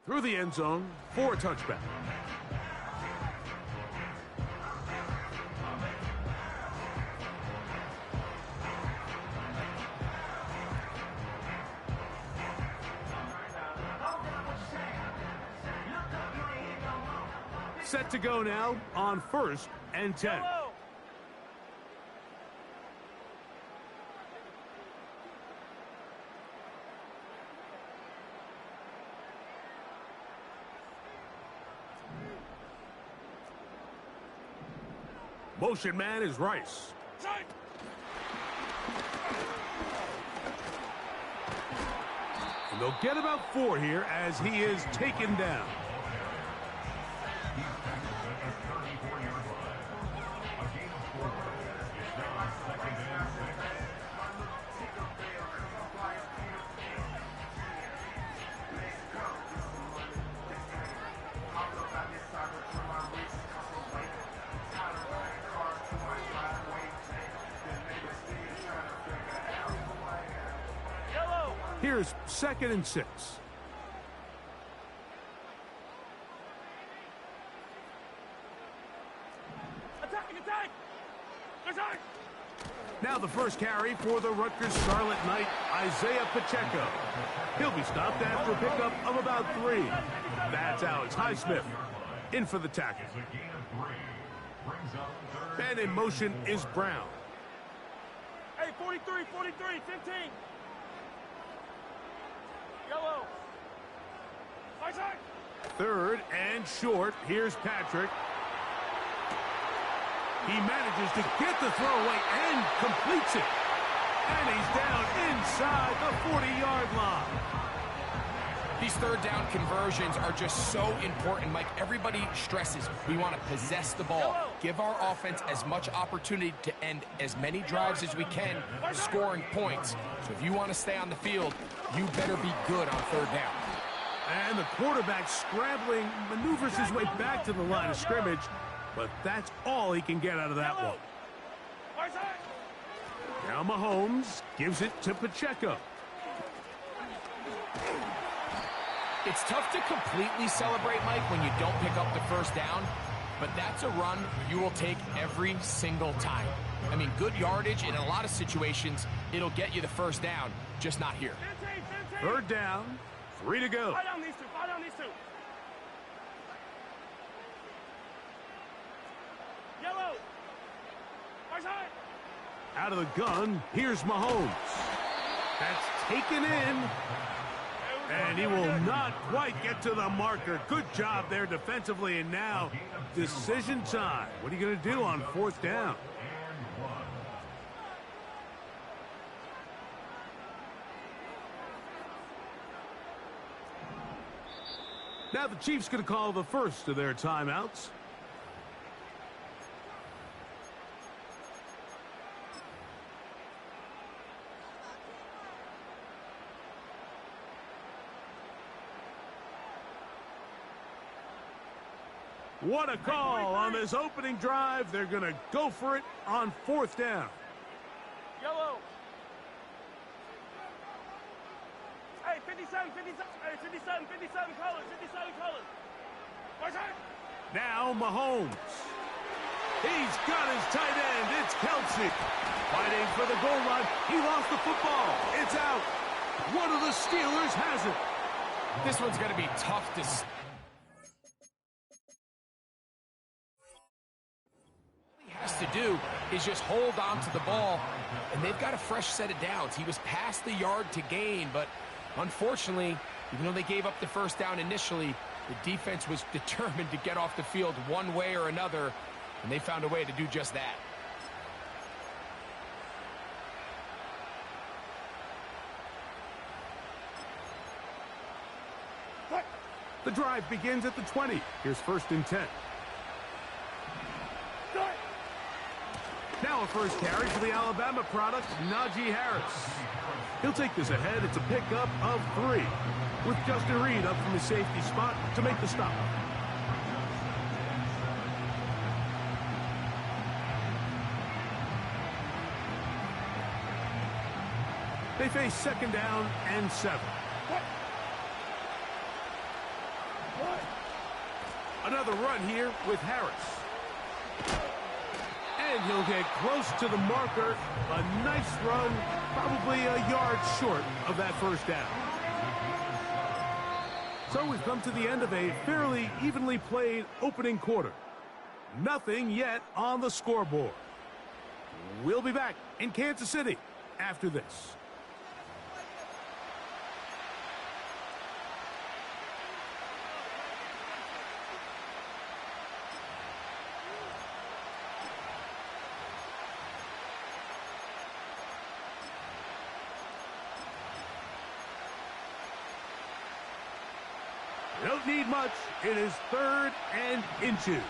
through the end zone for a touchback. Set to go now on 1st and 10. Motion man is Rice. And they'll get about 4 here as he is taken down. Here's 2nd and 6. Attack! Now the first carry for the Rutgers Scarlet Knight, Isaiah Pacheco. He'll be stopped after a pickup of about 3. That's Alex Highsmith in for the tackle. And in motion is Brown. Hey, 43, 15. Yellow. 3rd and short. Here's Patrick. He manages to get the throw away and completes it. And he's down inside the 40-yard line. These 3rd down conversions are just so important, Mike. Everybody stresses we want to possess the ball, give our offense as much opportunity to end as many drives as we can, scoring points. So if you want to stay on the field, you better be good on 3rd down. And the quarterback scrambling, maneuvers his way back to the line of scrimmage, but that's all he can get out of that one. Now Mahomes gives it to Pacheco. It's tough to completely celebrate, Mike, when you don't pick up the 1st down, but that's a run you will take every single time. I mean, good yardage in a lot of situations, it'll get you the 1st down, just not here. 3rd down, 3 to go. Fire down these two. Yellow. Out of the gun, here's Mahomes. That's taken in. And he will not quite get to the marker. Good job there defensively, and now decision time. What are you going to do on 4th down? Now the Chiefs going to call the first of their timeouts. What a call on this opening drive. They're going to go for it on 4th down. Yellow. Hey, 57 colors. Now Mahomes. He's got his tight end. It's Kelsey. Fighting for the goal line. He lost the football. It's out. One of the Steelers has it. This one's going to be tough to... to do is just hold on to the ball, and they've got a fresh set of downs. He was past the yard to gain, but unfortunately, even though they gave up the 1st down initially, the defense was determined to get off the field one way or another, and they found a way to do just that. The drive begins at the 20. Here's 1st and 10. Now a first carry for the Alabama product, Najee Harris. He'll take this ahead. It's a pickup of 3, with Justin Reed up from his safety spot to make the stop. They face 2nd down and 7. Another run here with Harris. And he'll get close to the marker. A nice run, probably a yard short of that first down. So we've come to the end of a fairly evenly played opening quarter. Nothing yet on the scoreboard. We'll be back in Kansas City after this. You don't need much. It is 3rd and inches.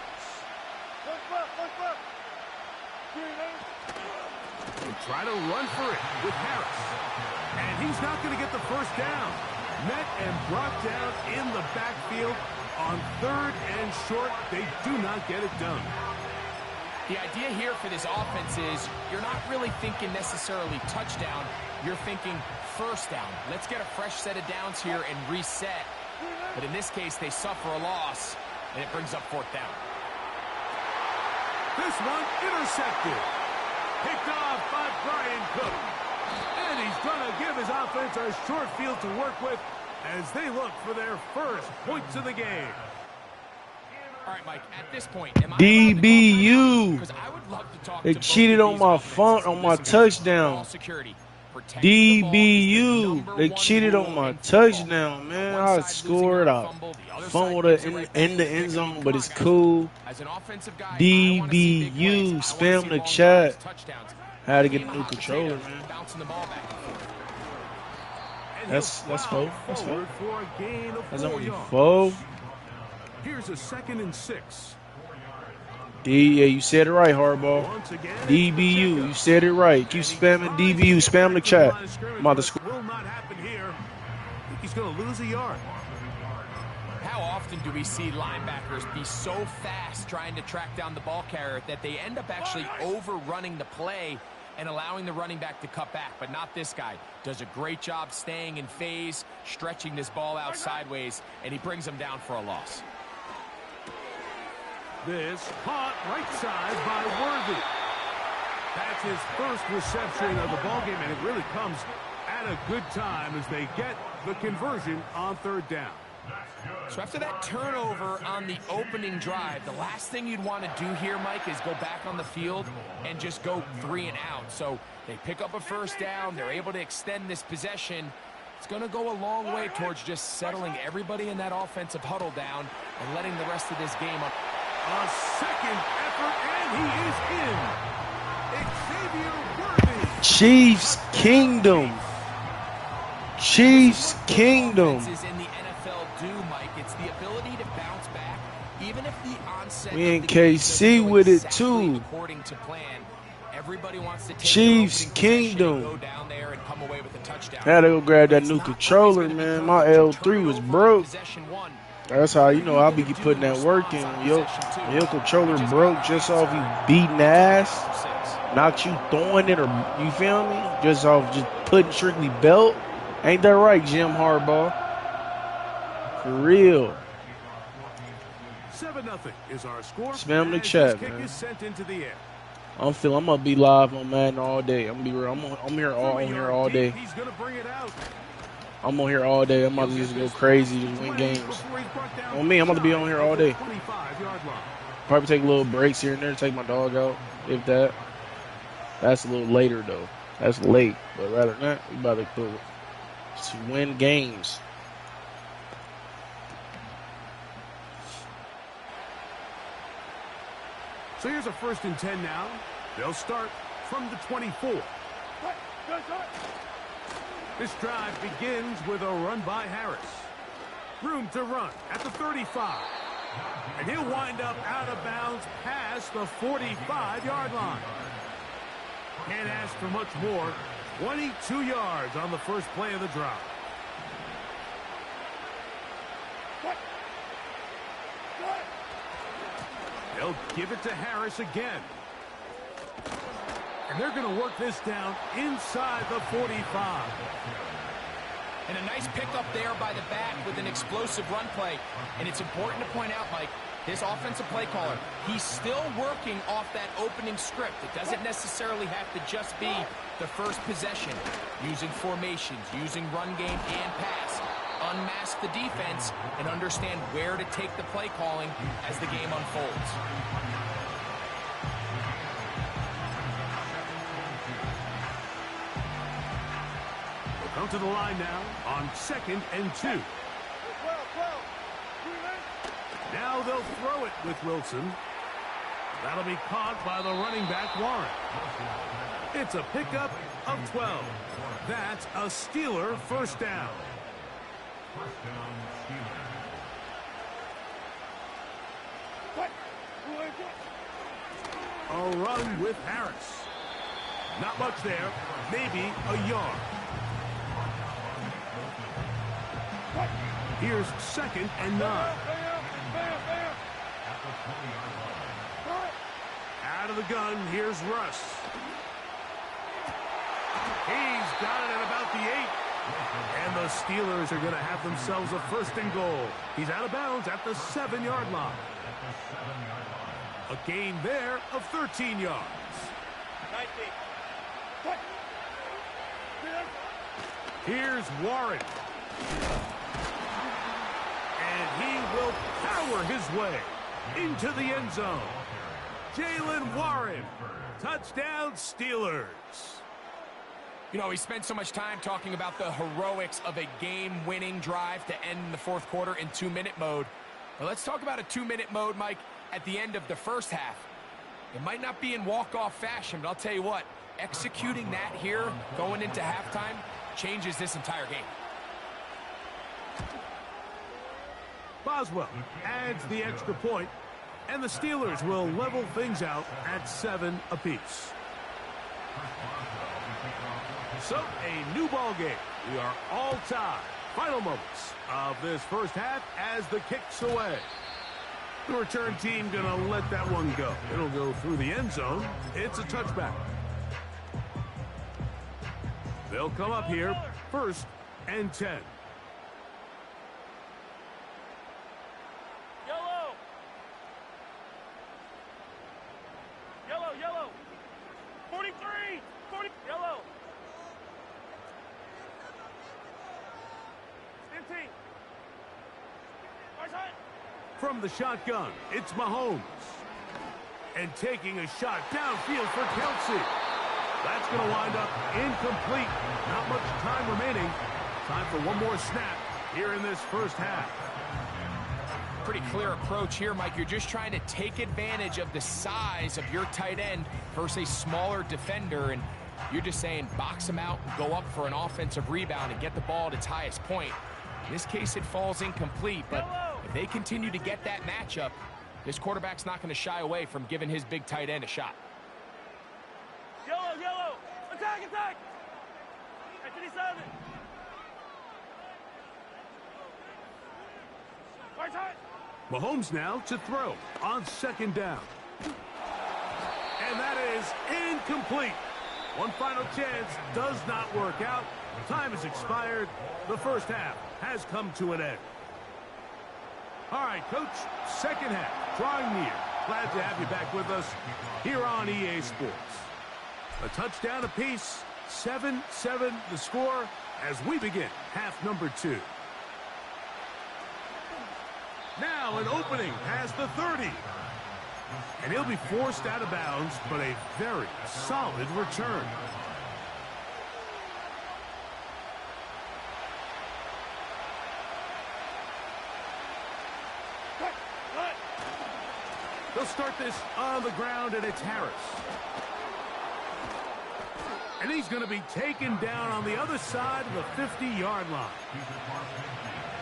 They try to run for it with Harris. And he's not going to get the first down. Met and brought down in the backfield on 3rd and short. They do not get it done. The idea here for this offense is you're not really thinking necessarily touchdown. You're thinking first down. Let's get a fresh set of downs here and reset. But in this case, they suffer a loss, and it brings up 4th down. This one intercepted. Picked off by Brian Cook. And he's going to give his offense a short field to work with as they look for their first points of the game. All right, Mike, at this point, am I DBU. because I would love to talk They to cheated both on of my these phone, offenses. on my Listen, touchdown. ball security. Protecting the ball is the DBU. number They one cheated rule on my in football. touchdown, man. One I side losing scored. a I fumble, the other fumbled side it gives it right in back. the end zone, but it's Come on, guys. cool. As an offensive guy, I wanna see big plays. I DBU. wanna see Spam the long chat. drives, touchdowns. Had to get a Game new hot controller, potatoes, man. bouncing the ball back and forth. And That's he'll four. plow That's four. forward for a gain of That's 4 only yards. 4. Here's a 2nd and 6. Yeah, you said it right, Hardball. Once again, it's DBU, Pacheco. you said it right. Keep And he spamming tries DBU. to get Spam back the to chat. line of scrimmage, I'm about to but score. it will not happen here. I think he's going to lose a yard. How often do we see linebackers be so fast trying to track down the ball carrier that they end up actually overrunning the play and allowing the running back to cut back? But not this guy. Does a great job staying in phase, stretching this ball out sideways, and he brings him down for a loss. This caught right side by Worthy. That's his first reception of the ballgame, and it really comes at a good time as they get the conversion on 3rd down. So after that turnover on the opening drive, the last thing you'd want to do here, Mike, is go back on the field and just go 3 and out. So they pick up a first down. They're able to extend this possession. It's going to go a long way towards just settling everybody in that offensive huddle down and letting the rest of this game up. A second effort, and he is in. Xavier Worthy. Chiefs Kingdom. Chiefs Kingdom. Offenses in the NFL do, Mike. It's the ability to bounce back, even if the onset We in of the game KC doesn't go with it exactly too. according to plan. Everybody wants to take Chiefs their opening possession Kingdom. and go down there and come away with a touchdown. Had to go grab that It's new not always controller, gonna be man. perfect. My You L3 turn it was over on broke. possession 1. That's how you know I'll be putting that work in. Your controller broke just off you beating ass, not you throwing it, or you feel me? Just off just putting strictly belt. Ain't that right, Jim Harbaugh? For real. 7-0 is our score. Spam the as chat, this kick man. is sent into the air. I'm gonna be live on Madden all day. I'm gonna be real. I'm here all day. He's going to bring it out. I'm on here all day. I'm about to just go crazy, just win games. On me, I'm about to be on here all day. 25-yard line. Probably take little breaks here and there, take my dog out, if that. That's a little later though. That's late, but rather than that, we about to win games. So here's a 1st and 10 now. They'll start from the 24. This drive begins with a run by Harris. Room to run at the 35. And he'll wind up out of bounds past the 45-yard line. Can't ask for much more. 22 yards on the first play of the drive. They'll give it to Harris again. And they're going to work this down inside the 45. And a nice pickup there by the back with an explosive run play. And it's important to point out, Mike, his offensive play caller, he's still working off that opening script. It doesn't necessarily have to just be the first possession. Using formations, using run game and pass. Unmask the defense and understand where to take the play calling as the game unfolds. We'll come to the line now on 2nd and 2. Now they'll throw it with Wilson. That'll be caught by the running back, Warren. It's a pickup of 12. That's a Steeler first down. A run with Harris. Not much there. Maybe a yard. Here's 2nd and 9. Out of the gun, here's Russ. He's got it at about the 8. And the Steelers are going to have themselves a 1st and goal. He's out of bounds at the 7-yard line. A gain there of 13 yards. 19. Here's Warren. And he will power his way into the end zone. Jaylen Warren. Touchdown, Steelers. You know, we spent so much time talking about the heroics of a game-winning drive to end the 4th quarter in 2-minute mode. But let's talk about a 2-minute mode, Mike, at the end of the first half. It might not be in walk-off fashion, but I'll tell you what, executing that here going into halftime changes this entire game. Boswell adds the extra point, and the Steelers will level things out at 7 apiece. So, a new ball game. We are all tied. Final moments of this first half as the kick's away. The return team gonna let that one go. It'll go through the end zone. It's a touchback. They'll come up here 1st and 10. Yellow. Yellow, yellow. 43. 40. Yellow. 15. Right side. From the shotgun, it's Mahomes. And taking a shot downfield for Kelsey. That's going to wind up incomplete. Not much time remaining. Time for one more snap here in this first half. Pretty clear approach here, Mike. You're just trying to take advantage of the size of your tight end versus a smaller defender, and you're just saying box him out and go up for an offensive rebound and get the ball at its highest point. In this case, it falls incomplete, but if they continue to get that matchup, this quarterback's not going to shy away from giving his big tight end a shot. Yellow, yellow. Attack, attack. At 57. Right side. Mahomes now to throw on 2nd down. And that is incomplete. One final chance does not work out. Time has expired. The first half has come to an end. All right, Coach, 2nd half drawing near. Glad to have you back with us here on EA Sports. A touchdown apiece, 7-7 the score as we begin half number 2. Now an opening past the 30. And he'll be forced out of bounds, but a very solid return. They'll start this on the ground, and it's Harris. And he's going to be taken down on the other side of the 50-yard line.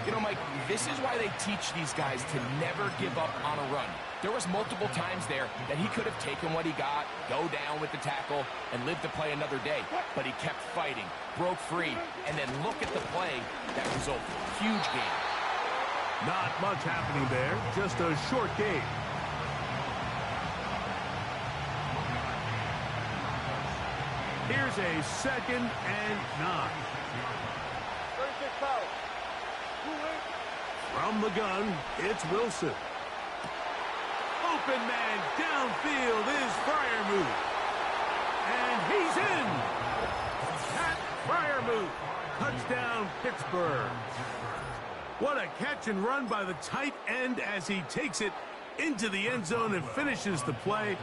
You know, Mike, this is why they teach these guys to never give up on a run. There was multiple times there that he could have taken what he got, go down with the tackle, and live to play another day. But he kept fighting, broke free, and then look at the play that resulted. Huge game. Not much happening there, just a short game. Here's a 2nd and 9. 36 power. From the gun, it's Wilson. open man downfield is Freiermuth. And he's in. Pat Freiermuth. Touchdown, Pittsburgh. What a catch and run by the tight end as he takes it into the end zone and finishes the play.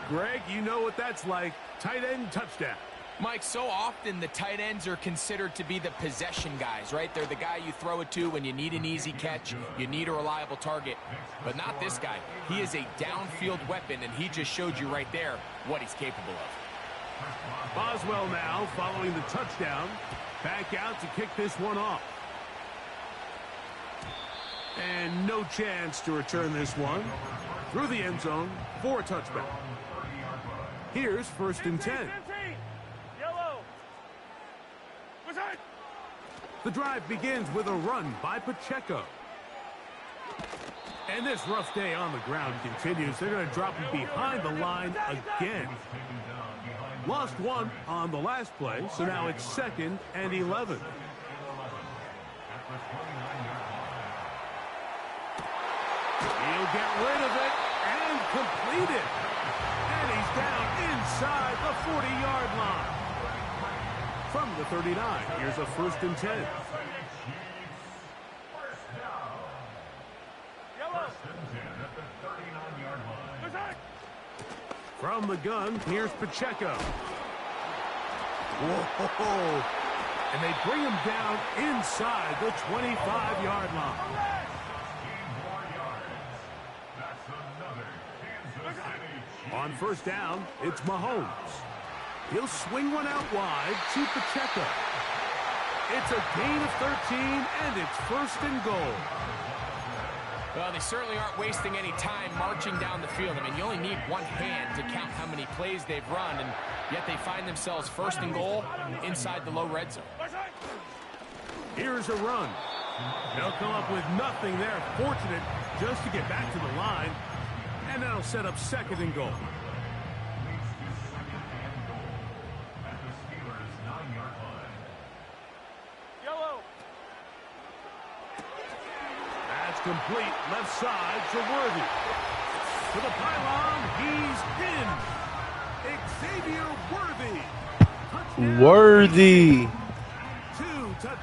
Greg, you know what that's like. Tight end touchdown. Mike, so often the tight ends are considered to be the possession guys, right? They're the guy you throw it to when you need an easy catch, you need a reliable target. But not this guy. He is a downfield weapon, and he just showed you right there what he's capable of. Boswell now following the touchdown. Back out to kick this one off. And no chance to return this one. Through the end zone for a touchback. Here's 1st and 10. Yellow. The drive begins with a run by Pacheco. And this rough day on the ground continues. They're going to drop him behind the line again. Lost one on the last play, so now it's 2nd and 11. He'll get rid of it and complete it. And he's down inside the 40-yard line. From the 39, here's a 1st and 10. From the gun, here's Pacheco. Whoa! And they bring him down inside the 25-yard line. On 1st down, it's Mahomes. He'll swing one out wide to Pacheco. It's a gain of 13, and it's 1st and goal. Well, they certainly aren't wasting any time marching down the field. I mean, you only need one hand to count how many plays they've run, and yet they find themselves 1st and goal inside the low red zone. Here's a run. They'll come up with nothing there. Fortunate just to get back to the line, and that'll set up 2nd and goal. Complete left side to Worthy. To the pylon, he's in. Xavier Worthy. Touchdown. Worthy.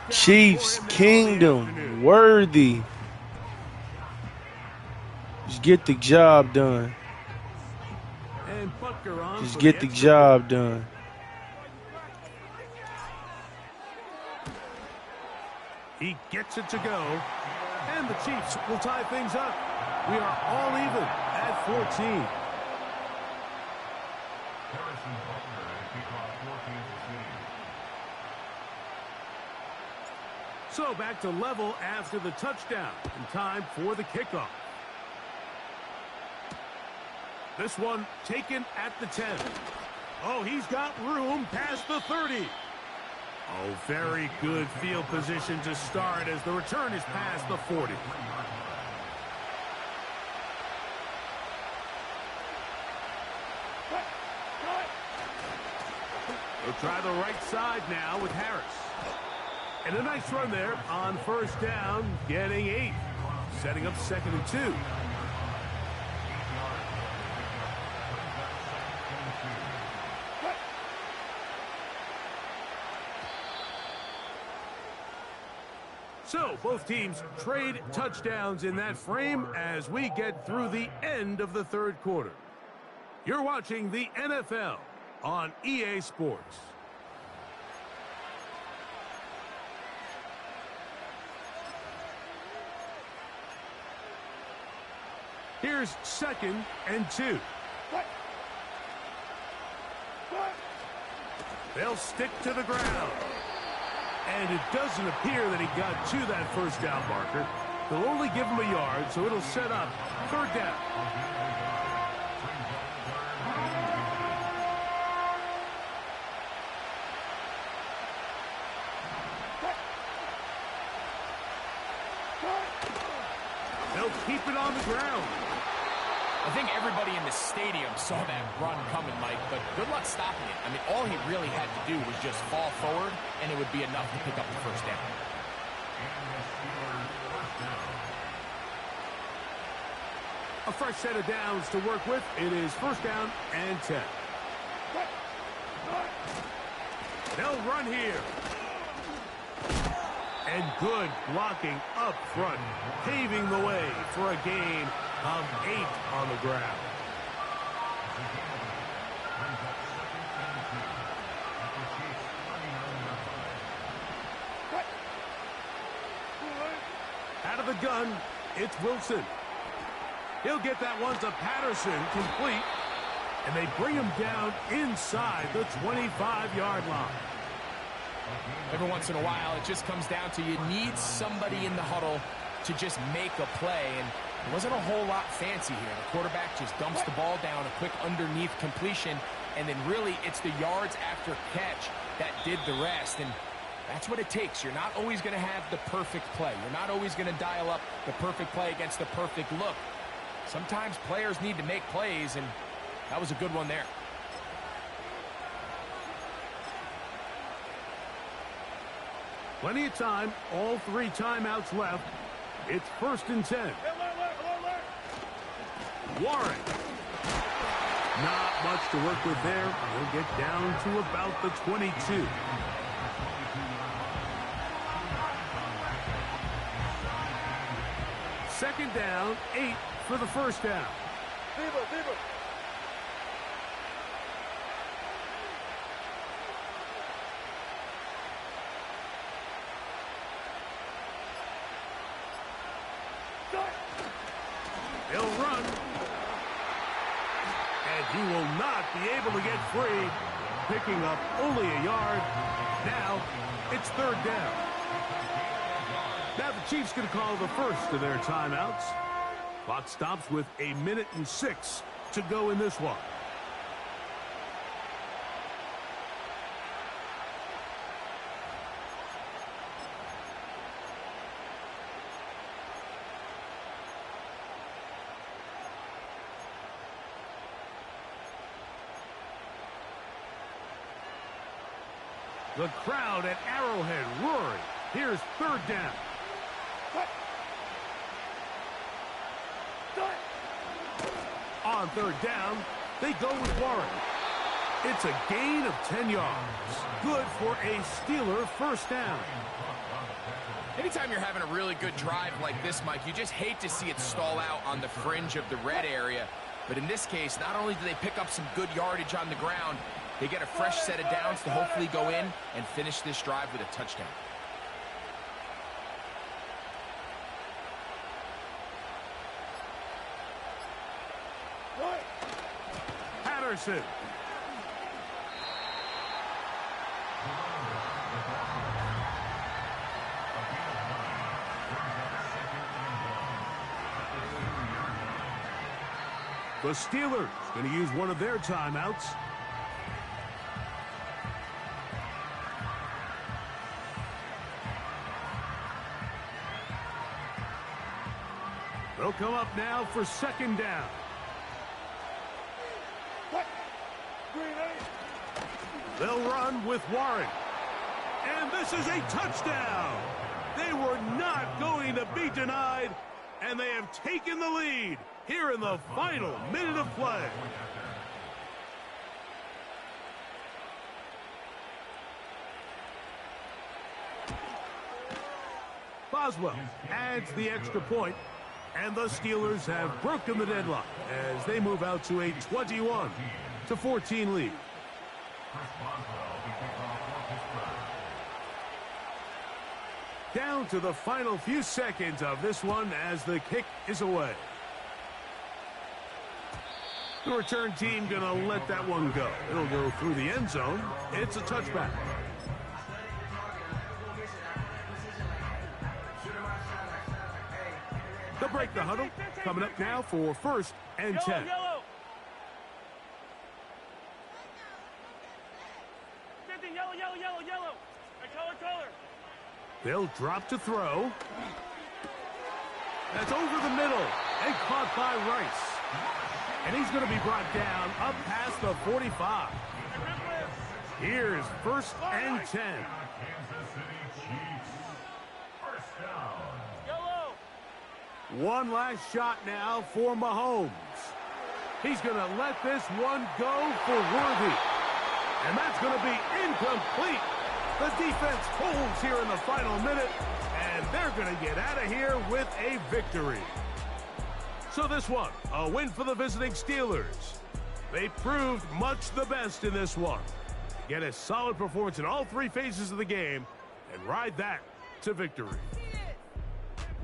Chiefs Kingdom. Worthy. Just get the job done. And Butker on. Just get the job done. He gets it to go. And the Chiefs will tie things up. We are all even at 14. So back to level after the touchdown. And time for the kickoff. This one taken at the 10. Oh, he's got room past the 30. Oh, very good field position to start as the return is past the 40. They'll try the right side now with Harris. And a nice run there on 1st down, getting 8. Setting up 2nd and 2. So, both teams trade touchdowns in that frame as we get through the end of the 3rd quarter. You're watching the NFL on EA Sports. Here's 2nd and 2. They'll stick to the ground. And it doesn't appear that he got to that 1st down marker. They'll only give him a yard, so it'll set up 3rd down. They'll keep it on the ground. I think everybody in the stadium saw that run coming, Mike, but good luck stopping it. I mean, all he really had to do was just fall forward, and it would be enough to pick up the 1st down. A fresh set of downs to work with. It is first down and 10. They'll run here. And good blocking up front, paving the way for a gain of 8 on the ground. Out of the gun, it's Wilson. He'll get that one to Patterson, complete. And they bring him down inside the 25-yard line. Every once in a while, it just comes down to you need somebody in the huddle to just make a play. And it wasn't a whole lot fancy here. The quarterback just dumps the ball down, a quick underneath completion, and then really it's the yards after catch that did the rest. And that's what it takes. You're not always going to have the perfect play. You're not always going to dial up the perfect play against the perfect look. Sometimes players need to make plays, and that was a good one there. Plenty of time, all 3 timeouts left. It's first and 10. Warren. Not much to work with there. He'll get down to about the 22. Second down, 8 for the first down. He'll run. And he will not be able to get free. Picking up only a yard. Now, it's third down. Now the Chiefs going to call the first of their timeouts. Clock stops with 1:06 to go in this one. The crowd at Arrowhead roaring. Here's third down. On third down, they go with Warren. It's a gain of 10 yards. Good for a Steeler first down. Anytime you're having a really good drive like this, Mike, you just hate to see it stall out on the fringe of the red area. But in this case, not only do they pick up some good yardage on the ground, they get a fresh set of downs to hopefully go in and finish this drive with a touchdown. Patterson. The Steelers going to use one of their timeouts. They'll come up now for second down. They'll run with Warren. And this is a touchdown. They were not going to be denied, and they have taken the lead here in the final minute of play. Boswell adds the extra point, and the Steelers have broken the deadlock as they move out to a 21-14 lead. Down to the final few seconds of this one as the kick is away. The return team going to let that one go. It'll go through the end zone. It's a touchback. They'll break the huddle. Coming up now for first and 10. Yellow. 50, yellow. Color. They'll drop to throw. That's over the middle and caught by Rice. And he's going to be brought down up past the 45. Here's first and 10. One last shot now for Mahomes. He's going to let this one go for Worthy. And that's going to be incomplete. The defense holds here in the final minute, and they're going to get out of here with a victory. So this one, a win for the visiting Steelers. They proved much the best in this one. Get a solid performance in all three phases of the game and ride that to victory.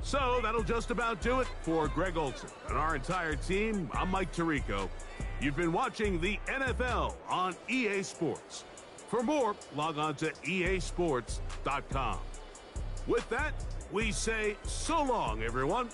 So that'll just about do it for Greg Olson and our entire team. I'm Mike Tirico. You've been watching the NFL on EA Sports. For more, log on to easports.com. With that, we say so long, everyone.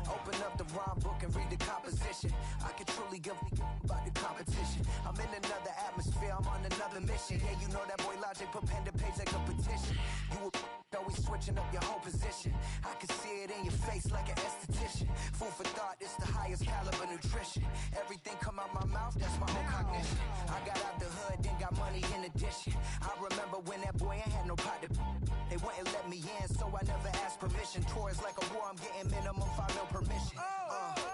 Open up the rhyme book and read the composition. I can truly give about the competition. I'm in another atmosphere, I'm on another mission. Yeah, you know that boy Logic put pen to page like a petition. You were always switching up your whole position. I can see it in your face like an esthetician. Food for thought, it's the highest caliber nutrition. Everything come out my mouth, that's my own cognition. I got out the hood, then got money in addition. I remember when that boy ain't had no pot to. They wouldn't let me in, so I never asked permission. Tours like a war, I'm getting minimum 5 mil permission.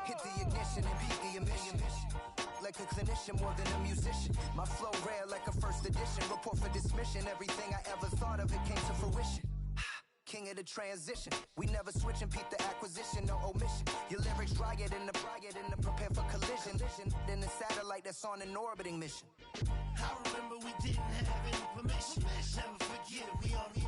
Hit the ignition and beat the emission. Like a clinician more than a musician. My flow rare like a first edition. Report for dismission. Everything I ever thought of, it came to fruition. King of the transition. We never switch and peep the acquisition, no omission. Your lyrics dry it in the prepare for collision. Then the satellite that's on an orbiting mission. I remember we didn't have any permission. Never forget we on the.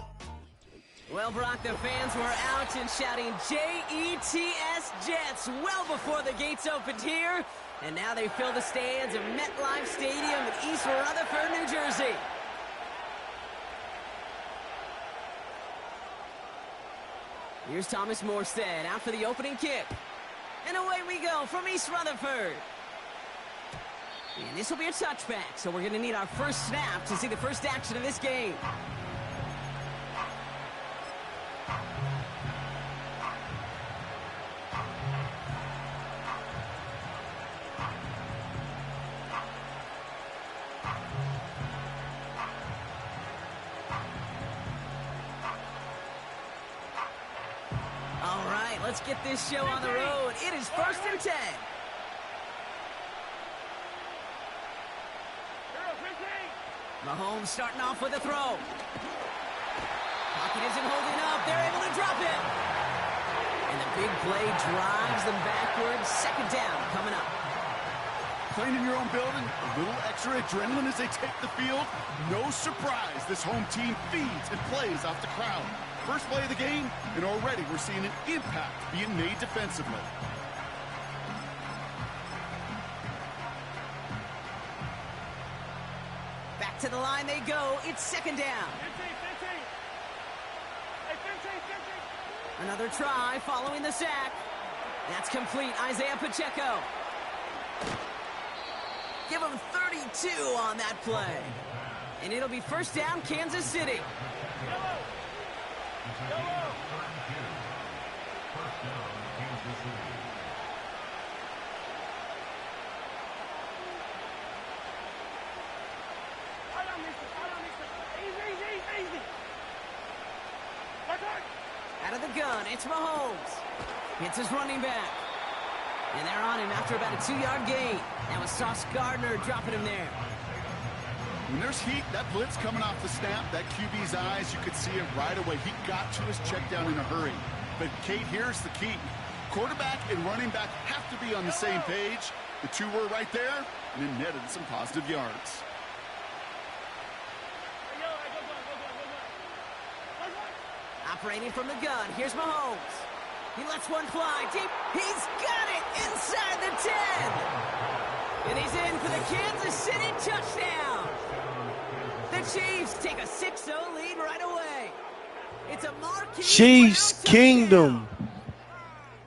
Well, Brock, the fans were out and shouting J-E-T-S Jets well before the gates opened here. And now they fill the stands of MetLife Stadium in East Rutherford, New Jersey. Here's Thomas Morstead out for the opening kick. And away we go from East Rutherford. And this will be a touchback, so we're going to need our first snap to see the first action of this game. All right, let's get this show on the road. It is 1st and 10. Mahomes starting off with a throw. Pocket isn't holding up. They're able to drop it. And the big play drives them backwards. 2nd down coming up. Playing in your own building, a little extra adrenaline as they take the field. No surprise, this home team feeds and plays off the crowd. First play of the game, and already we're seeing an impact being made defensively. Back to the line they go. It's 2nd down. 15. Another try following the sack. That's complete. Isaiah Pacheco. Give him 32 on that play. And it'll be 1st down, Kansas City. Out of the gun, it's Mahomes. Hits his running back. And they're on him after about a 2-yard gain. That was Sauce Gardner dropping him there. When there's heat, that blitz coming off the snap, that QB's eyes, you could see it right away. He got to his check down in a hurry. But, Kate, here's the key. Quarterback and running back have to be on the same page. The two were right there, and it netted some positive yards. Operating from the gun, here's Mahomes. He lets one fly deep. He's got it inside the 10. And he's in for the Kansas City touchdown. The Chiefs take a 6-0 lead right away. It's a marquee Chiefs Kingdom.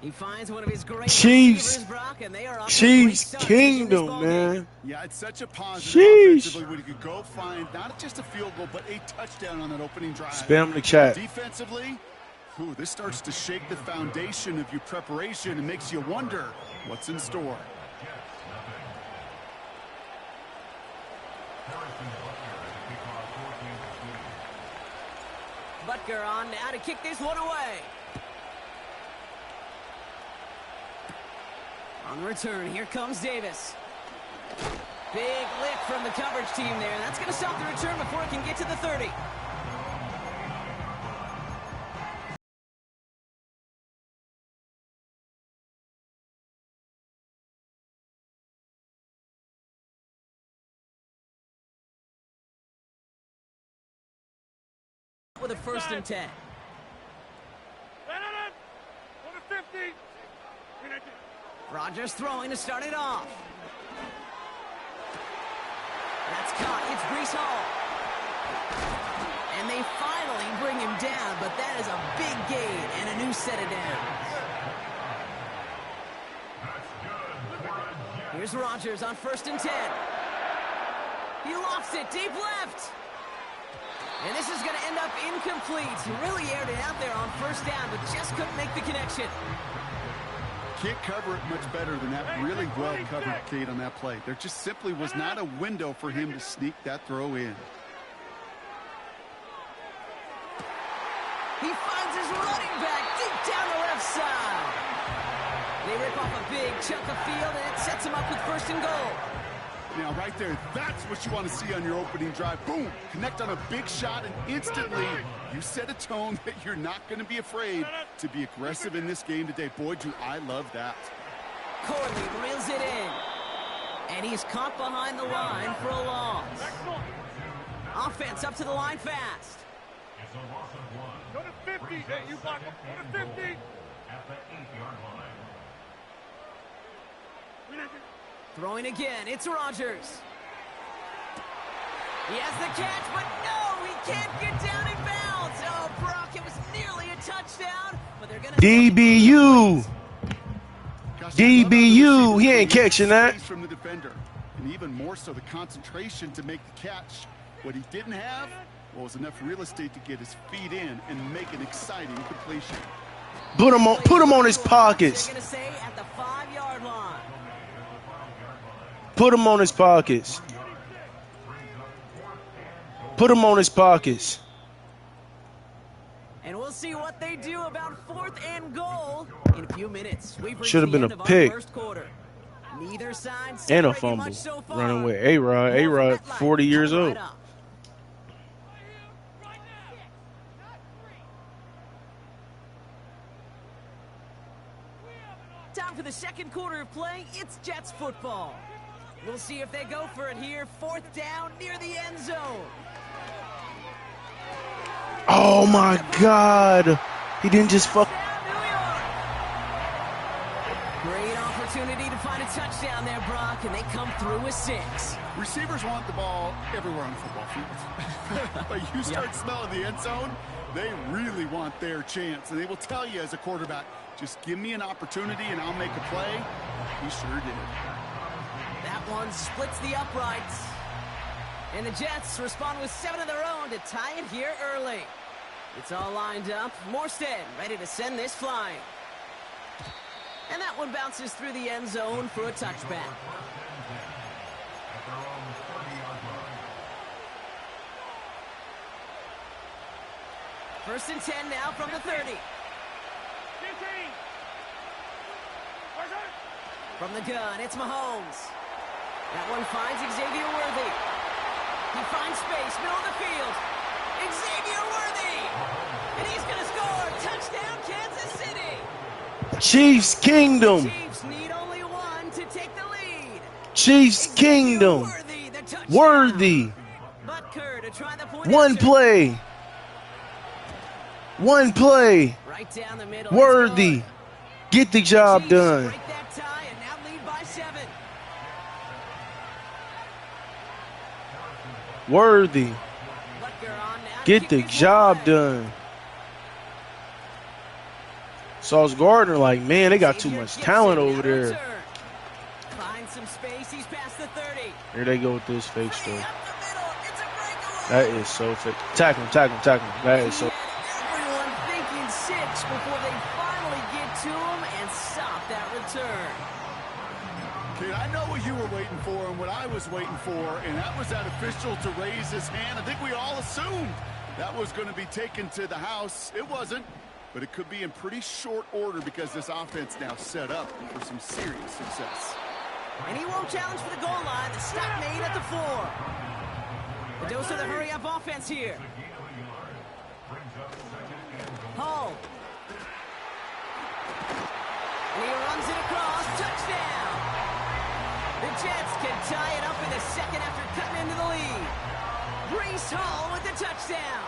He finds one of his great Chiefs. receivers, Brock, and they are off Chiefs to a great start to begin this Kingdom, ball man. game. Yeah, it's such a positive Sheesh. offensively when you could go find not just a field goal, but a touchdown on that opening drive. Spam the chat. Defensively, this starts to shake the foundation of your preparation and makes you wonder what's in store. Butker on now to kick this one away. On the return, here comes Davis. Big lift from the coverage team there. That's going to stop the return before it can get to the 30. With a 1st and 10. Over 50. Rodgers throwing to start it off. That's caught. It's Breece Hall. And they finally bring him down, but that is a big gain and a new set of downs. Here's Rodgers on 1st and 10. He lofts it deep left. And this is going to end up incomplete. He really aired it out there on 1st down, but just couldn't make the connection. Can't cover it much better than that. Really well covered, Kate, on that play. There just simply was not a window for him to sneak that throw in. He finds his running back deep down the left side. They rip off a big chunk of field, and it sets him up with 1st and goal. Now, right there, that's what you want to see on your opening drive. Boom! Connect on a big shot, and instantly you set a tone that you're not going to be afraid to be aggressive in this game today. Boy, do I love that. Corley reels it in. And he's caught behind the line for a loss. Offense up to the line fast. Go to 50. Hey, you block him. Go to 50. At the 8-yard line. Throwing again, it's Rodgers. He has the catch, but no, he can't get down in bounds. Oh, Brock, it was nearly a touchdown, but they're going to... DBU. Gosh, DBU. He ain't catching that. From the defender, and even more so the concentration to make the catch. What he didn't have was enough real estate to get his feet in and make an exciting completion. Put him on his pockets. They're going to say at the 5-yard line. Put him on his pockets. Put him on his pockets. And we'll see what they do about 4th and goal in a few minutes. Should have been a pick. Neither side And a fumble. So running with A-Rod. A-Rod, 40 years old. Right time for the 2nd quarter of play. It's Jets football. We'll see if they go for it here. 4th down near the end zone. Oh, my God. He didn't just fuck. Great opportunity to find a touchdown there, Brock, and they come through with 6. Receivers want the ball everywhere on the football field. But you start smelling the end zone, they really want their chance. And they will tell you as a quarterback, just give me an opportunity and I'll make a play. He sure did. That one splits the uprights. And the Jets respond with 7 of their own to tie it here early. It's all lined up. Morstead ready to send this flying. And that one bounces through the end zone for a touchback. First and 10 now from the 30. From the gun, it's Mahomes. That one finds Xavier Worthy. He finds space, middle of the field. Xavier Worthy! And he's going to score! Touchdown, Kansas City! Chiefs Kingdom. Chiefs need only one to take the lead. Chiefs Kingdom. Worthy, the touchdown. Worthy. Butker to try the point One after. play. One play. Right down the middle. Worthy. Get the job Chiefs done. break that tie and now lead by 7. Worthy. Get the job done. Sauce Gardner, like, man, they got too much talent over there. Find some space. He's past the 30. Here they go with this fake stuff. That is so fake. Tackle him, tackle him, tackle him. That is so. Everyone thinking 6 before they finally get to him and stop that return. Kid, I know what you were waiting for and what I was waiting for, and that was that official to raise his hand. I think we all assumed that was going to be taken to the house. It wasn't, but it could be in pretty short order because this offense now set up for some serious success. And he won't challenge for the goal line. The stop made at the 4. The dose of the hurry-up offense here. Hall. And he runs it across. Touchdown. The Jets can tie it up in the second after cutting into the lead. Breece Hall with the touchdown.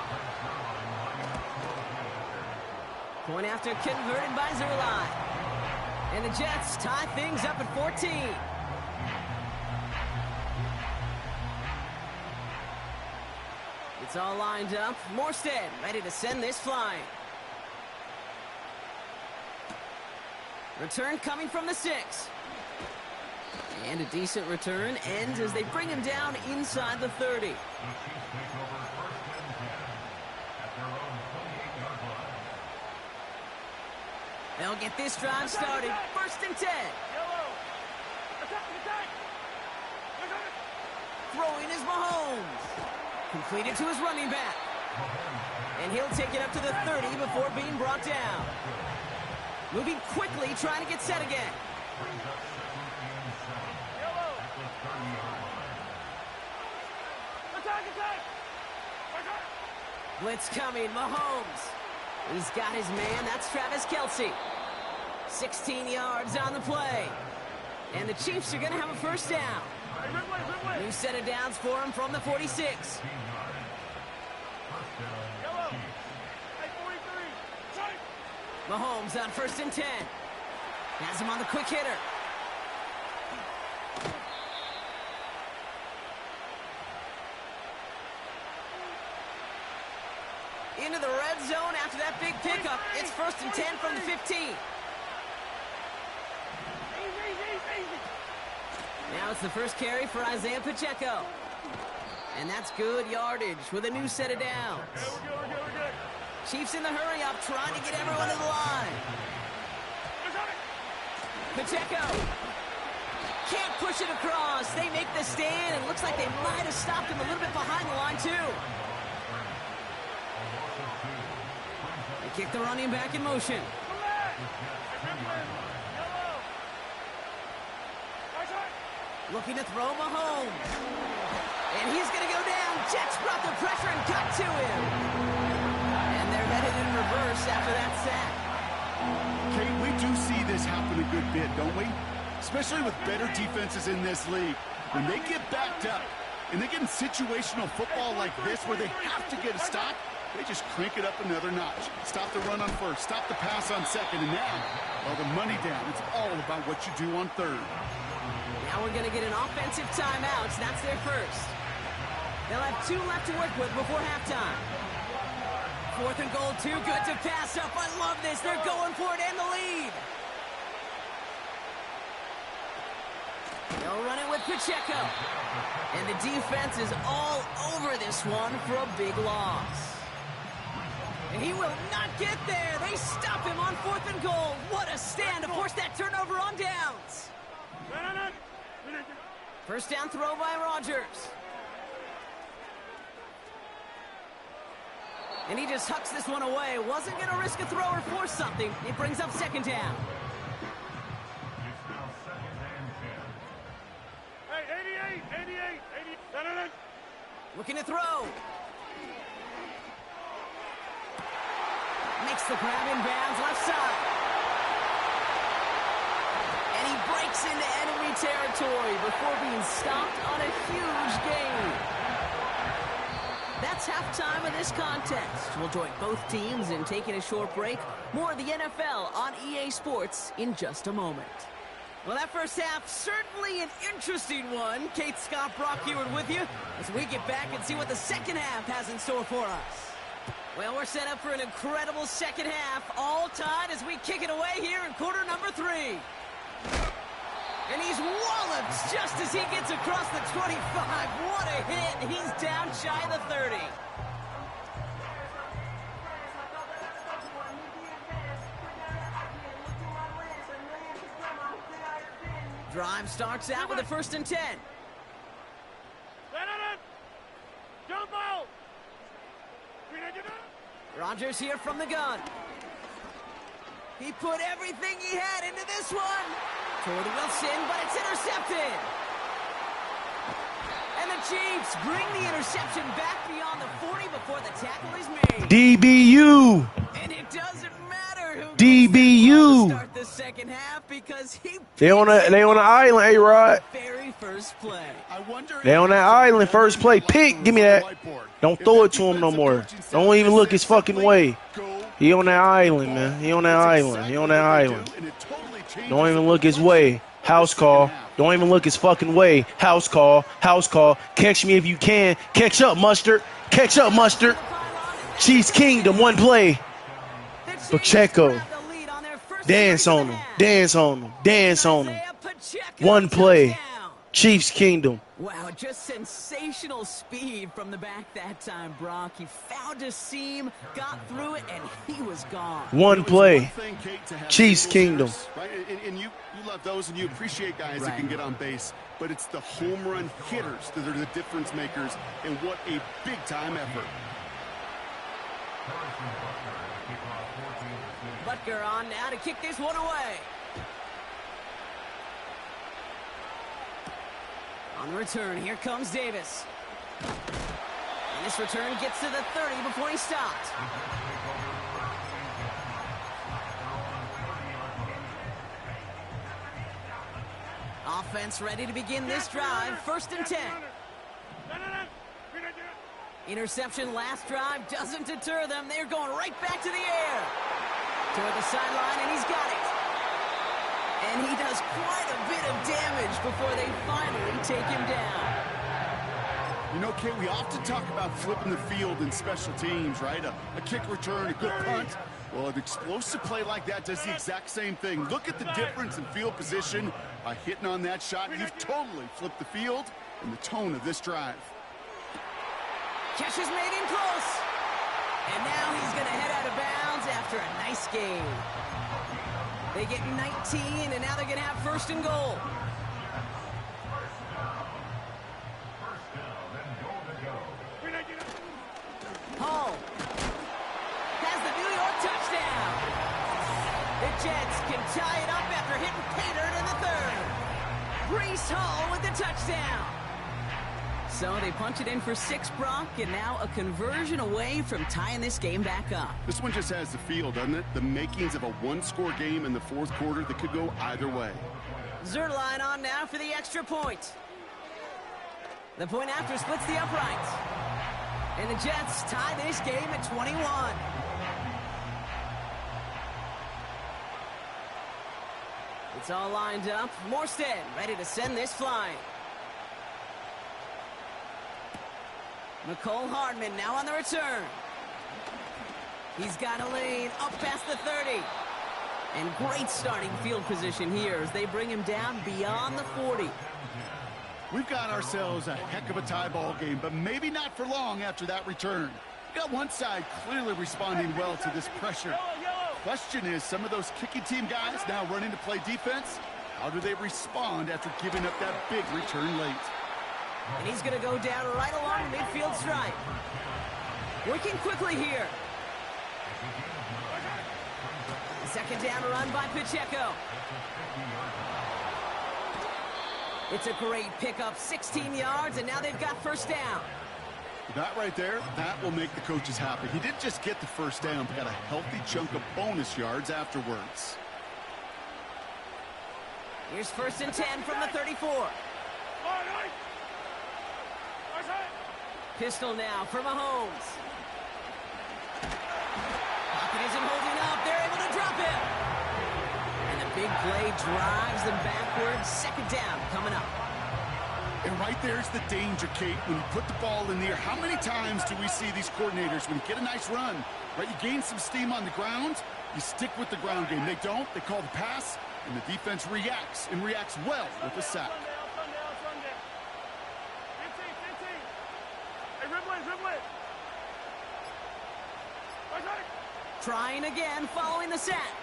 Point after converted by Zerline. And the Jets tie things up at 14. It's all lined up. Morstead ready to send this flying. Return coming from the 6. And a decent return ends as they bring him down inside the 30. They'll get this drive started. 1st and 10. Throwing is Mahomes. Completed to his running back. And he'll take it up to the 30 before being brought down. Moving quickly, trying to get set again. Blitz coming, Mahomes. He's got his man, that's Travis Kelce. 16 yards on the play. And the Chiefs are going to have a 1st down. New set of downs for him from the 46. Mahomes on 1st and 10. Has him on the quick hitter. Into the red zone after that big pickup. It's 1st and 10 from the 15. Now it's the first carry for Isaiah Pacheco. And that's good yardage with a new set of downs. Chiefs in the hurry-up, trying to get everyone to the line. Pacheco. Can't push it across. They make the stand, and looks like they might have stopped him a little bit behind the line, too. They kick the running back in motion. Looking to throw Mahomes. And he's going to go down. Jets brought the pressure and got to him. And they're headed in reverse after that sack. Kate, we do see this happen a good bit, don't we? Especially with better defenses in this league. When they get backed up and they get in situational football like this where they have to get a stop, they just crank it up another notch. Stop the run on 1st, stop the pass on 2nd, and now, while the money down, it's all about what you do on 3rd. Now we're going to get an offensive timeout. That's their 1st. They'll have 2 left to work with before halftime. 4th and goal, too good to pass up. I love this. They're going for it and the lead. They'll run it with Pacheco. And the defense is all over this one for a big loss. And he will not get there. They stop him on 4th and goal. What a stand to force that turnover on downs. 1st down throw by Rodgers. And he just hucks this one away. Wasn't going to risk a throw or force something. It brings up 2nd down. Hey, 88. Looking to throw. Makes the grab in bounds left side. And he breaks into enemy territory before being stopped on a huge gain. That's halftime of this contest. We'll join both teams in taking a short break. More of the NFL on EA Sports in just a moment. Well, that first half, certainly an interesting one. Kate, Scott, Brock Heward with you as we get back and see what the second half has in store for us. Well, we're set up for an incredible second half, all tied as we kick it away here in quarter number 3. And he's walloped just as he gets across the 25. What a hit. He's down shy of the 30. Drive starts out with a 1st and 10. Jump out! Rodgers here from the gun. He put everything he had into this one. Toward Wilson, but it's intercepted. And the Chiefs bring the interception back beyond the 40 before the tackle is made. DBU. And it doesn't matter who DBU. start the second half because They on the island, A-Rod. Very first play. They on that island, first play. Pick, give me that. Don't throw it to him no more. Don't even look his fucking way. He on that island, man. He on that island. He on that island. Don't even look his way. House call. Don't even look his fucking way. House call. House call. Catch me if you can. Catch up, Mustard. Catch up, Mustard. Chiefs Kingdom, one play. Pacheco. Dance on him. Dance on him. Dance on him. One play. Chiefs Kingdom. Wow, just sensational speed from the back that time, Brock. He found a seam, got through it, and he was gone. One play. Chiefs Kingdom. Right? And you love those and you appreciate guys that can get on base. But it's the home run hitters that are the difference makers, and what a big-time effort. Butker on now to kick this one away. On the return, here comes Davis. And this return gets to the 30 before he stopped. Offense ready to begin this drive. 1st and 10. Interception last drive doesn't deter them. They're going right back to the air. Toward the sideline, and he's got it. And he does quite a bit of damage before they finally take him down. You know, Kate, we often talk about flipping the field in special teams, right? A kick return, a good punt. Well, an explosive play like that does the exact same thing. Look at the difference in field position by hitting on that shot. You've totally flipped the field and the tone of this drive. Catch is made in close. And now he's going to head out of bounds after a nice game. They get 19, and now they're going to have 1st and goal. Hall has the New York touchdown. The Jets can tie it up after hitting Pater in the 3rd. Breece Hall with the touchdown. So they punch it in for 6, Brock, and now a conversion away from tying this game back up. This one just has the feel, doesn't it? The makings of a one-score game in the 4th quarter that could go either way. Zerline on now for the extra point. The point after splits the uprights. And the Jets tie this game at 21. It's all lined up. Morstead ready to send this flying. Nicole Hardman now on the return. He's got a lane up past the 30. And great starting field position here as they bring him down beyond the 40. We've got ourselves a heck of a tie ball game, but maybe not for long after that return. We got one side clearly responding well to this pressure. Question is, some of those kicking team guys now running to play defense, how do they respond after giving up that big return late? And he's going to go down right along the midfield stripe. Working quickly here. Second down run by Pacheco. It's a great pickup, 16 yards, and now they've got 1st down. That right there, that will make the coaches happy. He didn't just get the 1st down, but got a healthy chunk of bonus yards afterwards. Here's 1st and 10 from the 34. Pistol now for Mahomes. Pocket isn't holding up. They're able to drop him. And the big play drives them backwards. Second down coming up. And right there's the danger, Kate. When you put the ball in the air, how many times do we see these coordinators, when you get a nice run, right, you gain some steam on the ground, you stick with the ground game. They don't. They call the pass, and the defense reacts, and reacts well with a sack. Trying again following the sack.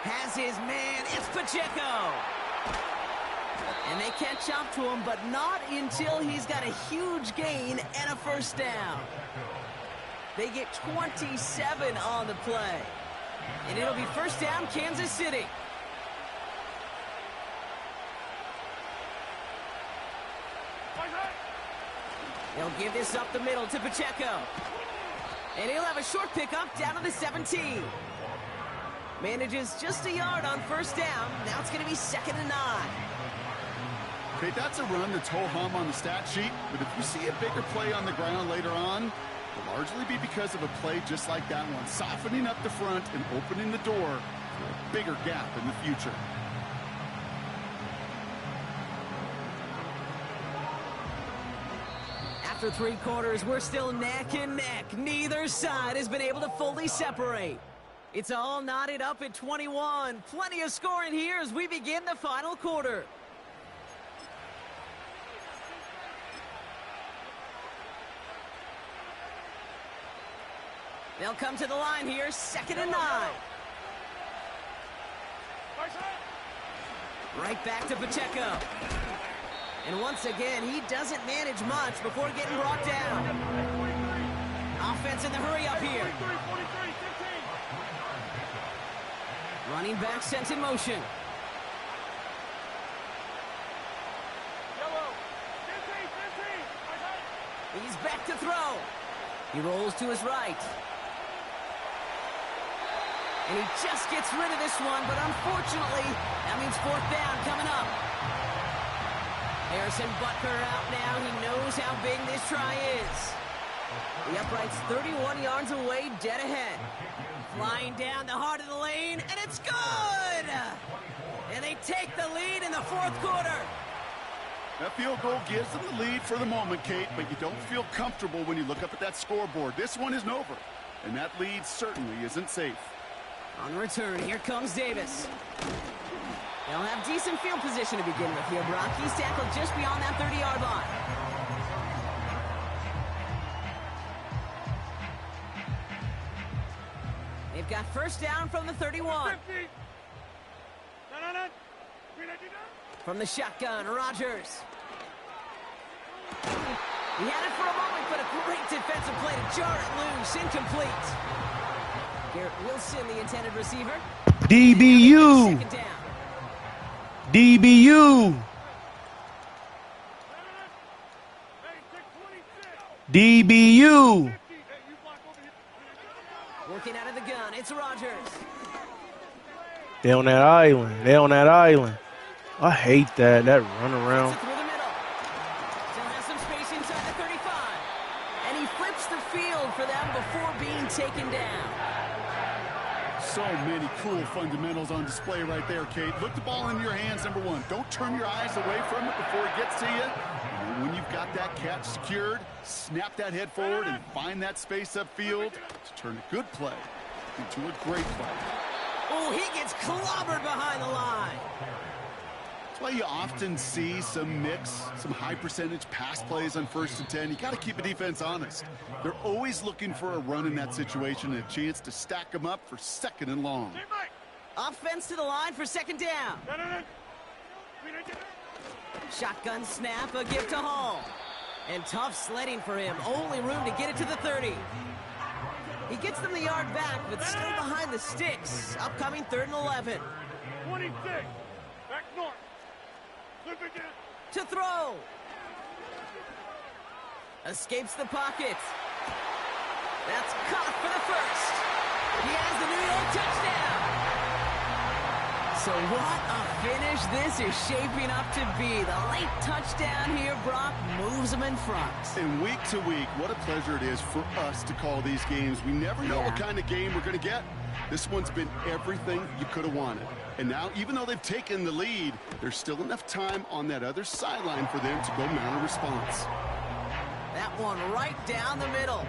Has his man. It's Pacheco. And they catch up to him, but not until he's got a huge gain and a first down. They get 27 on the play. And it'll be first down, Kansas City. They'll give this up the middle to Pacheco. And he'll have a short pickup down to the 17. Manages just a yard on first down. Now it's going to be 2nd and 9. Okay, that's a run that's ho-hum on the stat sheet, but if you see a bigger play on the ground later on, it'll largely be because of a play just like that one, softening up the front and opening the door for a bigger gap in the future. After 3 quarters, we're still neck and neck. Neither side has been able to fully separate. It's all knotted up at 21. Plenty of scoring here as we begin the final quarter. They'll come to the line here, 2nd and 9. Right back to Pacheco. And once again, he doesn't manage much before getting brought down. Offense in the hurry up here. Running back sent in motion. He's back to throw. He rolls to his right. And he just gets rid of this one, but unfortunately, that means 4th down coming up. Harrison Butker out now. He knows how big this try is. The upright's 31 yards away, dead ahead. Flying down the heart of the lane, and it's good! And they take the lead in the 4th quarter. That field goal gives them the lead for the moment, Kate, but you don't feel comfortable when you look up at that scoreboard. This one isn't over, and that lead certainly isn't safe. On return, here comes Davis. They'll have decent field position to begin with here, Brock. He's tackled just beyond that 30-yard line. They've got first down from the 31. From the shotgun, Rodgers. He had it for a moment, but a great defensive play to jar it loose. Incomplete. Garrett Wilson, the intended receiver. DBU. DBU. DBU. Working out of the gun, it's Rodgers. They on that island. They on that island. I hate that run around. Through the middle. Still has some space inside the 35. And he flips the field for them before being taken down. So many cool fundamentals on display right there, Kate. Look the ball into your hands, number one. Don't turn your eyes away from it before it gets to you. And when you've got that catch secured, snap that head forward and find that space upfield to turn a good play into a great play. Oh, he gets clobbered behind the line. That's why you often see some mix, some high percentage pass plays on 1st and 10. You got to keep a defense honest. They're always looking for a run in that situation and a chance to stack them up for 2nd and long. Offense to the line for 2nd down. Shotgun snap, a give to Hall. And tough sledding for him. Only room to get it to the 30. He gets them the yard back, but still behind the sticks. Upcoming 3rd and 11. 26. Back north. To throw. Escapes the pocket. That's caught for the first. He has the New York touchdown. So what a finish this is shaping up to be. The late touchdown here, Brock, moves them in front. And week to week, what a pleasure it is for us to call these games. We never know what kind of game we're going to get. This one's been everything you could have wanted. And now, even though they've taken the lead, there's still enough time on that other sideline for them to go mount a response. That one right down the middle.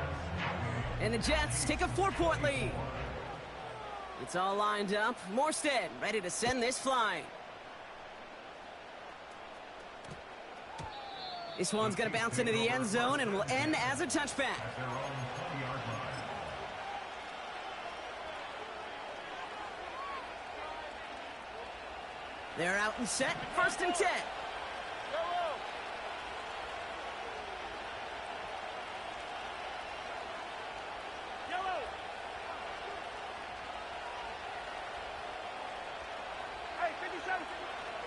And the Jets take a 4-point lead. It's all lined up. Morstead ready to send this flying. This one's going to bounce into the end zone and will end as a touchback. They're out and set. 1st and 10.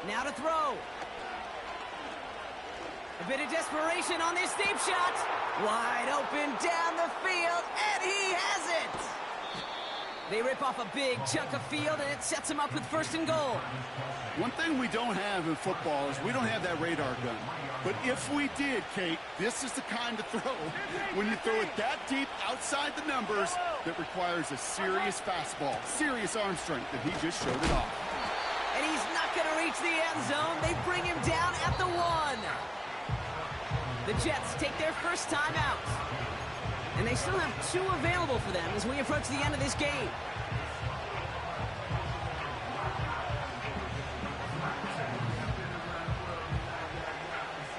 Now to throw. A bit of desperation on this deep shot. Wide open down the field, and he has it. They rip off a big chunk of field, and it sets him up with 1st and goal. One thing we don't have in football is we don't have that radar gun. But if we did, Kate, this is the kind of throw, when you throw it that deep outside the numbers, that requires a serious fastball, serious arm strength, and he just showed it off. And he's not going to reach the end zone. They bring him down at the 1. The Jets take their first time out. And they still have 2 available for them as we approach the end of this game.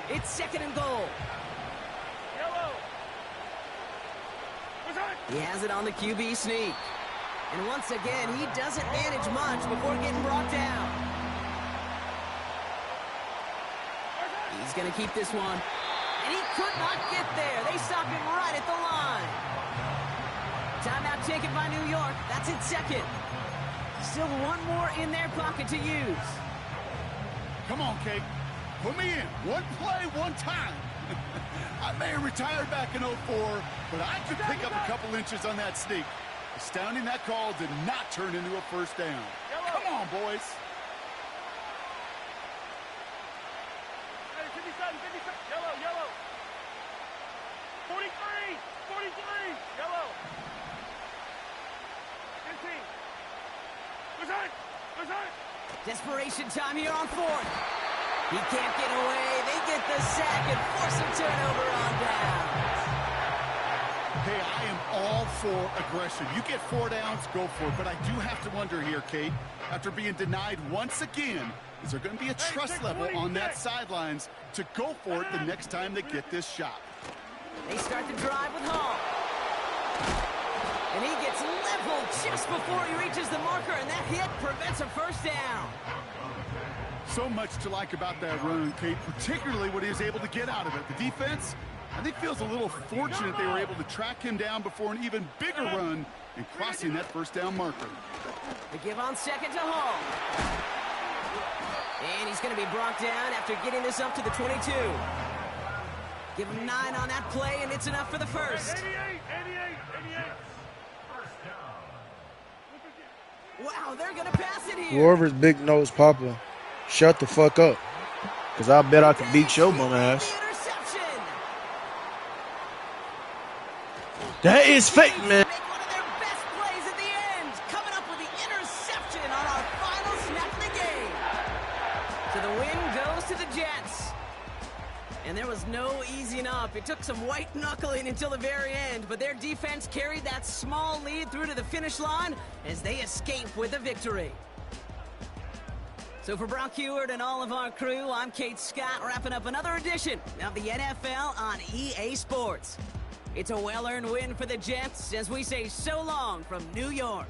It's 2nd and goal. He has it on the QB sneak. And once again, he doesn't manage much before getting brought down. He's going to keep this one. And he could not get there. They stop him right at the line. Timeout taken by New York. That's its 2nd. Still 1 more in their pocket to use. Come on, Kate. Put me in. 1 play, 1 time. I may have retired back in 04, but I could pick up a couple inches on that sneak. Astounding that call did not turn into a 1st down. Come on, boys. Hey, 57, 57. Yellow. 43, yellow. 15. Who's on? Desperation time here on 4th. He can't get away. They get the sack and force a turnover on downs. Hey, I am all for aggression. You get 4 downs, go for it. But I do have to wonder here, Kate, after being denied once again, is there going to be a trust level on that sidelines to go for it the next time they get this shot? They start the drive with Hall. And he gets leveled just before he reaches the marker, and that hit prevents a 1st down. So much to like about that run, Kate, particularly what he was able to get out of it. The defense, I think, feels a little fortunate they were able to track him down before an even bigger run and crossing that 1st down marker. The give on 2nd to Hall. And he's going to be brought down after getting this up to the 22. Give him 9 on that play, and it's enough for the 1st. 88. Wow, they're going to pass it here. Whoever's big nose Papa, shut the fuck up. Because I bet I can beat your bum ass. Interception. That is fake, man. Make one of their best plays at the end. Coming up with the interception on our final snap of the game. So the win goes to the Jets. And there was no easing up. It took some white knuckling until the very end, but their defense carried that small lead through to the finish line as they escape with a victory. So for Brock Heward and all of our crew, I'm Kate Scott, wrapping up another edition of the NFL on EA Sports. It's a well-earned win for the Jets as we say so long from New York.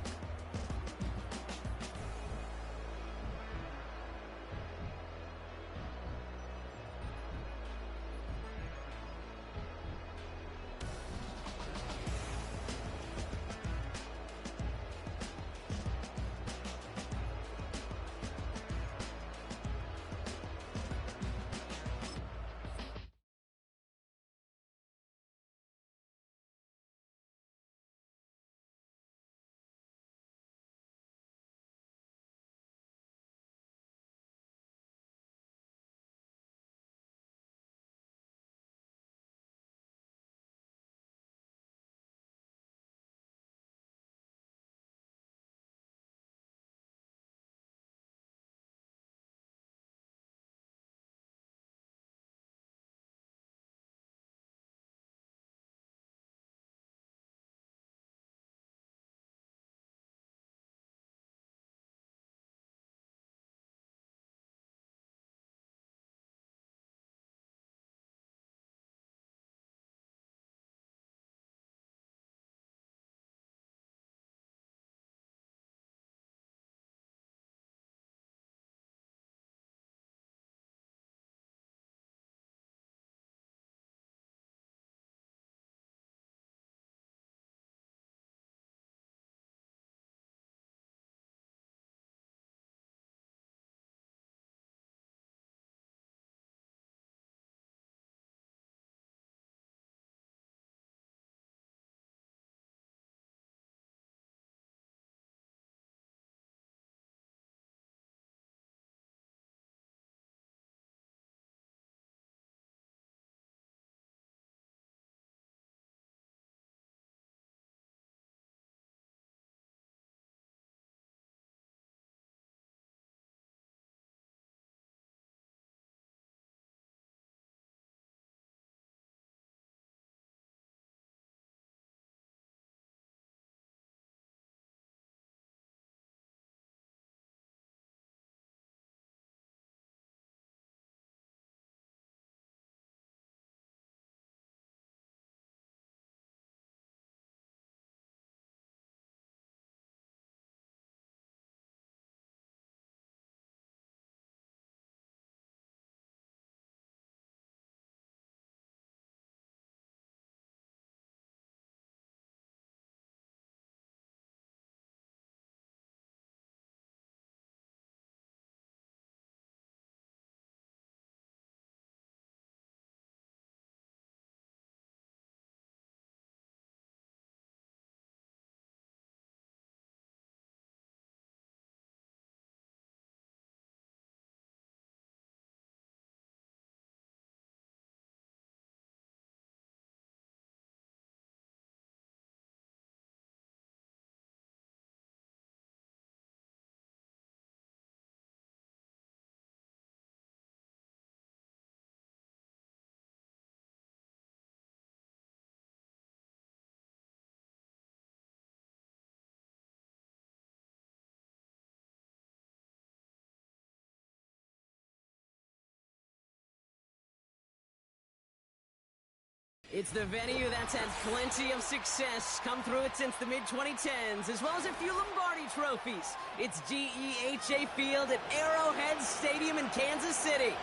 It's the venue that's had plenty of success come through it since the mid-2010s, as well as a few Lombardi trophies. It's GEHA Field at Arrowhead Stadium in Kansas City.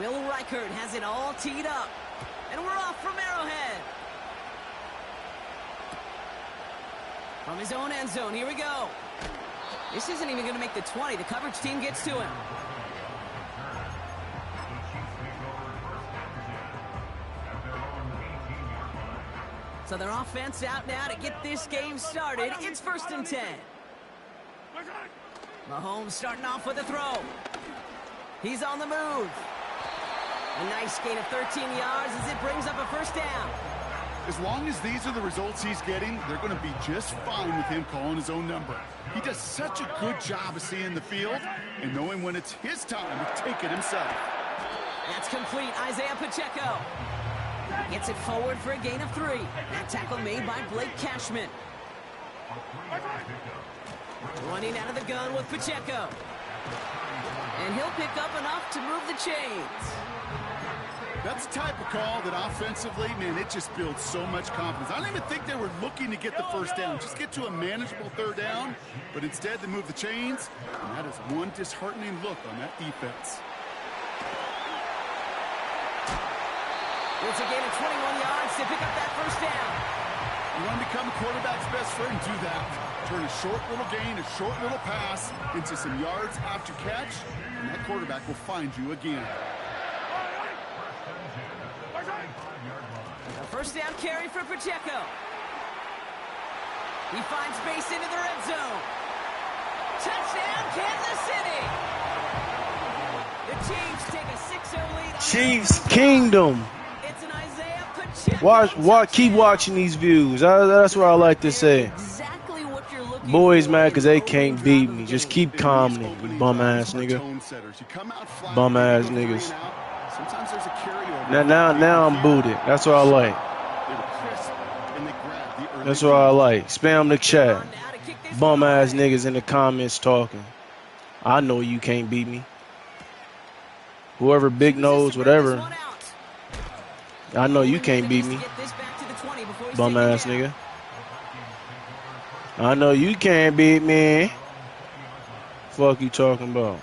Will Reichert has it all teed up. And we're off from Arrowhead. From his own end zone, here we go. This isn't even going to make the 20. The coverage team gets to him. So their offense out now to get this game started. It's 1st and 10. Mahomes starting off with a throw. He's on the move. A nice gain of 13 yards as it brings up a 1st down. As long as these are the results he's getting, they're going to be just fine with him calling his own number. He does such a good job of seeing the field and knowing when it's his time to take it himself. That's complete. Isaiah Pacheco gets it forward for a gain of 3. That tackle made by Blake Cashman. Running out of the gun with Pacheco. And he'll pick up enough to move the chains. That's the type of call that offensively, man, it just builds so much confidence. I don't even think they were looking to get the 1st down, just get to a manageable 3rd down, but instead they move the chains, and that is one disheartening look on that defense. It's a gain of 21 yards to pick up that 1st down. You want to become a quarterback's best friend, do that. Turn a short little gain, a short little pass into some yards after catch, and that quarterback will find you again. A 1st down carry for Pacheco. He finds space into the red zone. Touchdown, Kansas City! The Chiefs take a 6-0 lead on Chiefs Kingdom. It's an Isaiah Pacheco. Keep watching these views. That's what I like to say. Exactly what you're looking Boys for. mad because they can't beat me. Just keep calming it, you bum ass nigga. Bum ass niggas. Sometimes there's a carryover. Now I'm booted. That's what I like. That's what I like. Spam the chat. Bum ass niggas in the comments talking. I know you can't beat me. Whoever big nose, whatever. I know you can't beat me. Bum ass nigga. I know you can't beat me. Fuck you talking about?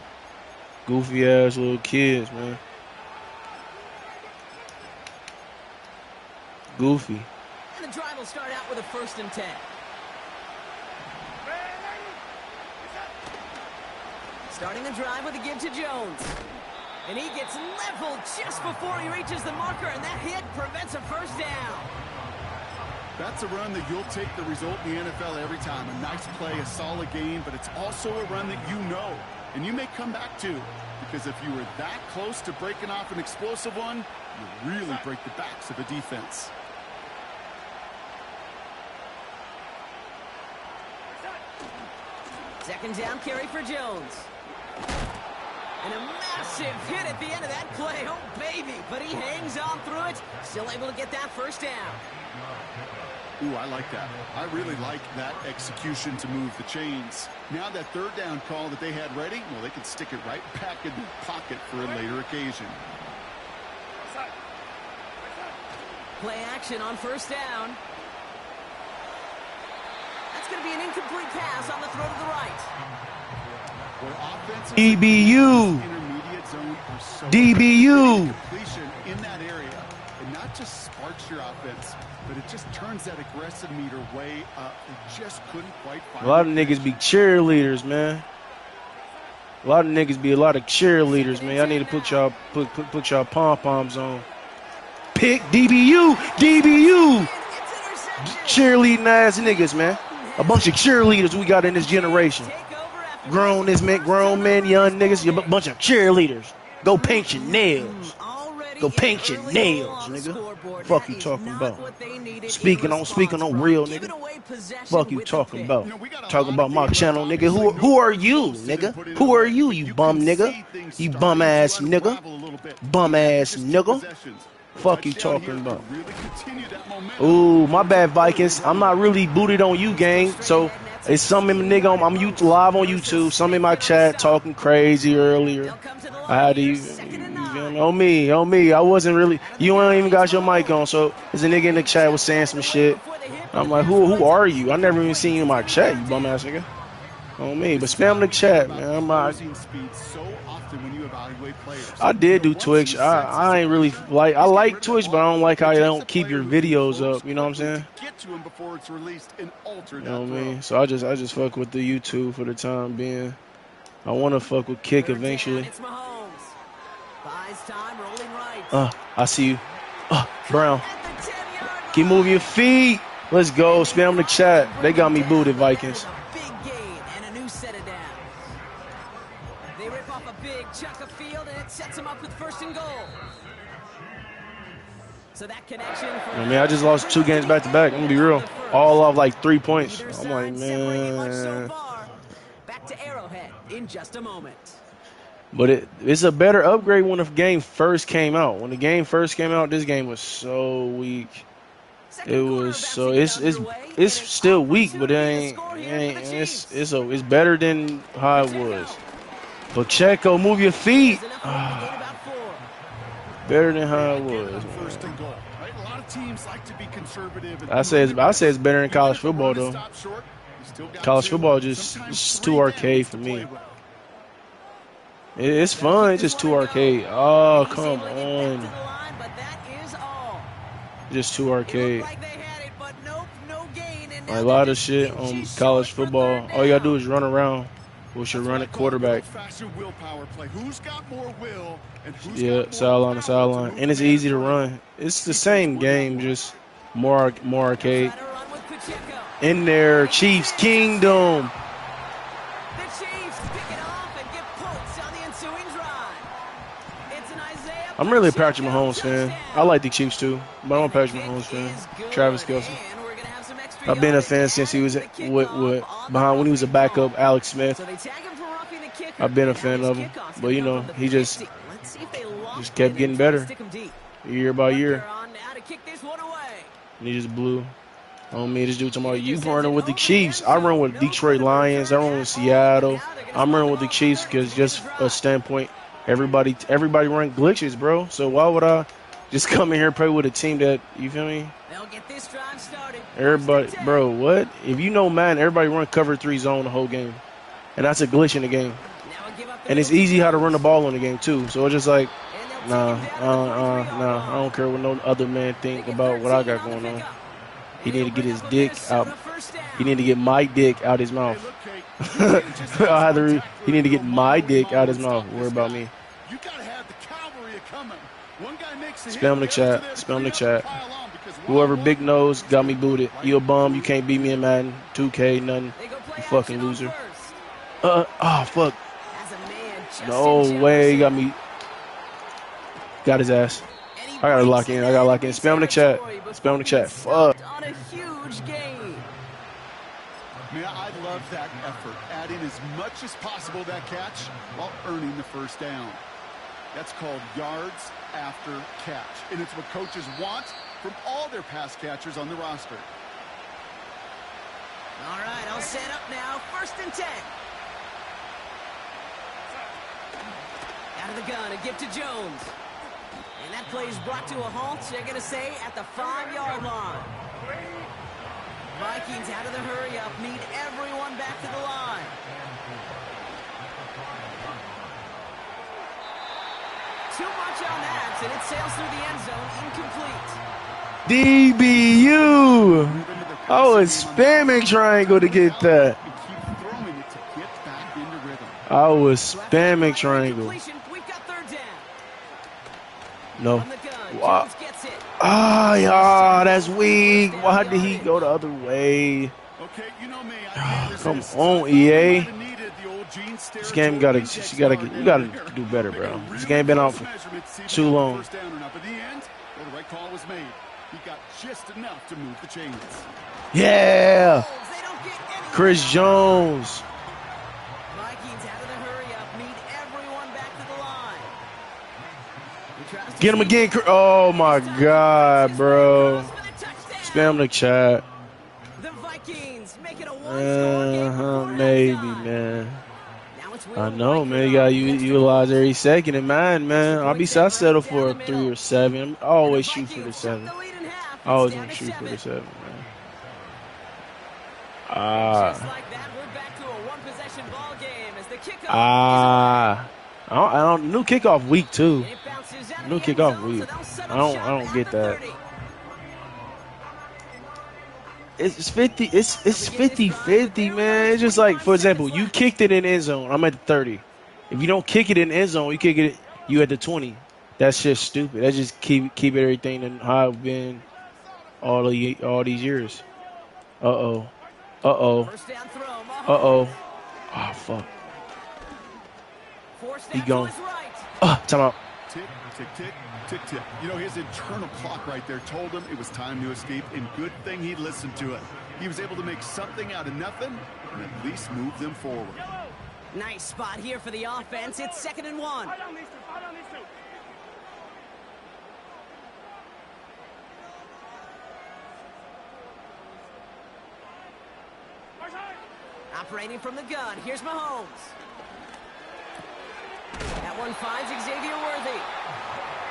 Goofy ass little kids, man. Goofy. And the drive will start out with a 1st and 10. Starting the drive with a give to Jones. And he gets leveled just before he reaches the marker, and that hit prevents a 1st down. That's a run that you'll take the result in the NFL every time. A nice play, a solid game, but it's also a run that you know, and you may come back to. Because if you were that close to breaking off an explosive one, you really break the backs of a defense. Second down carry for Jones. And a massive hit at the end of that play. Oh, baby. But he hangs on through it. Still able to get that 1st down. Ooh, I like that. I really like that execution to move the chains. Now that 3rd down call that they had ready, well, they can stick it right back in the pocket for a later occasion. Play action on 1st down. That's going to be an incomplete pass on the throw to the right. DBU. DBU. Completion in that area, and not just sparks your offense, but it just turns that aggressive meter way up. They just couldn't quite find A lot of niggas be cheerleaders, man. A lot of niggas be a lot of cheerleaders, man. I need to put y'all pom-poms on. Pick DBU. DBU. Cheerleading ass niggas, man. A bunch of cheerleaders we got in this generation. Grown men, young niggas, you're a bunch of cheerleaders. Go paint your nails. Go paint your nails, nigga. Fuck you talking about? Speaking on real, nigga. Fuck you talking about? Talking about my channel, nigga. Who are you, nigga? Who are you, you bum nigga? You bum ass nigga. Bum ass nigga. Fuck you talking about? Ooh, my bad, Vikings. I'm not really booted on you, gang. So It's some nigga I'm live on YouTube. Some in my chat talking crazy earlier. I had to, you feel me? On me. I wasn't really. You ain't even got your mic on, so there's a nigga in the chat was saying some shit. I'm like, who are you? I never even seen you in my chat, you bum ass nigga. On me, but spam the chat, man. I did do Twitch. I ain't really like. I like Twitch, but I don't like how you don't keep your videos up. You know what I'm saying? You know what I mean? So I just fuck with the YouTube for the time being. I want to fuck with Kick eventually. I see you. Brown. Keep moving your feet. Let's go. Spam the chat. They got me booted, Vikings. They rip off a big chunk of field, and it sets them up with 1st and goal. So that connection. I mean, I just lost 2 games back to back. I'm gonna be real. All off like 3 points. I'm like, man. Back to Arrowhead in just a moment. But it's a better upgrade when the game first came out. When the game first came out, this game was so weak. It was so it's still weak, but it's better than how it was. Pacheco, move your feet. Better than how it was. I say it's better than college football though. College football just too arcade for me. It's fun. It's just too arcade. Oh, come on. Just too arcade. A lot of shit on college football. All you gotta do is run around. We should run a quarterback. Yeah, sideline to sideline. And it's easy to run. It's the same game, just more arcade. In there, Chiefs Kingdom. I'm really a Patrick Mahomes fan. I like the Chiefs too, but I'm a Patrick Mahomes fan. Travis Kelce. I've been a fan since he was behind when he was a backup, Alex Smith. I've been a fan of him, but you know he just kept getting better year by year. And he just blew on me. This dude talking about you running with the Chiefs. I run with Detroit Lions. I run with Seattle. I'm running with the Chiefs because just a standpoint. Everybody run glitches, bro. So why would I just come in here and play with a team that, you feel me? Everybody, bro, what? If you know Madden, everybody run cover 3 zone the whole game. And that's a glitch in the game. And it's easy how to run the ball in the game, too. So it's just like, nah. I don't care what no other man think about what I got going on. He need to get his dick out. He need to get my dick out his mouth. He need to get my dick out his mouth. Worry about me. Spam the chat. Spam the chat. Whoever big nose got me booted. You a bum. You can't beat me in Madden. 2K, nothing. You fucking loser. Fuck. No way. He got me. Got his ass. I gotta lock in. Spam the chat. Spam the chat. Fuck. Man, I love that effort, adding as much as possible to that catch while earning the 1st down. That's called yards after catch, and it's what coaches want from all their pass catchers on the roster. All right, I'll set up now. 1st and 10. Out of the gun, a give to Jones. And that play is brought to a halt, they're going to say, at the 5-yard line. Vikings out of the hurry-up, need everyone back to the line. Too much on that, and it sails through the end zone, incomplete. DBU! I was spamming triangle to get that. I was spamming triangle. No. Wow. That's weak. Why did he go the other way? Come on, EA. This game you gotta do better, bro. This game been out for too long. Yeah. Chris Jones. Get him again. Oh, my God, bro. Spam the chat. Vikings make it a one-score game before Maybe, halftime. man. Now it's I Will know, Riker man. You gotta on the extra utilize point. every second in mine, man. I Two-point settle right for down a the 3 middle. or 7. I And the always shoot for the Vikings 7. took the lead in half. I always It's down want to to shoot for the 7. 7, man. Just Ah. like that, we're back to a one-possession ball game as the kickoff Ah. I don't. New kickoff week is away. too. And it bounces out of New the end kickoff zone, week. so they'll set I up don't. shop I don't at get the that. 30. It's 50. It's 50-50, man. It's just like, for example, you kicked it in the end zone. I'm at the 30. If you don't kick it in the end zone, you kick it. You at the 20. That's just stupid. That's just keep everything in how it's been all these years. Uh oh. First down throw, Mahomes. Oh fuck. Forced He out gone. to his right. Time out. Tick, tick, tick, tick, tick. You know, his internal clock right there told him it was time to escape, and good thing he listened to it. He was able to make something out of nothing and at least move them forward. Nice spot here for the offense. It's 2nd and 1. Fight on these two. Fight on these two. Operating from the gun. Here's Mahomes. That one finds Xavier Worthy.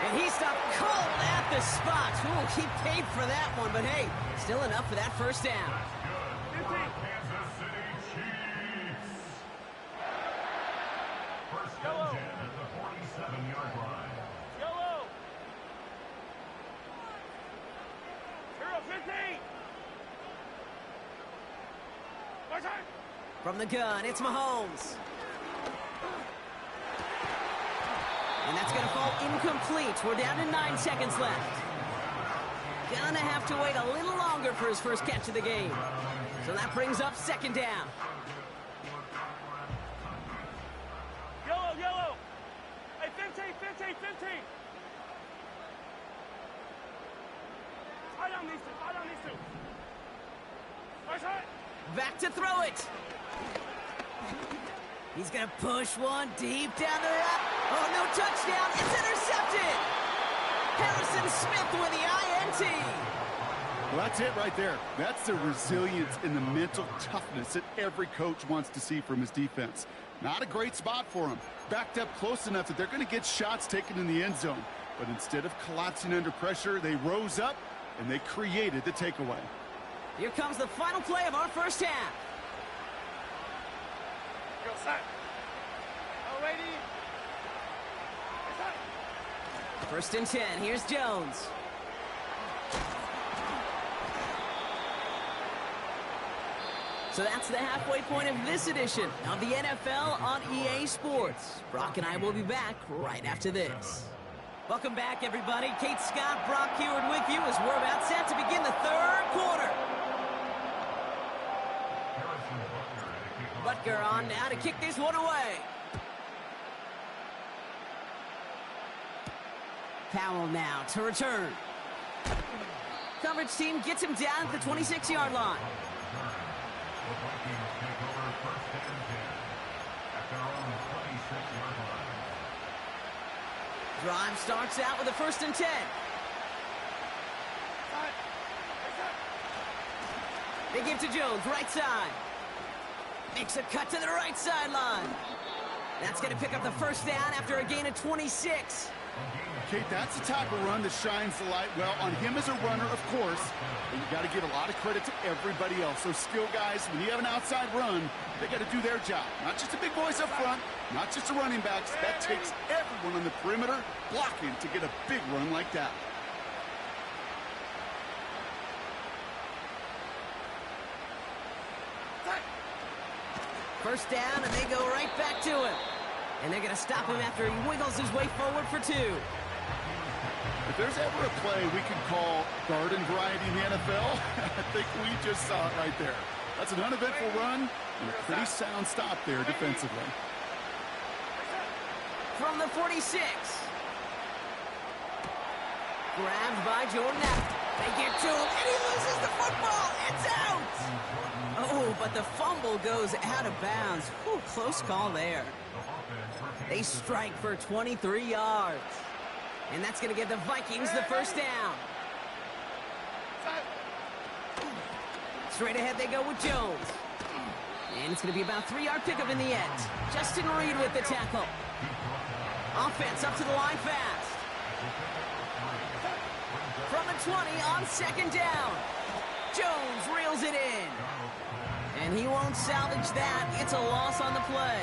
And he stopped cold at the spot. Ooh, he paid for that one, but hey, still enough for that first down. Kansas City Chiefs. First and 10 at the 47-yard line. Yellow. Hero 15. My time. From the gun, it's Mahomes. And that's going to fall incomplete. We're down to 9 seconds left. Gonna have to wait a little longer for his first catch of the game. So that brings up 2nd down. Yellow, yellow. Hey, 15, 15, 15. Fight on these two. Fight on these two. My time. Back to throw it. He's going to push one deep down the route. Oh, no touchdown. It's intercepted. Harrison Smith with the INT. Well, that's it right there. That's the resilience and the mental toughness that every coach wants to see from his defense. Not a great spot for him. Backed up close enough that they're going to get shots taken in the end zone. But instead of collapsing under pressure, they rose up and they created the takeaway. Here comes the final play of our first half. Go set. Alrighty. First and 10. Here's Jones. So that's the halfway point of this edition of the NFL on EA Sports. Brock and I will be back right after this. Welcome back, everybody. Kate Scott, Brock Heward with you as we're about set to begin the 3rd quarter. Butker on now to kick this one away. Powell now to return. Coverage team gets him down at the 26-yard line. The Vikings take over 1st and 10 at their own 26-yard line. Drive starts out with a 1st and 10. They give to Jones, right side. Makes a cut to the right sideline. That's going to pick up the first down after a gain of 26. Kate, that's the type of run that shines the light well on him as a runner, of course. But you got to give a lot of credit to everybody else. Those skill guys, when you have an outside run, they got to do their job. Not just the big boys up front, not just the running backs. That takes everyone on the perimeter blocking to get a big run like that. First down, and they go right back to him. And they're going to stop him after he wiggles his way forward for 2. If there's ever a play we could call garden variety in the NFL, I think we just saw it right there. That's an uneventful run and a pretty sound stop there defensively. From the 46. Grabbed by Jordan Apple. They get to him, and he loses the football. It's out. Oh, but the fumble goes out of bounds. Whew, close call there. They strike for 23 yards. And that's going to give the Vikings the first down. Straight ahead they go with Jones. And it's going to be about a 3-yard pickup in the end. Justin Reed with the tackle. Offense up to the line fast. From the 20 on second down. Jones reels it in. And he won't salvage that. It's a loss on the play.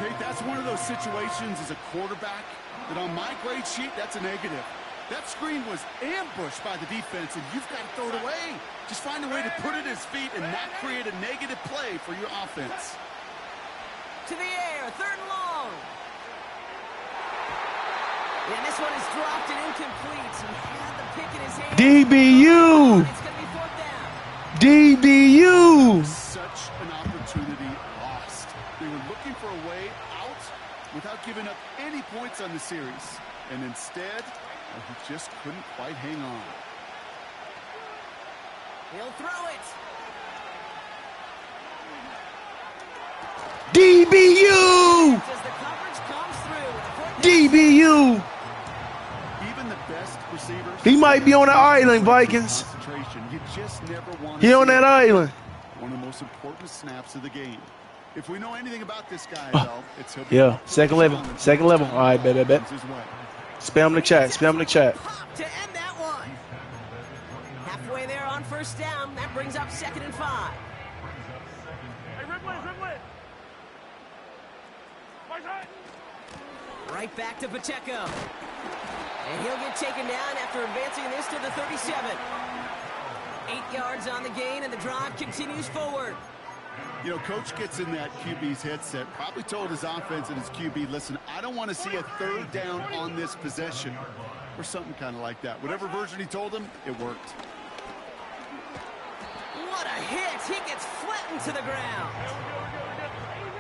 Kate, that's one of those situations as a quarterback that on my grade sheet, that's a negative. That screen was ambushed by the defense, and you've got to throw it away. Just find a way to put it at his feet and not create a negative play for your offense. To the air, 3rd and long. And this one is dropped and incomplete. He had the pick in his hand. DBU! It's going to be 4th down. DBU! Such an opportunity lost. They were looking for a way out without giving up any points on the series. And instead, he just couldn't quite hang on. He'll throw it. DBU! As the coverage comes through. DBU! Even the best receivers. He might be on the island, Vikings. You just never want He on that island. One of the most important snaps of the game. If we know anything about this guy, though, it's he'll be Yeah, second level. Second level. All right, bet. Spam the chat. Spam the chat. Pop to end that one. Halfway there on 1st down. That brings up 2nd and 5. Hey, Ripley. Right side. Right back to Pacheco. And he'll get taken down after advancing this to the 37. 8 yards on the gain, and the drive continues forward. You know, Coach gets in that QB's headset, probably told his offense and his QB, listen, I don't want to see a 3rd down on this possession, or something kind of like that. Whatever version he told him, it worked. What a hit! He gets flattened to the ground.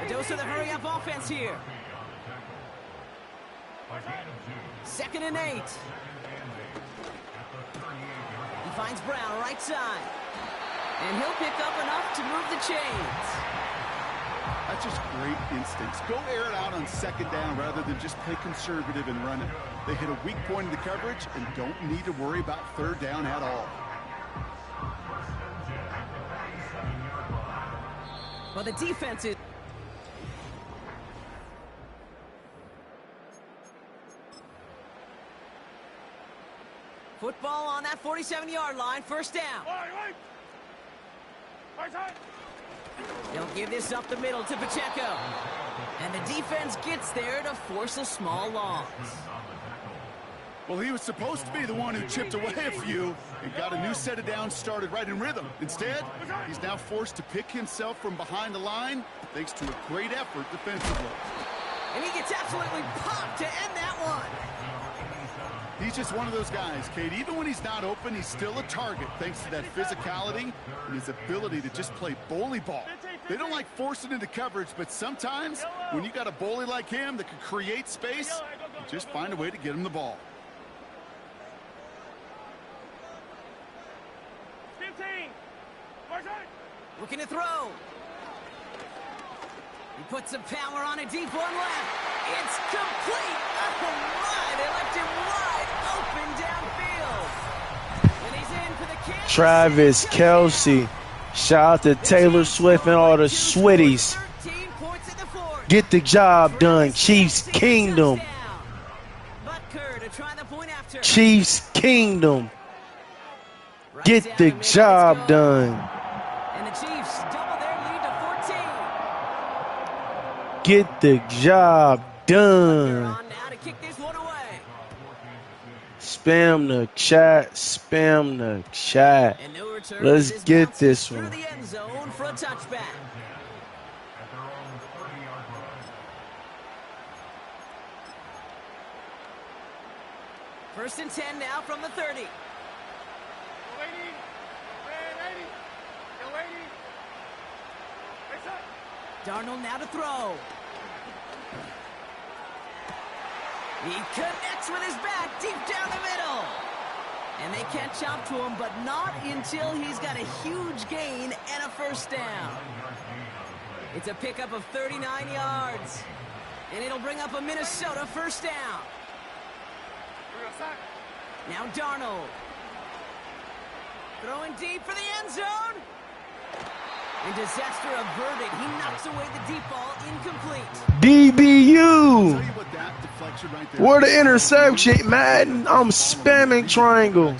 A dose of the hurry-up offense here. 2nd and 8. He finds Brown right side. And he'll pick up enough to move the chains. That's just great instincts. Go air it out on 2nd down rather than just play conservative and run it. They hit a weak point in the coverage and don't need to worry about 3rd down at all. Well, the defense is... Football on that 47-yard line, 1st down. Right side. They'll give this up the middle to Pacheco. And the defense gets there to force a small loss. Well, he was supposed to be the one who chipped away a few and got a new set of downs started right in rhythm. Instead, he's now forced to pick himself from behind the line thanks to a great effort defensively. And he gets absolutely popped to end that one. He's just one of those guys, Kate. Even when he's not open, he's still a target thanks to that physicality and his ability to just play bully ball. They don't like forcing into coverage, but sometimes when you got a bully like him that can create space, you just find a way to get him the ball. 15. Right side. Looking to throw. He puts some power on a deep one left. It's complete. Oh, my. They left him wide open downfield. And he's in for the Kansas Travis Kelce. Shout out to Taylor Swift and all the Swifties. Get the job done. Chiefs Kingdom. Chiefs Kingdom. Get the job done. And the Chiefs double their lead to 14. Get the job done. Spam the chat. Spam the chat. Let's get this one. The end zone for a touchback. First and 10 now from the 30. Darnold now to throw. He connects with his back deep down the middle. And they catch up to him, but not until he's got a huge gain and a first down. It's a pickup of 39 yards. And it'll bring up a Minnesota first down. Now Darnold. Throwing deep for the end zone. And disaster averted. He knocks away the deep ball, incomplete. DBU. What, that deflection right there. Where the interception, Madden? I'm spamming triangle.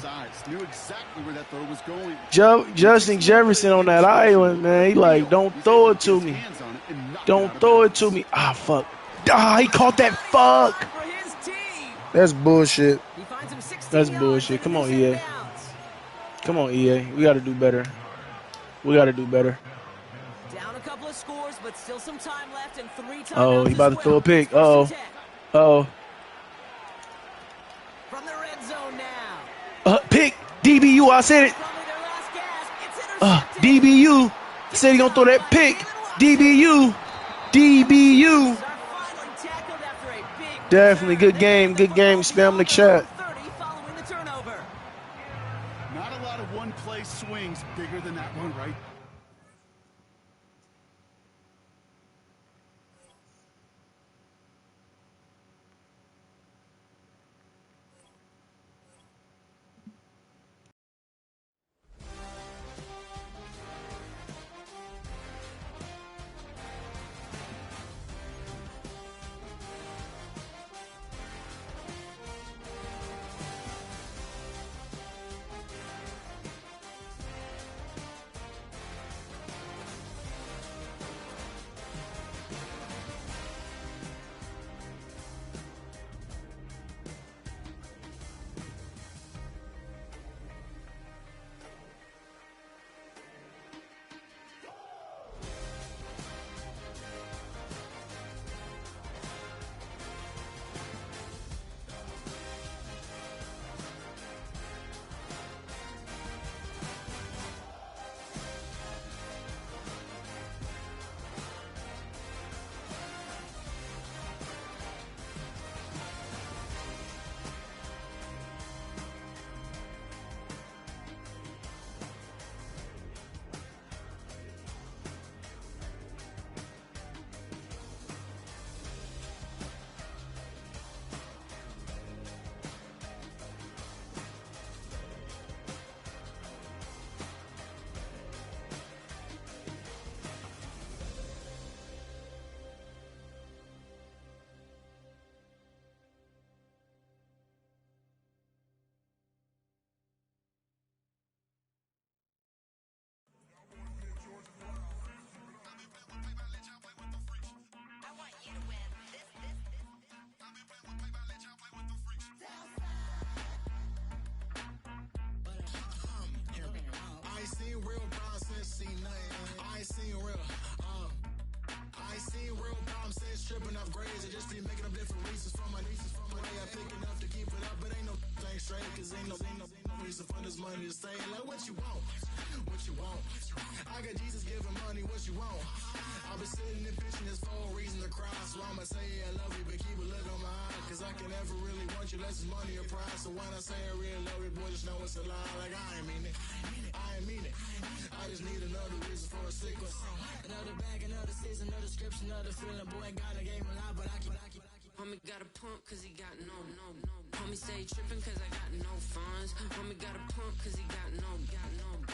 Knew exactly where that throw was going. Justin Jefferson on that island, man. He like, don't throw it to me. Don't throw it to me. Ah, fuck. Ah, he caught that fuck. That's bullshit. That's bullshit. Come on, EA. Come on, EA. We got to do better. We got to do better. Down a couple of scores, but still some time left and 3 times. Oh, he about to throw a pick. Uh-oh. Uh-oh. From the red zone now. Pick. DBU. I said it. DBU. I said he gonna throw that pick. DBU. DBU. Definitely good game. Good game. Spam the chat. Not a lot of one-play swings bigger than that one, right? Stripping off grades, I just be making up different reasons for my way. I pick enough to keep it up, but ain't no thing straight, cause ain't no reason for this money to stay. Like, what you want? What you want? I got Jesus giving money, what you want? I've been sitting and pitching this for a reason to cry, so I'ma say I love you, but keep a look on my eye, cause I can never really want you less than money or pride. So when I say I really love you, boy, just know it's a lie. Like, I ain't mean it. I ain't mean it. I just need another reason for a sequence. Another bag, another season, another description, another feeling. Boy, got a game a lot, but I keep. Homie got a pump cause he got no. Homie stay tripping cause I got no funds. Homie got a pump cause he got no.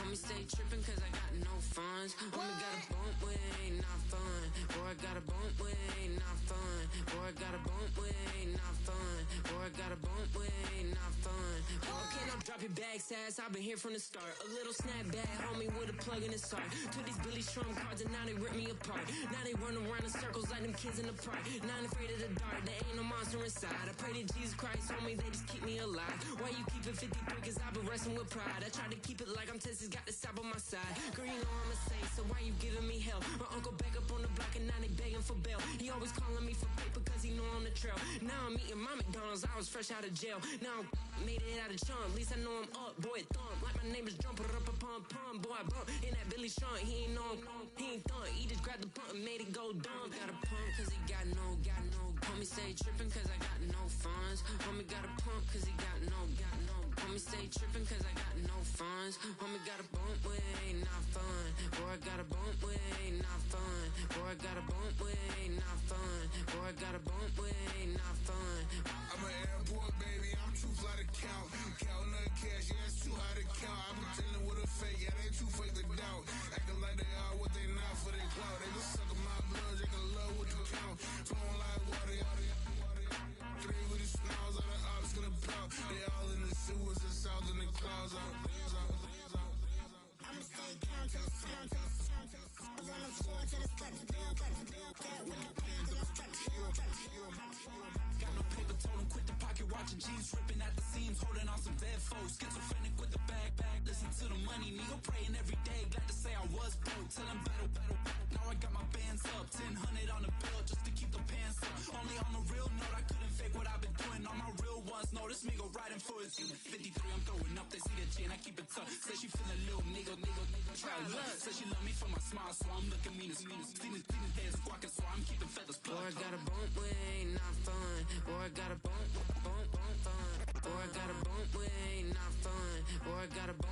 Homie stay tripping cause I got no funds. Homie got a bump with it ain't not fun. Boy, I got a bump with it ain't not fun. Boy, I got a bump with it ain't not fun. Boy, I got a bump with it ain't not fun. Okay, now drop your bag, sass. I've been here from the start. A little snapback, homie, with a plug in his heart. Took these Billy Strum cards and now they rip me apart. Now they run around in circles like them kids in the park. Not afraid of the dark, there ain't no monster inside. I pray to Jesus Christ, homie, they just keep me alive. Why you keep it 53? Cause I've been wrestling with pride. I try to keep it like I'm Texas, got the South on my side. Girl, you know I'm a saint, so why you giving me hell? My uncle back up on the block and now they begging for bail. He always calling me for paper cause he know I'm the trail. Now I'm eating my McDonald's, I was fresh out of jail. Now I'm made it out of chum, at least I know I'm up, boy, thump. Like my neighbors jumping up a pump, boy, I bump. In that Billy Sean, he ain't know him, he ain't thump. He just grabbed the pump and made it go dumb. Got a pump cause he got no. Homie stay tripping cause I got no funds. Homie got a pump cause he got no. Homie stay tripping cause I got no funds. Homie got a bump with it ain't not fun. Boy, I got a bump with it ain't not fun. Boy, I got a bump with it ain't not fun. Boy, I got a bump with it ain't not fun. I'm an airport baby, I'm too fly to count. Counting the cash, yeah, it's too high to count. I've been dealing with a matching jeans, ripping at the seams, holding on some dead foes. Schizophrenic with the bag. Listen to the money, nigga praying every day. Glad to say I was broke. Tell him battle. Now I got my bands up. 1000 on the bill just to keep the pants up. Only on the real note, I couldn't fake what I've been doing. All my real ones know this nigga riding for his 53, I'm throwing up. They see the chain, I keep it tough. Say she feeling little nigga. Try love. Say she love me for my smile, so I'm looking mean as mean. Seen his days squawking, so I'm keeping feathers plucked. Boy, I got a bump with ain't not fun. Boy, I got a bump fun. Boy, I got a bump with ain't not fun. Boy, I got a bump.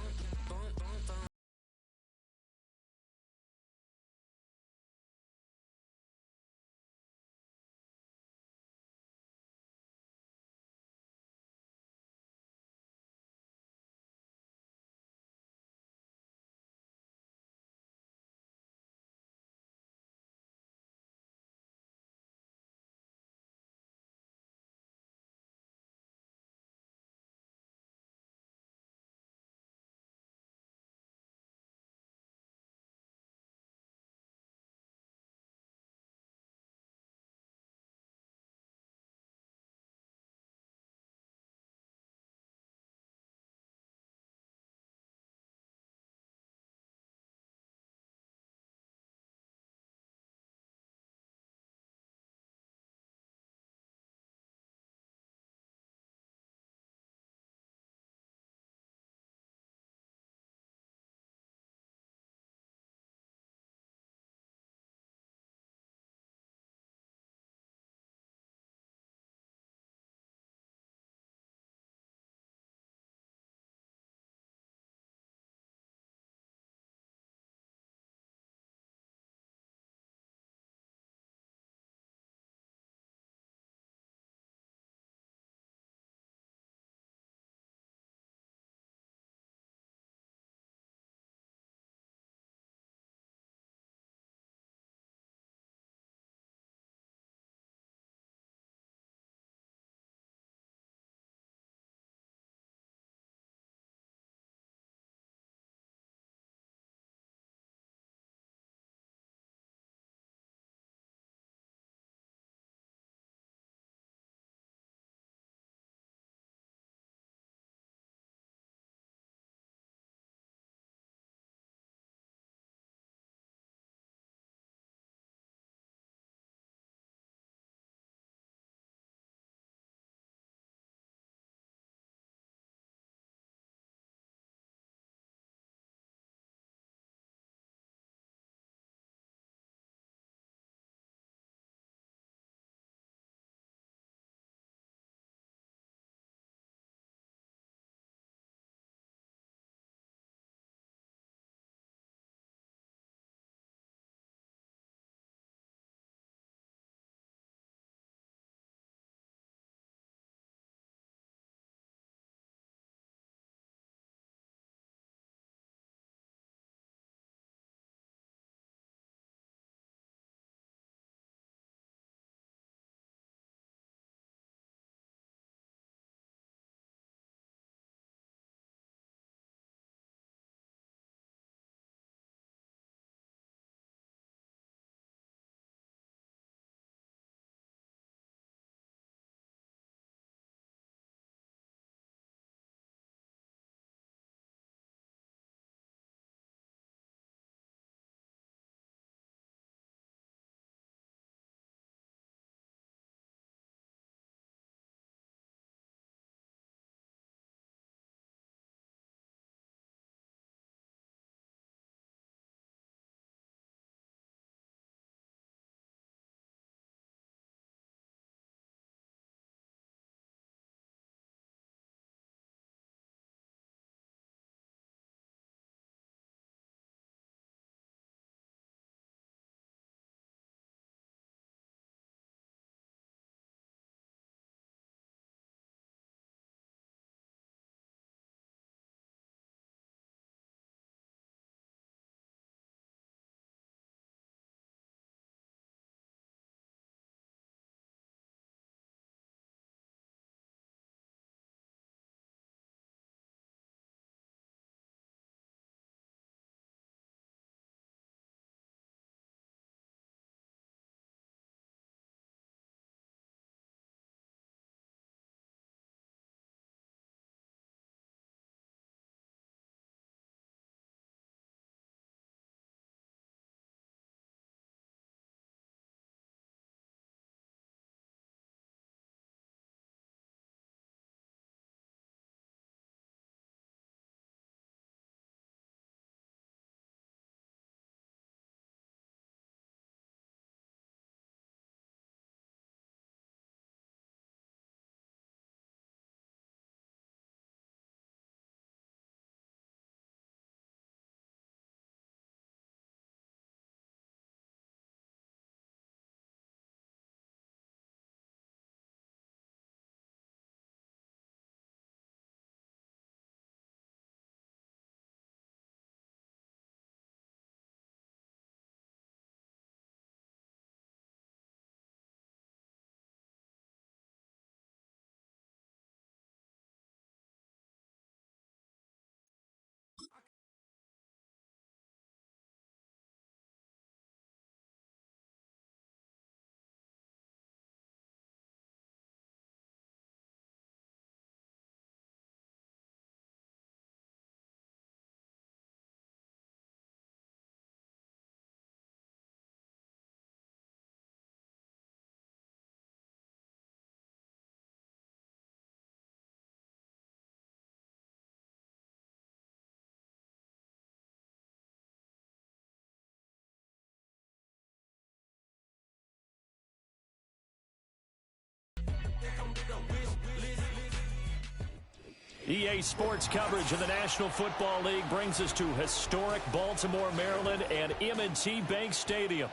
EA Sports coverage of the National Football League brings us to historic Baltimore, Maryland and M&T Bank Stadium.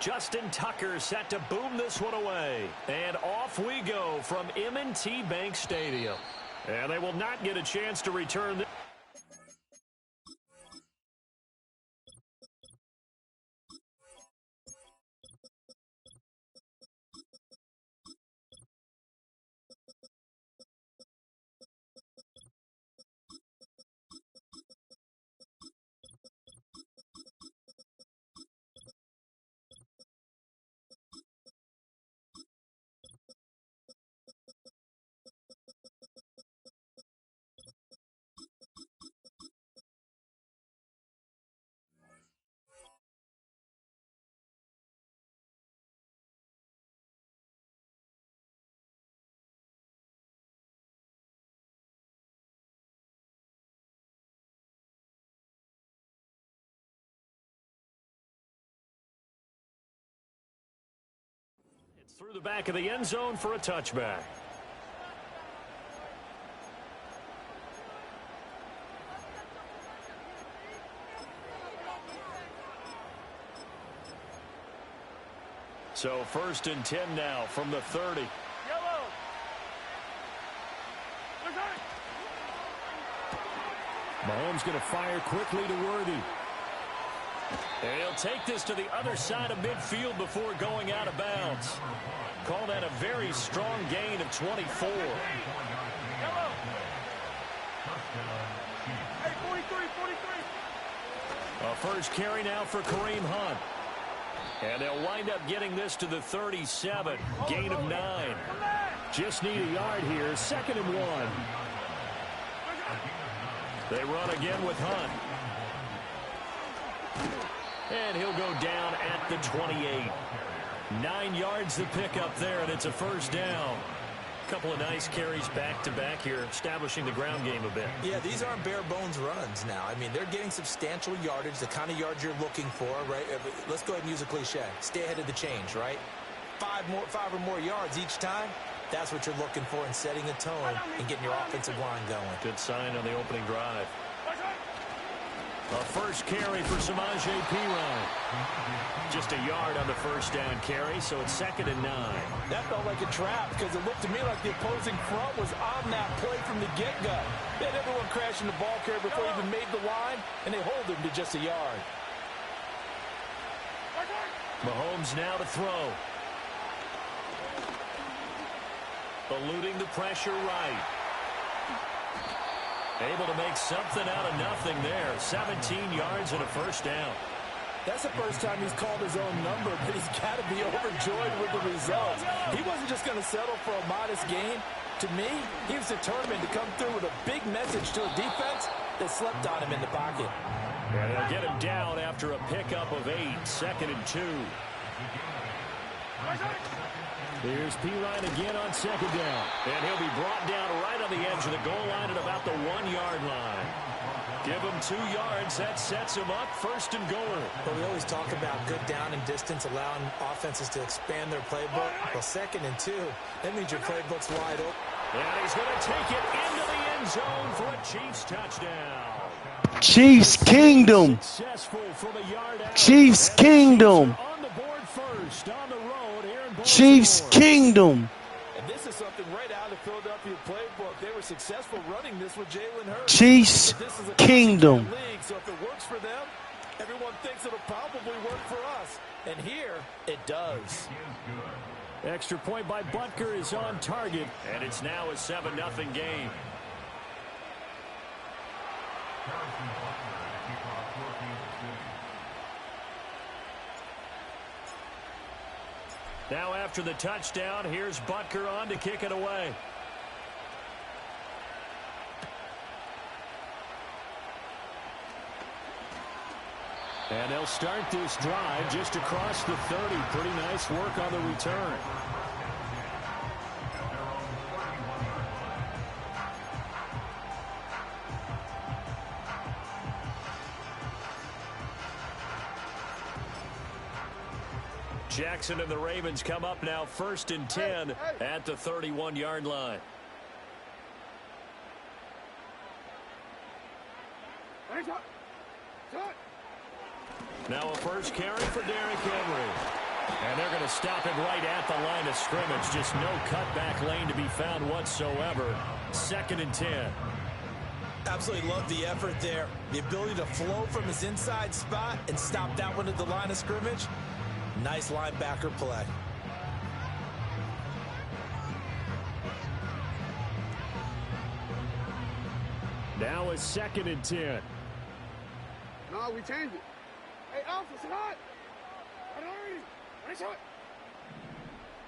Justin Tucker set to boom this one away. And off we go from M&T Bank Stadium. And they will not get a chance to return this. It's through the back of the end zone for a touchback. So 1st and 10 now from the 30. Mahomes going to fire quickly to Worthy. And he'll take this to the other side of midfield before going out of bounds. Call that a very strong gain of 24. Hey, 43. A first carry now for Kareem Hunt. And they'll wind up getting this to the 37. Gain of 9. Just need a yard here. 2nd and 1. They run again with Hunt. And he'll go down at the 28. 9 yards to pick up there, and it's a first down. Couple of nice carries back-to-back here, establishing the ground game a bit. Yeah, these aren't bare-bones runs now. I mean, they're getting substantial yardage, the kind of yards you're looking for, right? Let's go ahead and use a cliche. Stay ahead of the change, right? 5 or more yards each time. That's what you're looking for in setting a tone and getting your offensive line going. Good sign on the opening drive. A first carry for Samaje Perine. Just a yard on the first down carry, so it's 2nd and 9. That felt like a trap because it looked to me like the opposing front was on that play from the get-go. They had everyone crashing the ball carrier before he even made the line, and they hold him to just a yard. Mahomes now to throw. Eluding the pressure right. Able to make something out of nothing there. 17 yards and a first down. That's the first time he's called his own number, but he's got to be overjoyed with the results. He wasn't just going to settle for a modest gain. To me, he was determined to come through with a big message to a defense that slept on him in the pocket. And they'll get him down after a pickup of 8. 2nd and 2. Here's Perine again on 2nd down. And he'll be brought down right on the edge of the goal line at about the 1-yard line. Give him 2 yards. That sets him up 1st and goal. But we always talk about good down and distance, allowing offenses to expand their playbook. Well, 2nd and 2, that means your playbook's wide open. And he's going to take it into the end zone for a Chiefs touchdown. Chiefs Kingdom. Chiefs Kingdom. On the board first, on the road here in Baltimore. Chiefs Kingdom. And this is something right out of the Philadelphia playbook. They were successful running this with Jalen Hurts. Chiefs Kingdom. League, so if it works for them, everyone thinks it'll probably work for us. And here, it does. Extra point by Butker is on target, and it's now a 7-0 game. Now after the touchdown, here's Butker on to kick it away. And they'll start this drive just across the 30. Pretty nice work on the return. Jackson and the Ravens come up now 1st and 10 at the 31-yard line. Now a first carry for Derrick Henry. And they're going to stop him right at the line of scrimmage. Just no cutback lane to be found whatsoever. 2nd and 10. Absolutely love the effort there. The ability to flow from his inside spot and stop that one at the line of scrimmage. Nice linebacker play. Now a 2nd and 10. No, we changed it. Hey, Alpha, sit hot. Right already. Nice shot.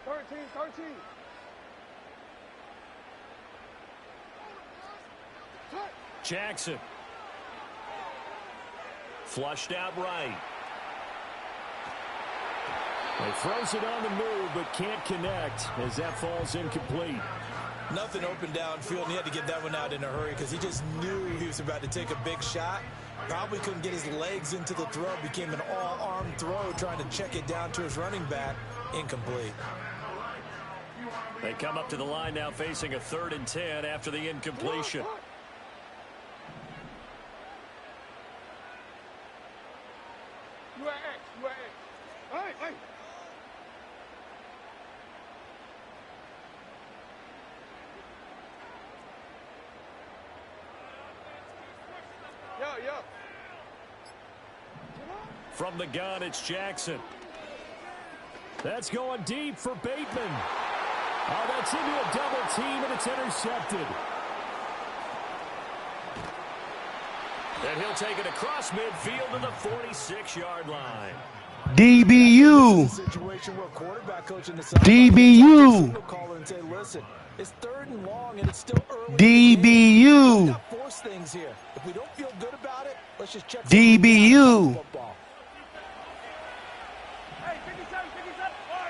13. Jackson. Flushed out right. He throws it on the move, but can't connect as that falls incomplete. Nothing open downfield, and he had to get that one out in a hurry because he just knew he was about to take a big shot. Probably couldn't get his legs into the throw. Became an all-arm throw, trying to check it down to his running back. Incomplete. They come up to the line now facing a 3rd and 10 after the incompletion. You at X. Hey. Yo. From the gun, it's Jackson. That's going deep for Bateman. Oh, that's into a double team, and it's intercepted. And he'll take it across midfield to the 46-yard line. DBU. DBU. It's 3rd and long, and it's still early. DBU. Force things here. If we don't feel good about it, let's just check. DBU. Hey, 57. All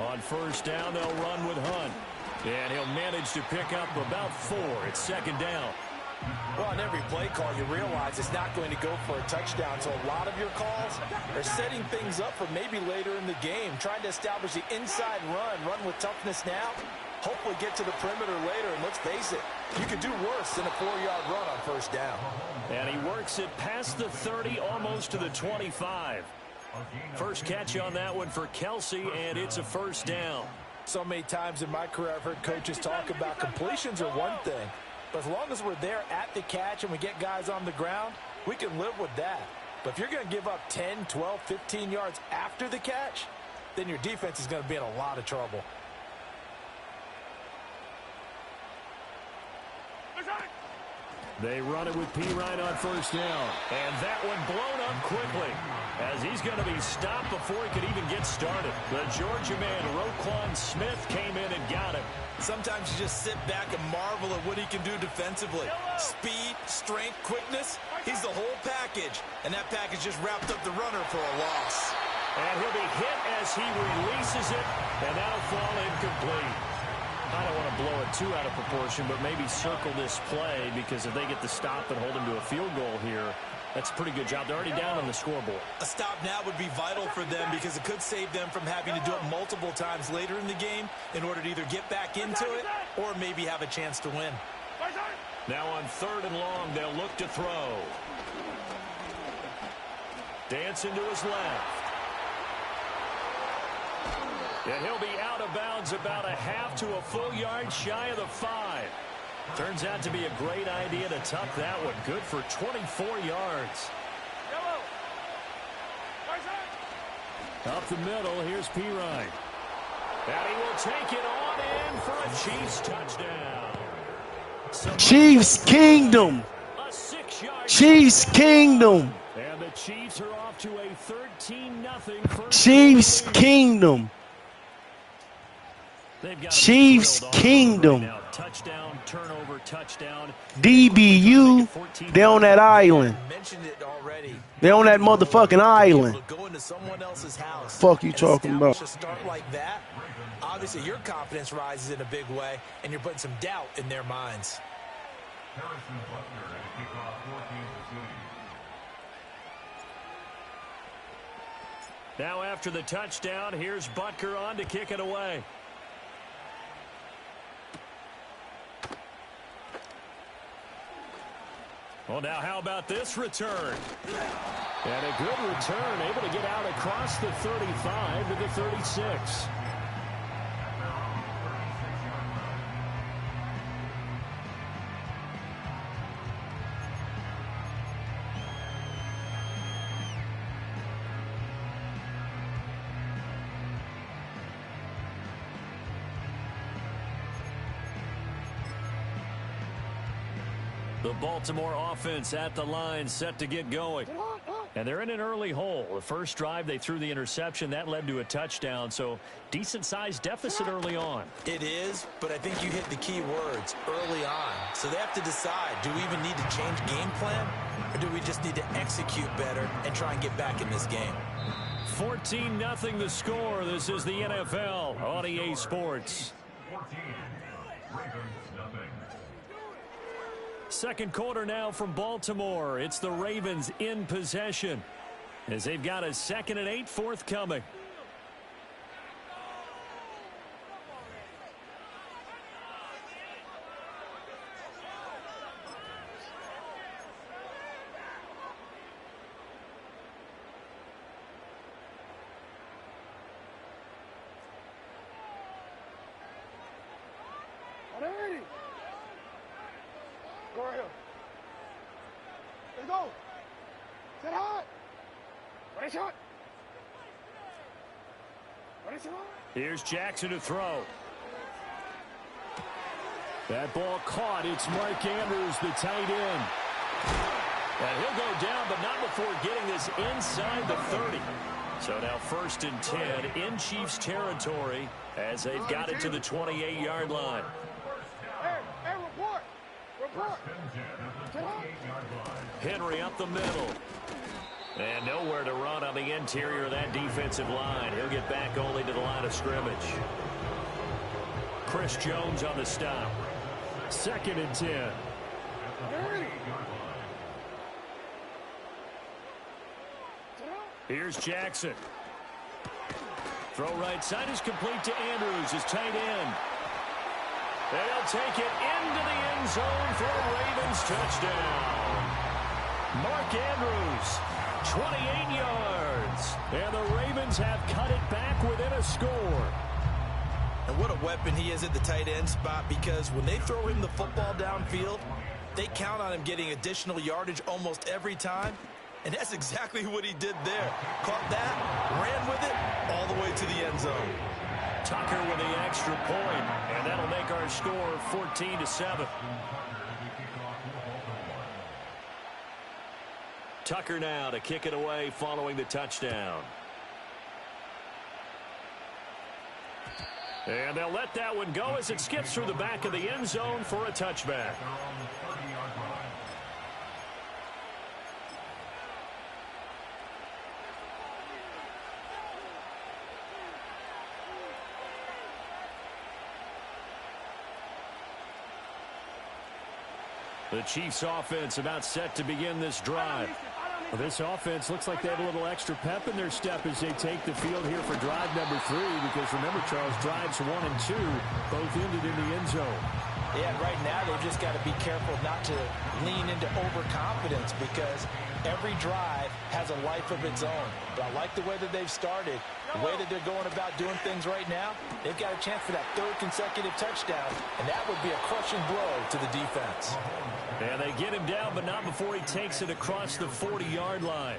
right. On 1st down, they'll run with Hunt. And he'll manage to pick up about 4. It's 2nd down. Well, on every play call, you realize it's not going to go for a touchdown. So a lot of your calls are setting things up for maybe later in the game, trying to establish the inside run with toughness now, hopefully get to the perimeter later. And let's face it, you could do worse than a 4-yard run on 1st down. And he works it past the 30, almost to the 25. First catch on that one for Kelsey, and it's a 1st down. So many times in my career, I've heard coaches talk about completions are one thing. But as long as we're there at the catch and we get guys on the ground, we can live with that. But if you're going to give up 10, 12, 15 yards after the catch, then your defense is going to be in a lot of trouble. They run it with Pirine on 1st down. And that one blown up quickly as he's going to be stopped before he could even get started. The Georgia man, Roquan Smith, came in and got him. Sometimes you just sit back and marvel at what he can do defensively. Speed, strength, quickness. He's the whole package. And that package just wrapped up the runner for a loss. And he'll be hit as he releases it. And that'll fall incomplete. I don't want to blow it too out of proportion, but maybe circle this play because if they get the stop and hold him to a field goal here, that's a pretty good job. They're already down on the scoreboard. A stop now would be vital for them because it could save them from having to do it multiple times later in the game in order to either get back into it or maybe have a chance to win. Now on 3rd and long, they'll look to throw. Dancing to his left. And he'll be out of bounds about a half to a full yard shy of the 5. Turns out to be a great idea to tuck that one. Good for 24 yards. Up the middle, here's Pirine. And he will take it on in for a Chiefs touchdown. Chiefs Kingdom. A 6-yard Chiefs Kingdom. And the Chiefs are off to a 13-0 first. Chiefs Kingdom. Chiefs Kingdom. Touchdown, turnover, touchdown. DBU, they on that island. They on that motherfucking island. Go into someone else's house. Fuck you talking about? A start like that. Obviously, your confidence rises in a big way, and you're putting some doubt in their minds. Now after the touchdown, here's Butker on to kick it away. Well, now how about this return? And a good return, able to get out across the 35 to the 36. The Baltimore offense at the line, set to get going. And they're in an early hole. The first drive, they threw the interception. That led to a touchdown, so decent-sized deficit early on. It is, but I think you hit the key words, early on. So they have to decide, do we even need to change game plan, or do we just need to execute better and try and get back in this game? 14-0 the score. This is the NFL on EA Sports. 14, Ravens nothing. Second quarter now from Baltimore. It's the Ravens in possession as they've got a 2nd and 8 forthcoming. Go right here. Let's go. Set hot. Ready, shot. Ready, shot. Here's Jackson to throw. That ball caught. It's Mark Andrews, the tight end. And he'll go down, but not before getting this inside the 30. So now 1st and 10 in Chiefs territory as they've got it to the 28-yard line. Hey, report. Report. Henry up the middle. And nowhere to run on the interior of that defensive line. He'll get back only to the line of scrimmage. Chris Jones on the stop. 2nd and 10. Here's Jackson. Throw right side is complete to Andrews, his tight end. And he'll take it into the end zone for a Ravens touchdown. Mark Andrews, 28 yards. And the Ravens have cut it back within a score. And what a weapon he is at the tight end spot, because when they throw him the football downfield, they count on him getting additional yardage almost every time. And that's exactly what he did there. Caught that, ran with it, all the way to the end zone. Tucker with the extra point, and that'll make our score 14-7. Tucker now to kick it away following the touchdown. And they'll let that one go as it skips through the back of the end zone for a touchback. The Chiefs offense about set to begin this drive. Well, this offense looks like they have a little extra pep in their step as they take the field here for drive number 3, because remember, Charles, drives 1 and 2 both ended in the end zone. Yeah, right now they've just got to be careful not to lean into overconfidence, because every drive has a life of its own. But I like the way that they've started, the way that they're going about doing things right now. They've got a chance for that 3rd consecutive touchdown, and that would be a crushing blow to the defense. And they get him down, but not before he takes it across the 40-yard line.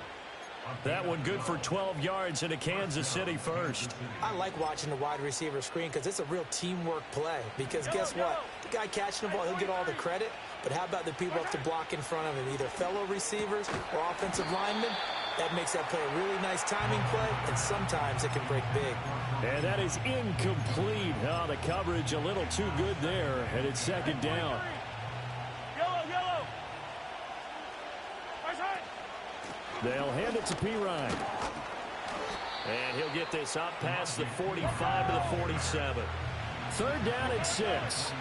That one good for 12 yards into Kansas City first. I like watching the wide receiver screen because it's a real teamwork play. Because guess what? The guy catching the ball, he'll get all the credit. But how about the people up to block in front of him, either fellow receivers or offensive linemen? That makes that play a really nice timing play, and sometimes it can break big. And that is incomplete. Oh, the coverage a little too good there, and it's 2nd down. They'll hand it to Pirine. And he'll get this up past the 45 to the 47. 3rd down and 6.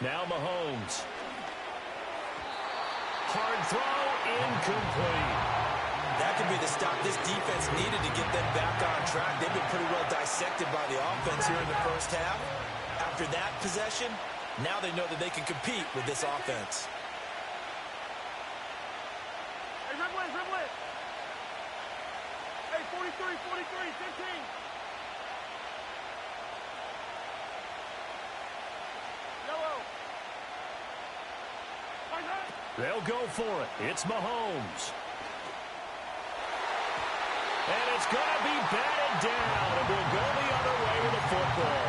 Now Mahomes. Hard throw, incomplete. That could be the stop this defense needed to get them back on track. They've been pretty well dissected by the offense here in the first half. After that possession, now they know that they can compete with this offense. Hey, red blitz, red blitz. Hey, 43, 43, 15. Yellow. They'll go for it. It's Mahomes. And it's going to be batted down, and we'll go the other way with the football.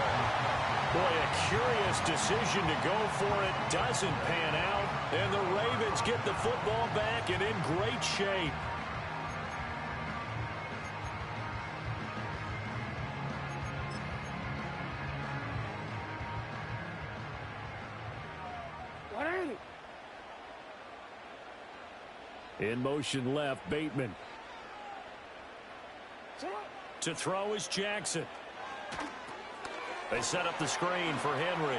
Boy, a curious decision to go for it. Doesn't pan out, and the Ravens get the football back and in great shape. In motion left, Bateman. To throw is Jackson. They set up the screen for Henry.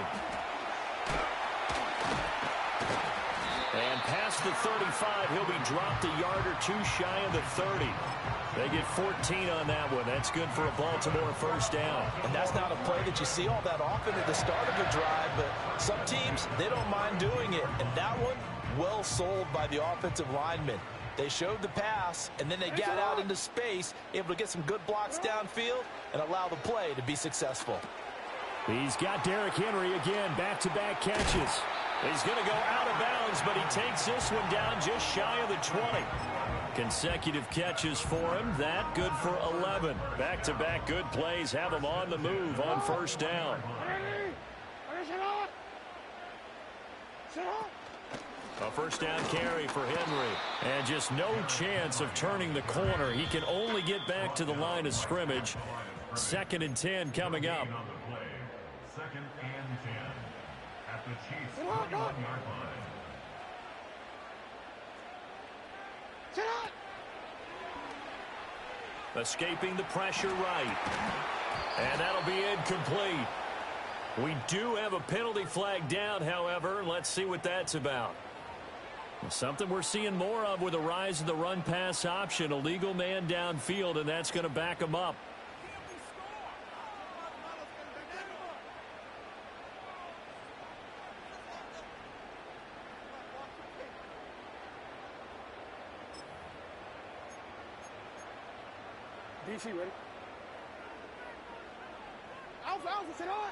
And past the 35, he'll be dropped a yard or two shy of the 30. They get 14 on that one. That's good for a Baltimore first down. And that's not a play that you see all that often at the start of a drive, but some teams, they don't mind doing it. And that one, well sold by the offensive lineman. They showed the pass, and then they got out into space, able to get some good blocks downfield and allow the play to be successful. He's got Derrick Henry again, back-to-back catches. He's going to go out of bounds, but he takes this one down just shy of the 20. Consecutive catches for him. That good for 11. Back-to-back good plays have him on the move on first down. A first down carry for Henry. And just no chance of turning the corner. He can only get back to the line of scrimmage. 2nd and 10 coming up. 2nd and 10 at the Chiefs' 41-yard line. Escaping the pressure right. And that'll be incomplete. We do have a penalty flag down, however. Let's see what that's about. Something we're seeing more of with the rise of the run-pass option. A legal man downfield, and that's going to back him up. DC, ready? Alpha, Alpha, sit on.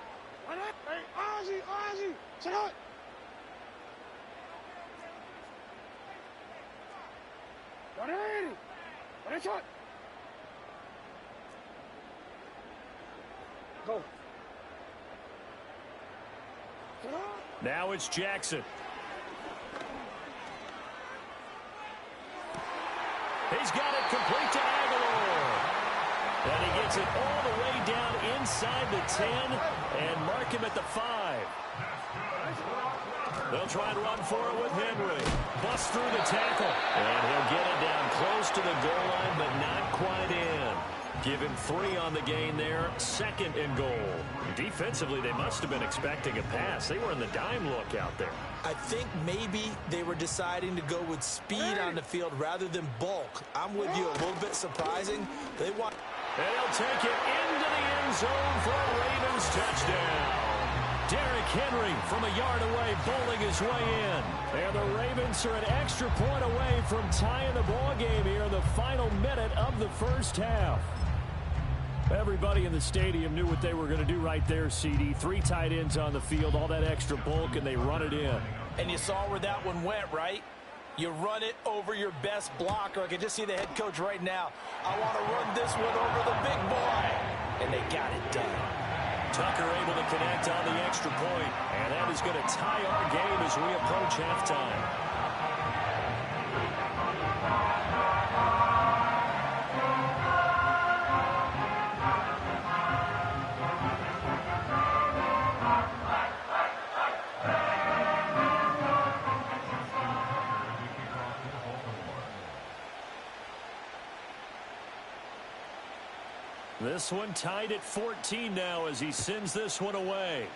Hey, Ozzy, sit on. Go. Now it's Jackson. He's got it complete to Aguilar. And he gets it all the way down inside the 10 and mark him at the 5. They'll try and run for it with Henry. Bust through the tackle. And he'll get it down close to the goal line, but not quite in. Give him 3 on the gain there. 2nd and goal. Defensively, they must have been expecting a pass. They were in the dime look out there. I think maybe they were deciding to go with speed on the field rather than bulk. I'm with you. A little bit surprising. They want. And he'll take it into the end zone for a Ravens touchdown. Derrick Henry from a yard away, bowling his way in. And the Ravens are an extra point away from tying the ball game here in the final minute of the first half. Everybody in the stadium knew what they were going to do right there, CD. 3 tight ends on the field, all that extra bulk, and they run it in. And you saw where that one went, right? You run it over your best blocker. I can just see the head coach right now. I want to run this one over the big boy. And they got it done. Tucker able to connect on the extra point, and that is going to tie our game as we approach halftime. This one tied at 14 now as he sends this one away.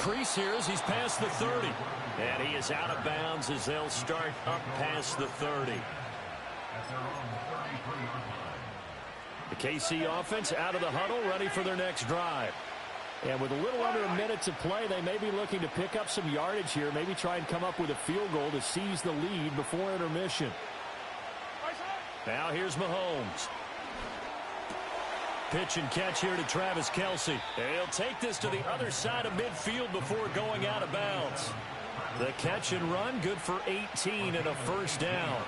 crease here as he's past the 30. And he is out of bounds as they'll start up past the 30. The KC offense out of the huddle, ready for their next drive. And with a little under a minute to play, they may be looking to pick up some yardage here, maybe try and come up with a field goal to seize the lead before intermission. Now here's Mahomes. Pitch and catch here to Travis Kelce. He'll take this to the other side of midfield before going out of bounds. The catch and run, good for 18 and a first down.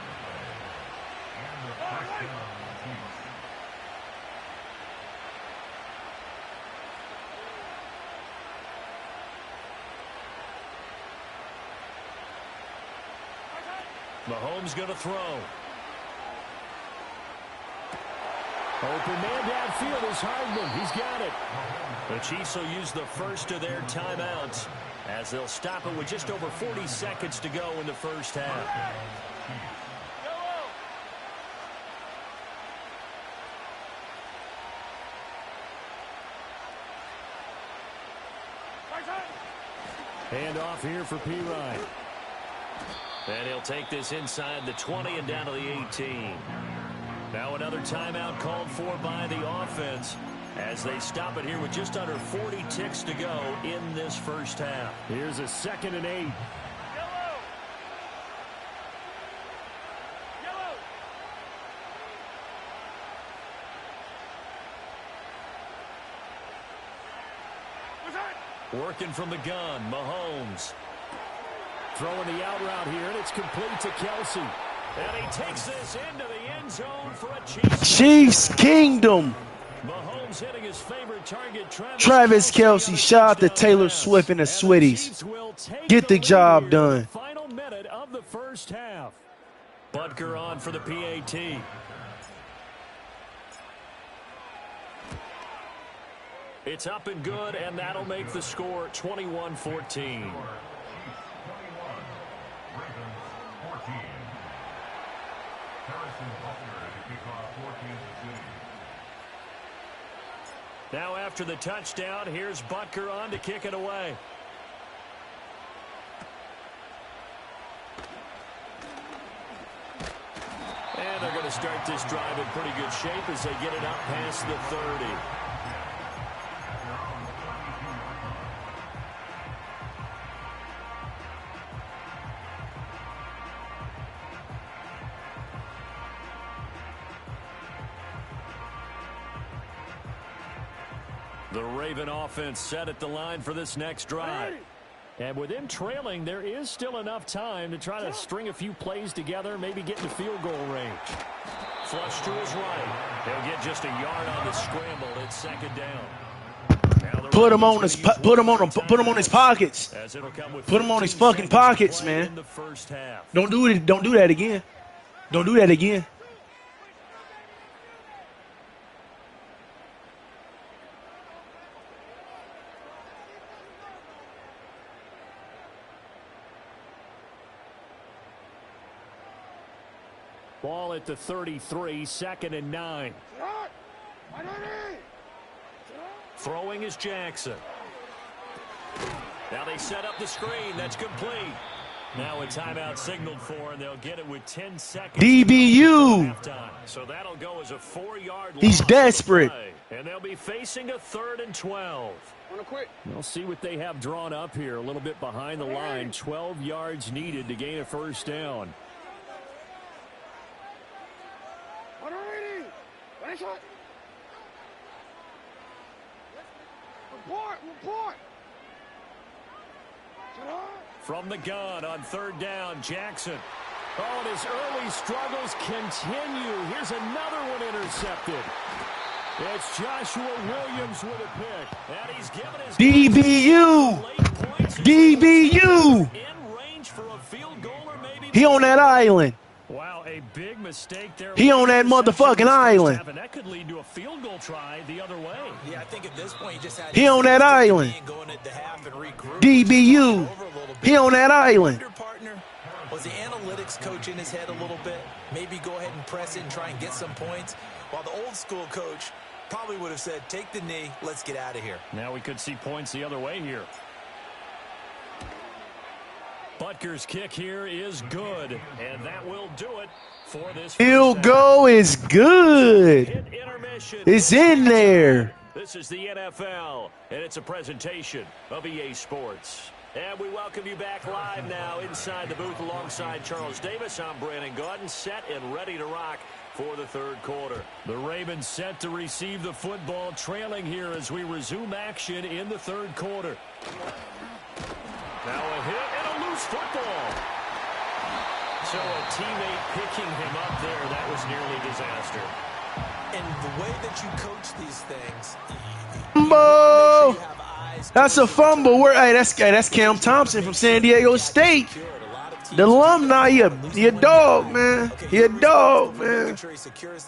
Mahomes going to throw. Open man downfield is Hardman. He's got it. The Chiefs will use the first of their timeouts as they'll stop it with just over 40 seconds to go in the first half. Hand off here for P. Ryan. And he'll take this inside the 20 and down to the 18. Now another timeout called for by the offense as they stop it here with just under 40 ticks to go in this first half. Here's a 2nd and 8. Working from the gun, Mahomes. Throwing the out route here, and it's complete to Kelce. And he takes this into the end zone for a Chiefs Kingdom. Mahomes hitting his favorite target, Travis Kelce. Shout out to Taylor Swift and the Swifties. Get the job done. Final minute of the first half. Butker on for the PAT. It's up and good, and that'll make the score 21-14. Now after the touchdown, here's Butker on to kick it away. And they're going to start this drive in pretty good shape as they get it up past the 30. The Raven offense set at the line for this next drive. And with them trailing, there is still enough time to try to string a few plays together, maybe get into field goal range. Flush to his right. They'll get just a yard on the scramble. It's 2nd down. Put him on his pockets. Put him on his fucking pockets, man. Don't do it. Don't do that again. Don't do that again. Ball at the 33, 2nd and 9. Throwing is Jackson. Now they set up the screen. That's complete. Now a timeout signaled for, and they'll get it with 10 seconds. DBU. So that'll go as a 4-yard loss. He's desperate. And they'll be facing a 3rd and 12. We'll see what they have drawn up here. A little bit behind the line. 12 yards needed to gain a first down. From the gun on 3rd down, Jackson. Oh, and his early struggles continue. Here's another one intercepted. It's Joshua Williams with a pick. And he's given his DBU. DBU. In range for a field goal or maybe he on that island. Wow, a big mistake there. He on that motherfucking island. And that could lead to a field goal try the other way. Yeah, I think at this point you just had he on that island. DBU. He on that island. Partner, was the analytics coach in his head a little bit? Maybe go ahead and press it and try and get some points. While the old school coach probably would have said, take the knee, let's get out of here. Now we could see points the other way here. Butker's kick here is good, and that will do it for this Field goal is good. It's in there. This is the NFL, and it's a presentation of EA Sports. And we welcome you back live now inside the booth alongside Charles Davis. I'm Brandon Gaudin, set and ready to rock for the third quarter. The Ravens set to receive the football, trailing here as we resume action in the third quarter. Now a hit and a loose football. So a teammate picking him up there, that was nearly disaster. And the way that you coach these things, Fumble! That's a fumble. Hey, that's Cam Thompson from San Diego State. The alumni, you dog, man. You a dog, man.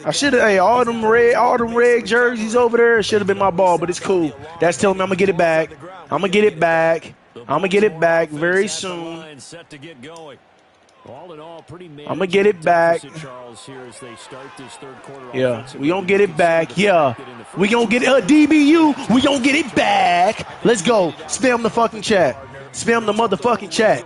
I should have, hey, all them red jerseys over there should have been my ball, but it's cool. That's telling me I'm gonna get it back. I'm gonna get it back. I'm gonna get it back very soon. I'm gonna get it back. Yeah, we gonna get it back. Yeah, we gonna get it. DBU, we gonna get it back. Let's go. Spam the fucking chat. Spam the motherfucking chat.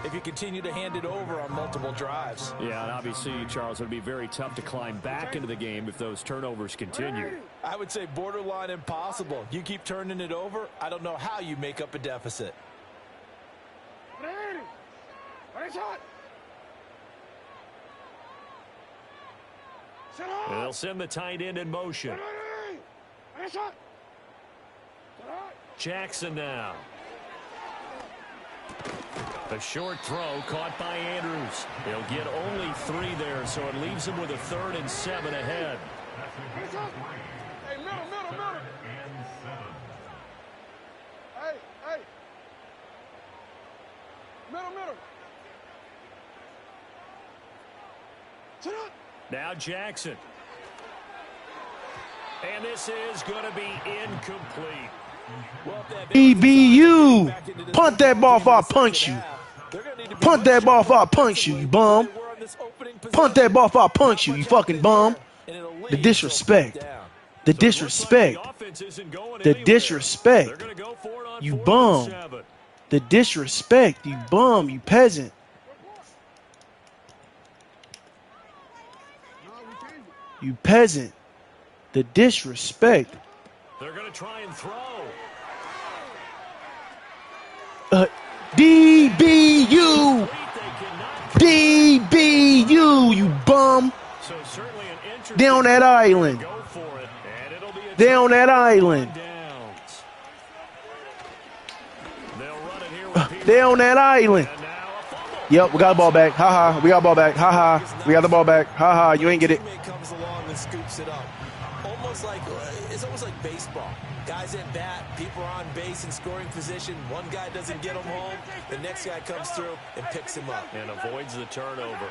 If you continue to hand it over on multiple drives. Yeah, and obviously, Charles, it would be very tough to climb back into the game if those turnovers continue. I would say borderline impossible. You keep turning it over, I don't know how you make up a deficit. They'll send the tight end in motion. Jackson now. A short throw caught by Andrews. They'll get only 3 there, so it leaves them with a 3rd and 7 ahead. Hey, middle. Hey. Middle. Now Jackson. And this is going to be incomplete. DBU, punt that ball before I punch you. Punt that ball before I punch you, you bum. Punt that ball before I punch you, you fucking bum. The disrespect. The disrespect. The disrespect. You bum. The disrespect, you bum, you peasant. You peasant. The disrespect. They're going to try and throw. DBU. DBU, you bum. Down that island. Down that island. Down that island. Yep, we got the ball back. Ha-ha, we got the ball back. Ha-ha, we got the ball back. Ha-ha, you ain't get it. Comes along and scoops it up. It's almost like baseball. Guys at bat, people are on base in scoring position. One guy doesn't get him home. The next guy comes through and picks him up. And avoids the turnover.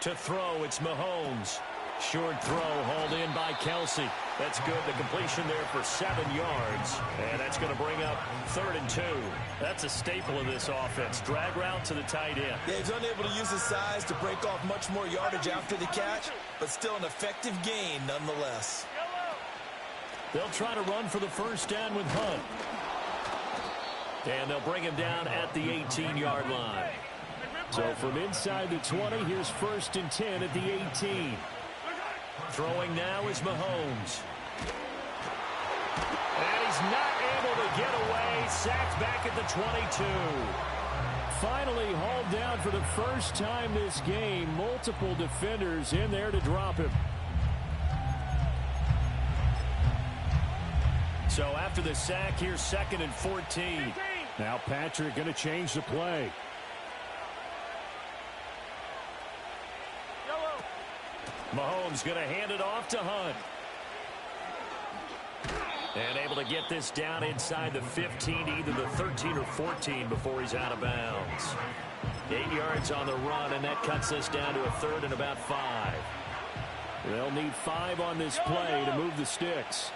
To throw, it's Mahomes. Short throw hauled in by Kelsey. That's good. The completion there for 7 yards. And that's going to bring up 3rd and 2. That's a staple of this offense. Drag route to the tight end. Yeah, he's unable to use his size to break off much more yardage after the catch, but still an effective gain nonetheless. They'll try to run for the first down with Hunt. And they'll bring him down at the 18-yard line. So from inside the 20, here's 1st and 10 at the 18. Throwing now is Mahomes. And he's not able to get away. Sacked back at the 22. Finally hauled down for the first time this game. Multiple defenders in there to drop him. So after the sack, here's 2nd and 14. Now Patrick going to change the play. Mahomes going to hand it off to Hunt. And able to get this down inside the 15 to either the 13 or 14 before he's out of bounds. 8 yards on the run, and that cuts us down to a 3rd and about 5. They'll need 5 on this play to move the sticks.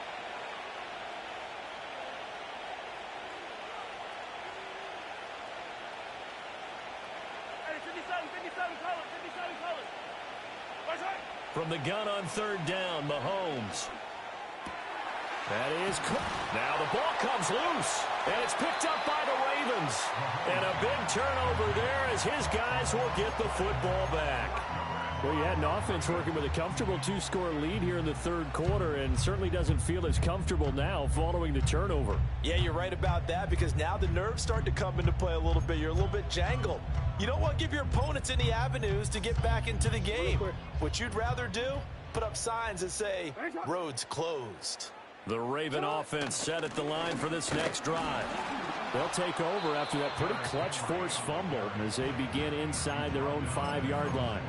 From the gun on 3rd down, Mahomes. That is now the ball comes loose, and it's picked up by the Ravens. And a big turnover there as his guys will get the football back. Well, you had an offense working with a comfortable 2-score lead here in the third quarter, and certainly doesn't feel as comfortable now following the turnover. Yeah, you're right about that, because now the nerves start to come into play a little bit. You're a little bit jangled. You don't want to give your opponents any avenues to get back into the game. What you'd rather do, put up signs that say, roads closed. The Raven offense set at the line for this next drive. They'll take over after that pretty clutch forced fumble as they begin inside their own 5-yard line.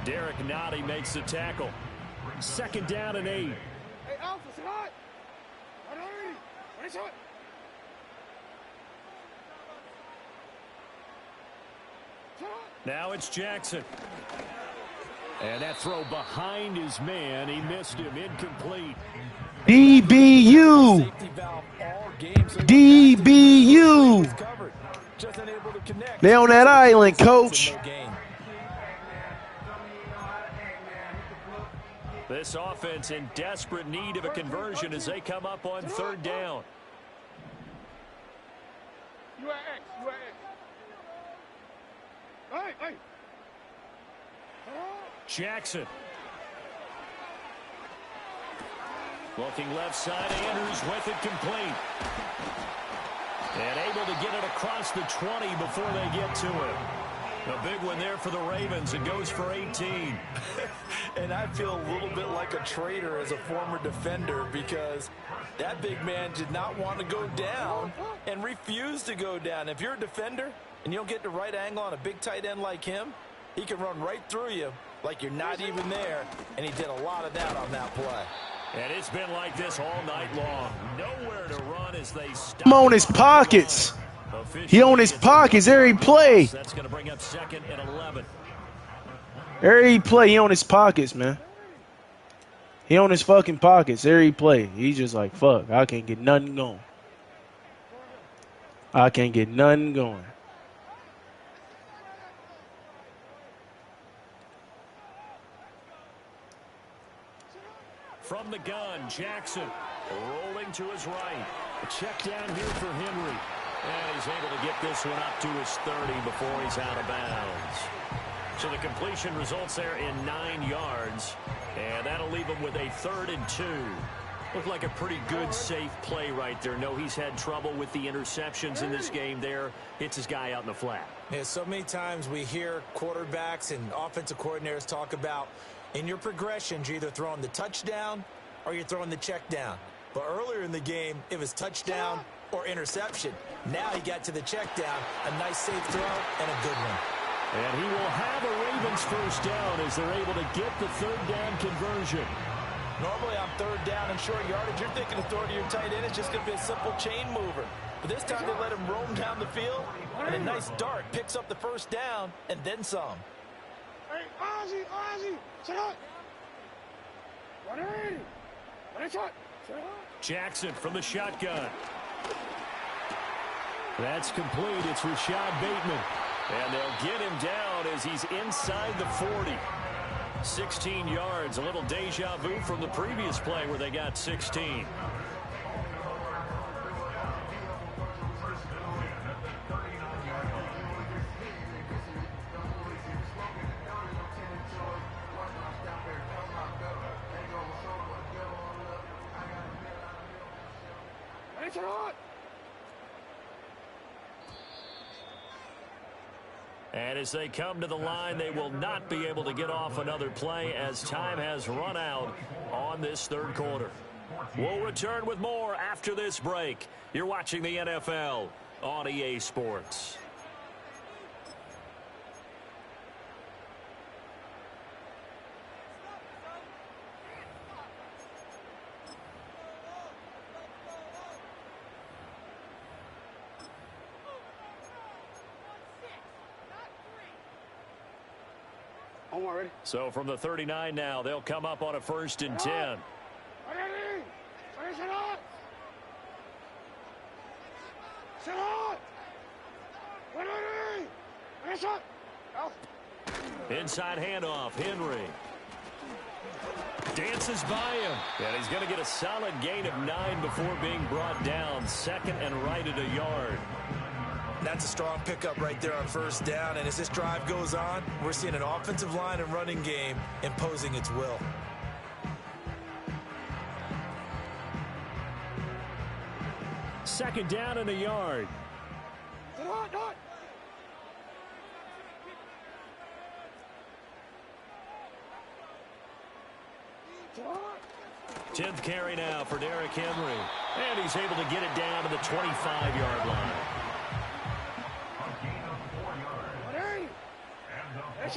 Derek Nottie makes the tackle. 2nd down and 8. Hey, Alpha, sit hot. What is it? Now it's Jackson. And that throw behind his man. He missed him. Incomplete. DBU. DBU. They on that island, coach. This offense in desperate need of a conversion as they come up on 3rd down. You are X. Hey. Jackson. Looking left side, Andrews with it complete. And able to get it across the 20 before they get to it. A big one there for the Ravens. It goes for 18. And I feel a little bit like a traitor as a former defender, because that big man did not want to go down and refused to go down. If you're a defender and you don't get the right angle on a big tight end like him, he can run right through you like you're not even there, and he did a lot of that on that play. And it's been like this all night long. Nowhere to run as they stop. I'm on his pockets. He on his pockets every play. That's going to bring up 2nd and 11. Every play, he on his pockets, man. He on his fucking pockets every play. He's just like, fuck, I can't get nothing going. I can't get nothing going. From the gun, Jackson rolling to his right. A check down here for Henry. And he's able to get this one up to his 30 before he's out of bounds. So the completion results there in 9 yards. And that'll leave him with a 3rd and 2. Looked like a pretty good, safe play right there. No, he's had trouble with the interceptions in this game there. Hits his guy out in the flat. Yeah, so many times we hear quarterbacks and offensive coordinators talk about, in your progressions, you're either throwing the touchdown or you're throwing the check down. But earlier in the game, it was touchdown or interception. Now he got to the check down, a nice safe throw, and a good one. And he will have a Ravens 1st down as they're able to get the 3rd down conversion. Normally on 3rd down and short yardage, you're thinking of throwing to your tight end. It's just going to be a simple chain mover. But this time they let him roam down the field, and a nice dart picks up the 1st down and then some. Hey, Ozzy, sit up. What is it? Jackson from the shotgun. That's complete. It's Rashad Bateman. And they'll get him down as he's inside the 40. 16 yards. A little deja vu from the previous play where they got 16. And as they come to the line, they will not be able to get off another play as time has run out on this 3rd quarter. We'll return with more after this break. You're watching the NFL on EA Sports. So from the 39 now, they'll come up on a 1st and 10. Inside handoff, Henry. dances by him. And he's going to get a solid gain of 9 before being brought down. Second and right at a yard. That's a strong pickup right there on first down. And as this drive goes on, we're seeing an offensive line and running game imposing its will. Second down and a yard. 10th carry now for Derrick Henry. And he's able to get it down to the 25-yard line. First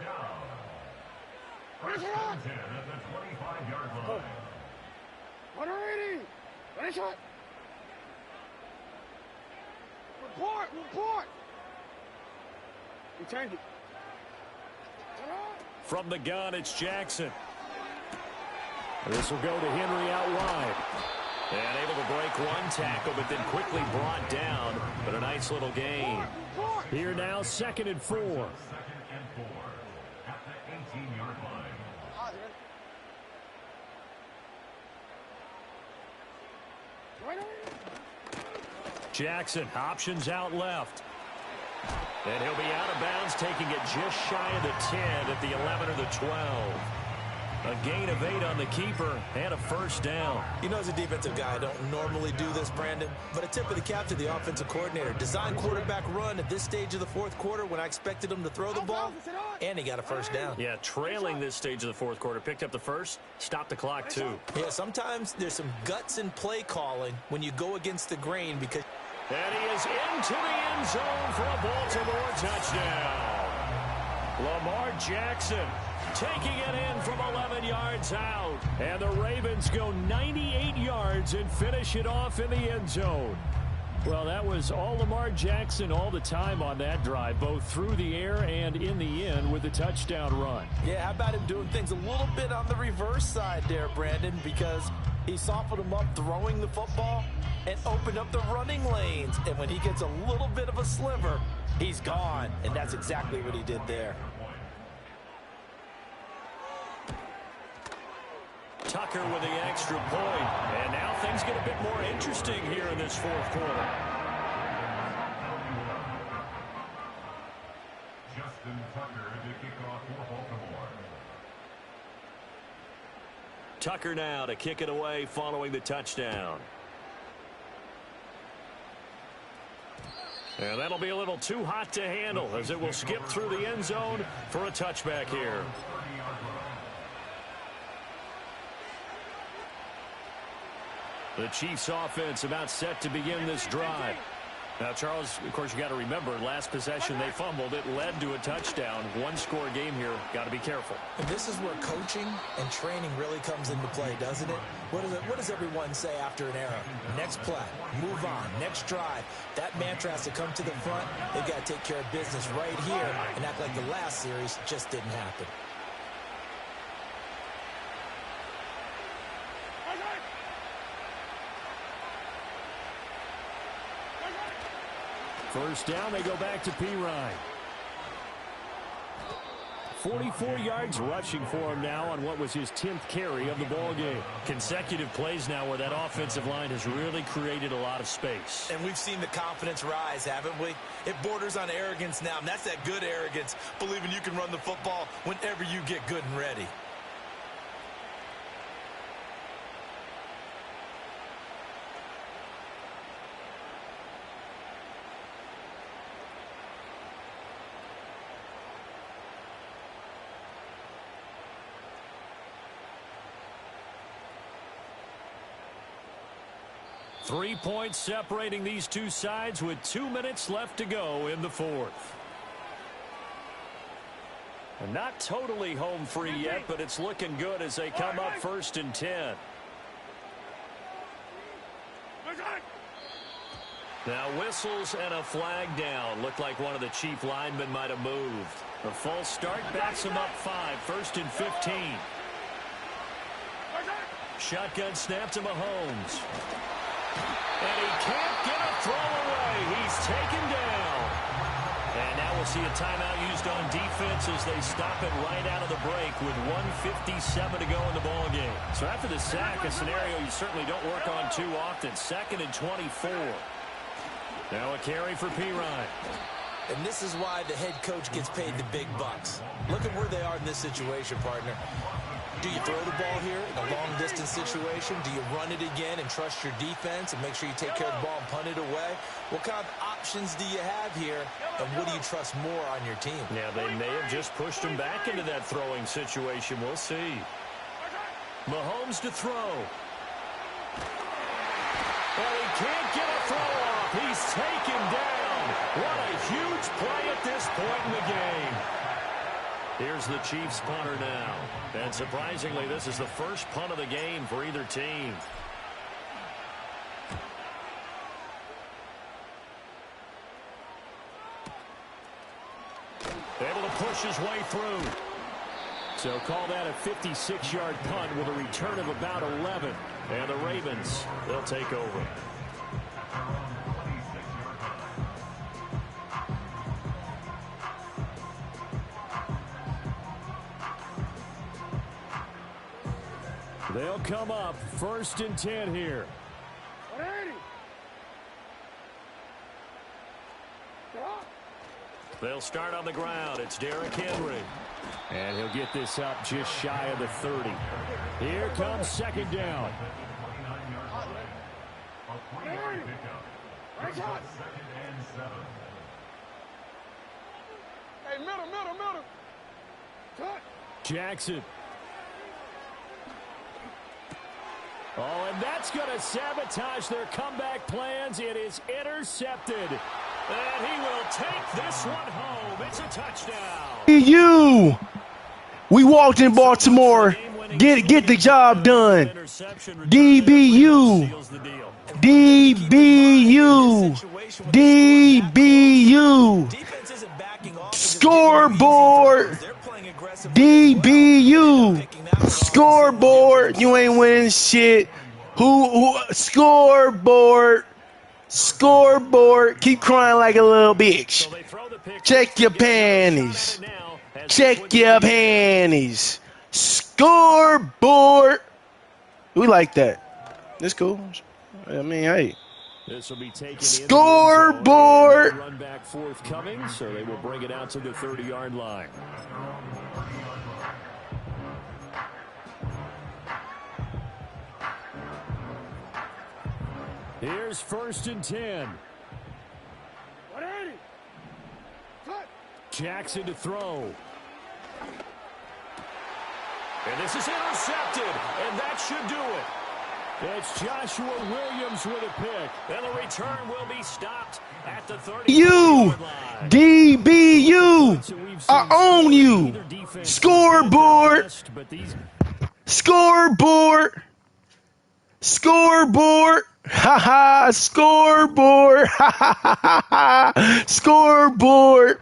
down. First and 10 at the 25-yard line. 180. Finish it. Report. We change it. From the gun, it's Jackson. This will go to Henry out wide. And able to break one tackle, but then quickly brought down. But a nice little gain. Here now, 2nd and 4. 2nd and 4 at the 18-yard line. Jackson, options out left. And he'll be out of bounds, taking it just shy of the 10 at the 11 or the 12. A gain of 8 on the keeper and a first down. You know, as a defensive guy, I don't normally do this, Brandon, but a tip of the cap to the offensive coordinator. Design quarterback run at this stage of the fourth quarter when I expected him to throw the ball, and he got a first down. Yeah, trailing this stage of the fourth quarter. Picked up the first, stopped the clock too. Yeah, sometimes there's some guts in play calling when you go against the grain because... And he is into the end zone for a Baltimore touchdown. Lamar Jackson taking it in from 11 yards out. And the Ravens go 98 yards and finish it off in the end zone. Well, that was all Lamar Jackson all the time on that drive, both through the air and in the end with the touchdown run. Yeah, how about him doing things a little bit on the reverse side there, Brandon, because he softened him up throwing the football and opened up the running lanes. And when he gets a little bit of a sliver, he's gone. And that's exactly what he did there. Tucker with the extra point. And now things get a bit more interesting here in this fourth quarter. Justin Tucker to kick off for Baltimore. Tucker now to kick it away following the touchdown. And that'll be a little too hot to handle as it will skip through the end zone for a touchback here. The Chiefs offense about set to begin this drive. Now, Charles, of course, you got to remember, last possession they fumbled. It led to a touchdown. One-score game here. Got to be careful. And this is where coaching and training really comes into play, doesn't it? What does everyone say after an error? Next play, move on, next drive. That mantra has to come to the front. They've got to take care of business right here and act like the last series just didn't happen. First down, they go back to P-Ryan. 44 yards rushing for him now on what was his 10th carry of the ball game. Consecutive plays now where that offensive line has really created a lot of space. And we've seen the confidence rise, haven't we? It borders on arrogance now, and that's that good arrogance, believing you can run the football whenever you get good and ready. Three points separating these two sides with 2 minutes left to go in the fourth. And not totally home free yet, but it's looking good as they come up 1st and 10. Now whistles and a flag down. Looked like one of the Chief linemen might have moved. The false start backs him up 5, 1st and 15. Shotgun snap to Mahomes. And he can't get a throw away. He's taken down. And now we'll see a timeout used on defense as they stop it right out of the break with 1:57 to go in the ball game. So after the sack, a scenario you certainly don't work on too often. 2nd and 24. Now a carry for Pirine. And this is why the head coach gets paid the big bucks. Look at where they are in this situation, partner. Do you throw the ball here in a long-distance situation? Do you run it again and trust your defense and make sure you take care of the ball and punt it away? What kind of options do you have here, and what do you trust more on your team? Yeah, they may have just pushed him back into that throwing situation. We'll see. Mahomes to throw. Well, he can't get a throw off. He's taken down. What a huge play at this point in the game. Here's the Chiefs punter now. And surprisingly, this is the first punt of the game for either team. Able to push his way through. So call that a 56-yard punt with a return of about 11. And the Ravens, they'll take over. They'll come up 1st and 10 here. They'll start on the ground. It's Derrick Henry. And he'll get this up just shy of the 30. Here comes 2nd down. Hey, middle. Touch. Jackson. Oh, and that's going to sabotage their comeback plans. It is intercepted. And he will take this one home. It's a touchdown. You. We walked in Baltimore. Get the job done. DBU. Scoreboard. DBU. Scoreboard. You ain't winning shit. Who scoreboard. Scoreboard. Keep crying like a little bitch. Check your panties. Check your panties. Scoreboard. We like that. That's cool. I mean, hey. This will be taken Scoreboard. In run back forthcoming, so they will bring it out to the 30-yard line. Here's 1st and 10. Jackson to throw. And this is intercepted, and that should do it. It's Joshua Williams with a pick. And the return will be stopped at the 30. You, DBU, I own you. Scoreboard. Scoreboard. Scoreboard. Ha ha. Scoreboard. Ha ha ha ha. Scoreboard.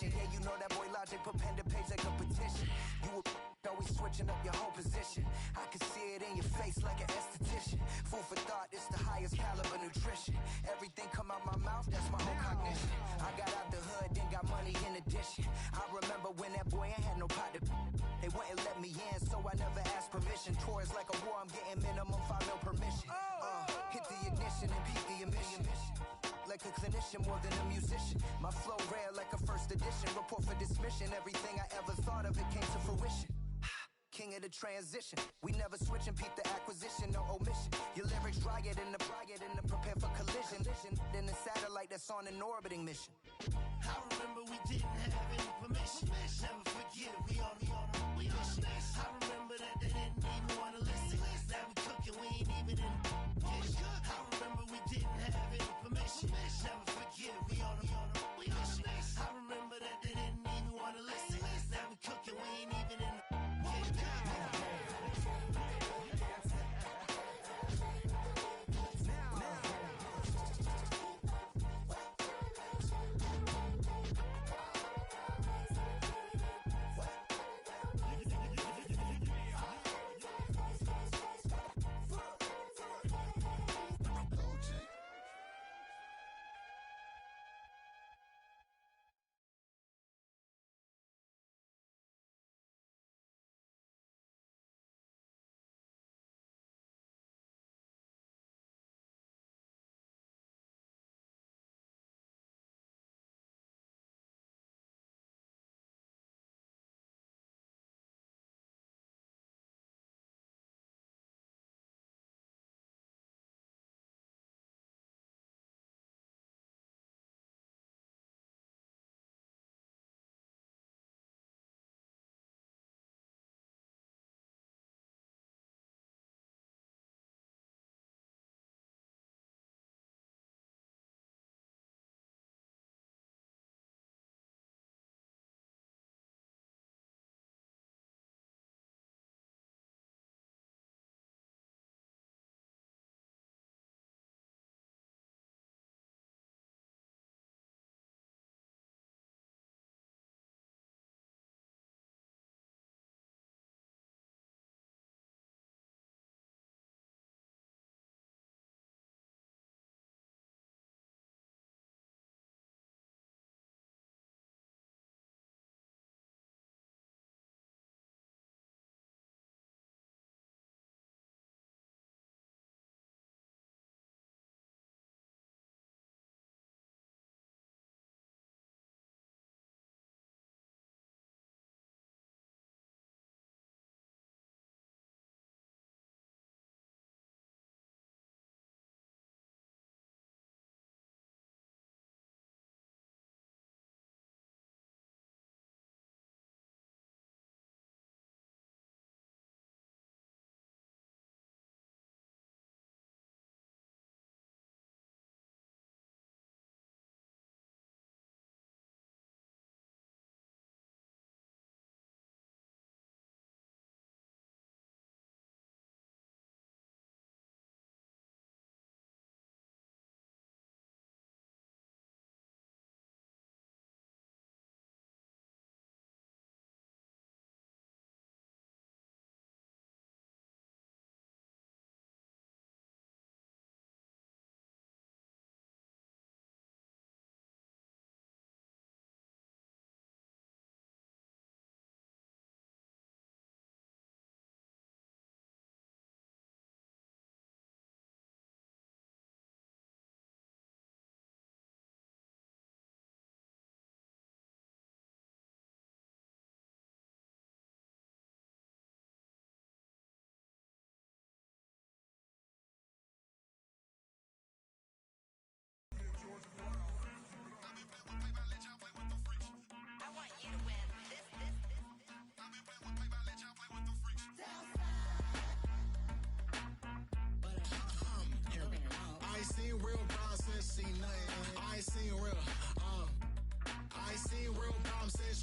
mission. Yeah, you know that boy Logic put pen to page like a petition. You always switching up your whole position. I can see it in your face like an esthetician. Food for thought, it's the highest caliber nutrition. Everything come out my mouth, that's my whole cognition. I got out the hood, then got money in addition. I remember when that boy ain't had no pot to. They wouldn't let me in, so I never asked permission. Tours like a war, I'm getting minimum 5 mil permission. Hit the ignition and beat the emission. Like a clinician more than a musician. My flow rare like a first edition. Report for dismission. Everything I ever thought of, it came to fruition. King of the transition. We never switch and peep the acquisition, no omission. Your lyrics dry it in the prepare for collision. Then the satellite that's on an orbiting mission. I remember we didn't have any permission. Never forget, we on a mission. I remember that they didn't even want to listen. Now we cooking, we ain't even in the kitchen. I remember we didn't have any permission. Never forget, we on a mission. I remember that they didn't even want to listen. Now we cooking, we ain't even in the kitchen.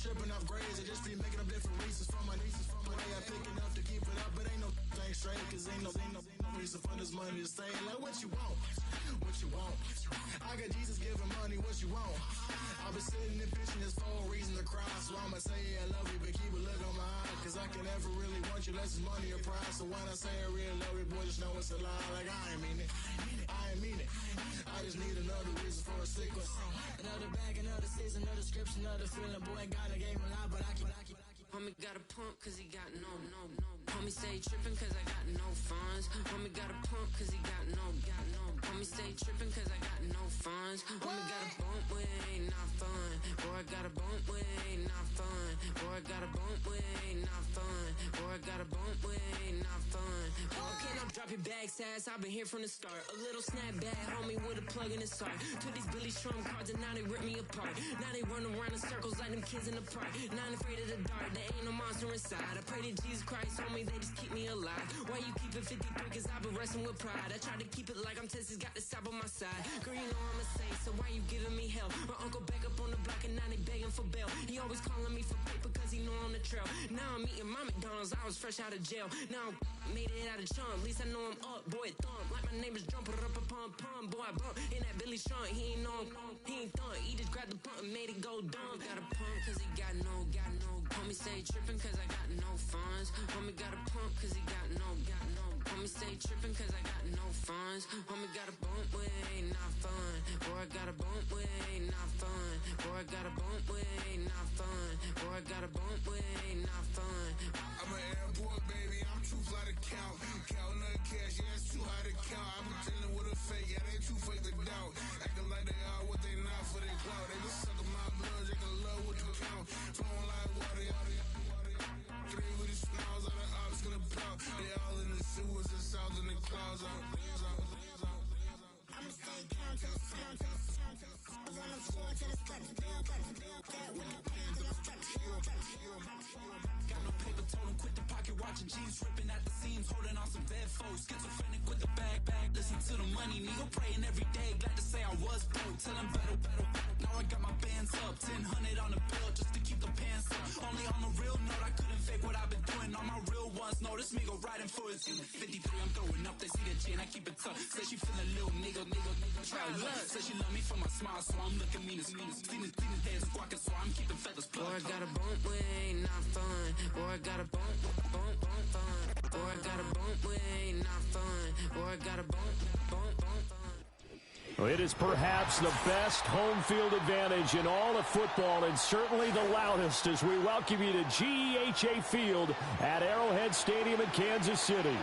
Tripping off grades, I just be making up different reasons for my nieces. From my way I pick it up to keep it up, but ain't no thing straight, cause ain't no reason for this money to stay. Like what you want, I I got Jesus giving money, what you want? I've been sitting and fishing, there's 4 reasons to cry. So I'ma say I love you, but keep a look on my eye. Cause I can never really want you less is money or pride. So when I say I really love you, boy, just know it's a lie. Like I ain't mean it, I ain't mean it. I just need another reason for a sequence. Another bag, another season, another description, another feeling. Boy, God, I gave him a lot, but I keep. Homie got a pump cause he got no. Homie stay trippin' cause I got no funds. Homie got a pump cause he got no. Homie stay trippin' cause I got no funds. Homie got a bump with ain't not fun. Boy, I got a bump with ain't not fun. Boy, I got a bump with ain't not fun. Boy, I got a bump with ain't not fun. Okay, now drop your bag, sass. I've been here from the start. A little snapback, homie, with a plug in his heart. Took these Billy Trump cards and now they rip me apart. Now they run around in circles like them kids in the park. Not afraid of the dark, there ain't no monster inside. I pray to Jesus Christ, homie, they just keep me alive. Why you keep it 53? Cause I've been wrestling with pride. I try to keep it like I'm Texas, got the South on my side. Girl, you know I'm a saint, so why you giving me hell? My uncle back up on the block and now they begging for bail. He always calling me for paper cause he know I'm the trail. Now I'm eating my McDonald's, I was fresh out of jail. Now I'm made it out of chump, at least I know I'm up. Boy, thump, like my neighbors jumping up a pump. Boy, I bump in that Billy Sean, he ain't know he ain't thump. He just grabbed the pump and made it go dumb. Got a pump cause he got no. Homie stay trippin' cause I got no funds. Homie got a pump cause he got no. Homie stay trippin' cause I got no funds. Homie got a bump with ain't not fun. Boy, I got a bump with ain't not fun. Boy, I got a bump with ain't not fun. Boy, I got a bump with ain't not fun. I'm an airport baby, I'm too fly to count. Counting the cash, yeah, it's too high to count. I'm pretending with a fake, yeah, they too fake to doubt. Acting like they are what they not for their clout. They been sucking my blood, they can love what you count. Flowing like water, three with the smiles, all the ops gonna plow. They all in the sewers, the south in the clouds. I'ma stay down to the sound, to the sound, to the sound. On the floor to the steps, build, that with the pan to the steps. Got no paper, told him quit the pocket, watching jeans ripping at the seams, holding on some bad foes. Schizophrenic with the bag. Listen to the money, nigga, praying every day. Glad to say I was broke, tell him battle. Now I got my bands up, 1000 on the bill just to keep the pants up. Only on the real note, I couldn't fake what I've been doing. All my real ones know this nigga riding for his 53. I'm throwing up, they see the chain, I keep it tough. Say she feeling little nigga, try luck. Say she love me for my smile, so I'm looking mean as Seen his head squawking, so I'm keeping feathers plucked. Boy, I got a bump with ain't not fun. Boy, I got a bump fun. Boy, I got a bump with ain't not fun. Boy, I got a bump fun. It is perhaps the best home field advantage in all of football, and certainly the loudest as we welcome you to GEHA Field at Arrowhead Stadium in Kansas City.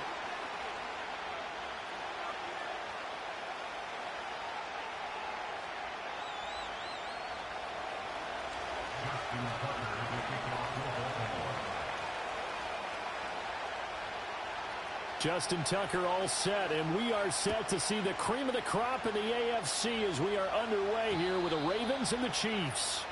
Justin Tucker all set, and we are set to see the cream of the crop in the AFC as we are underway here with the Ravens and the Chiefs.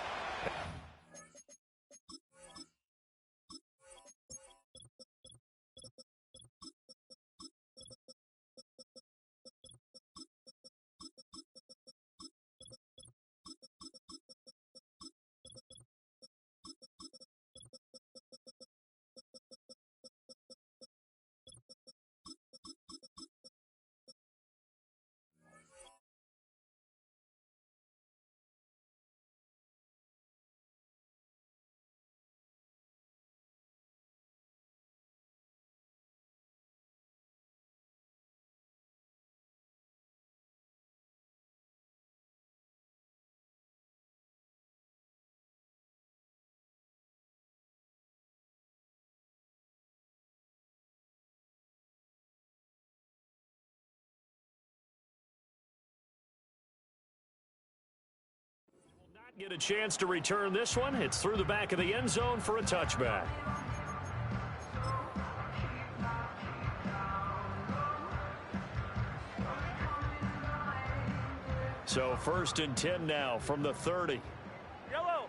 Get a chance to return this one. It's through the back of the end zone for a touchback. So 1st and 10 now from the 30. Yellow.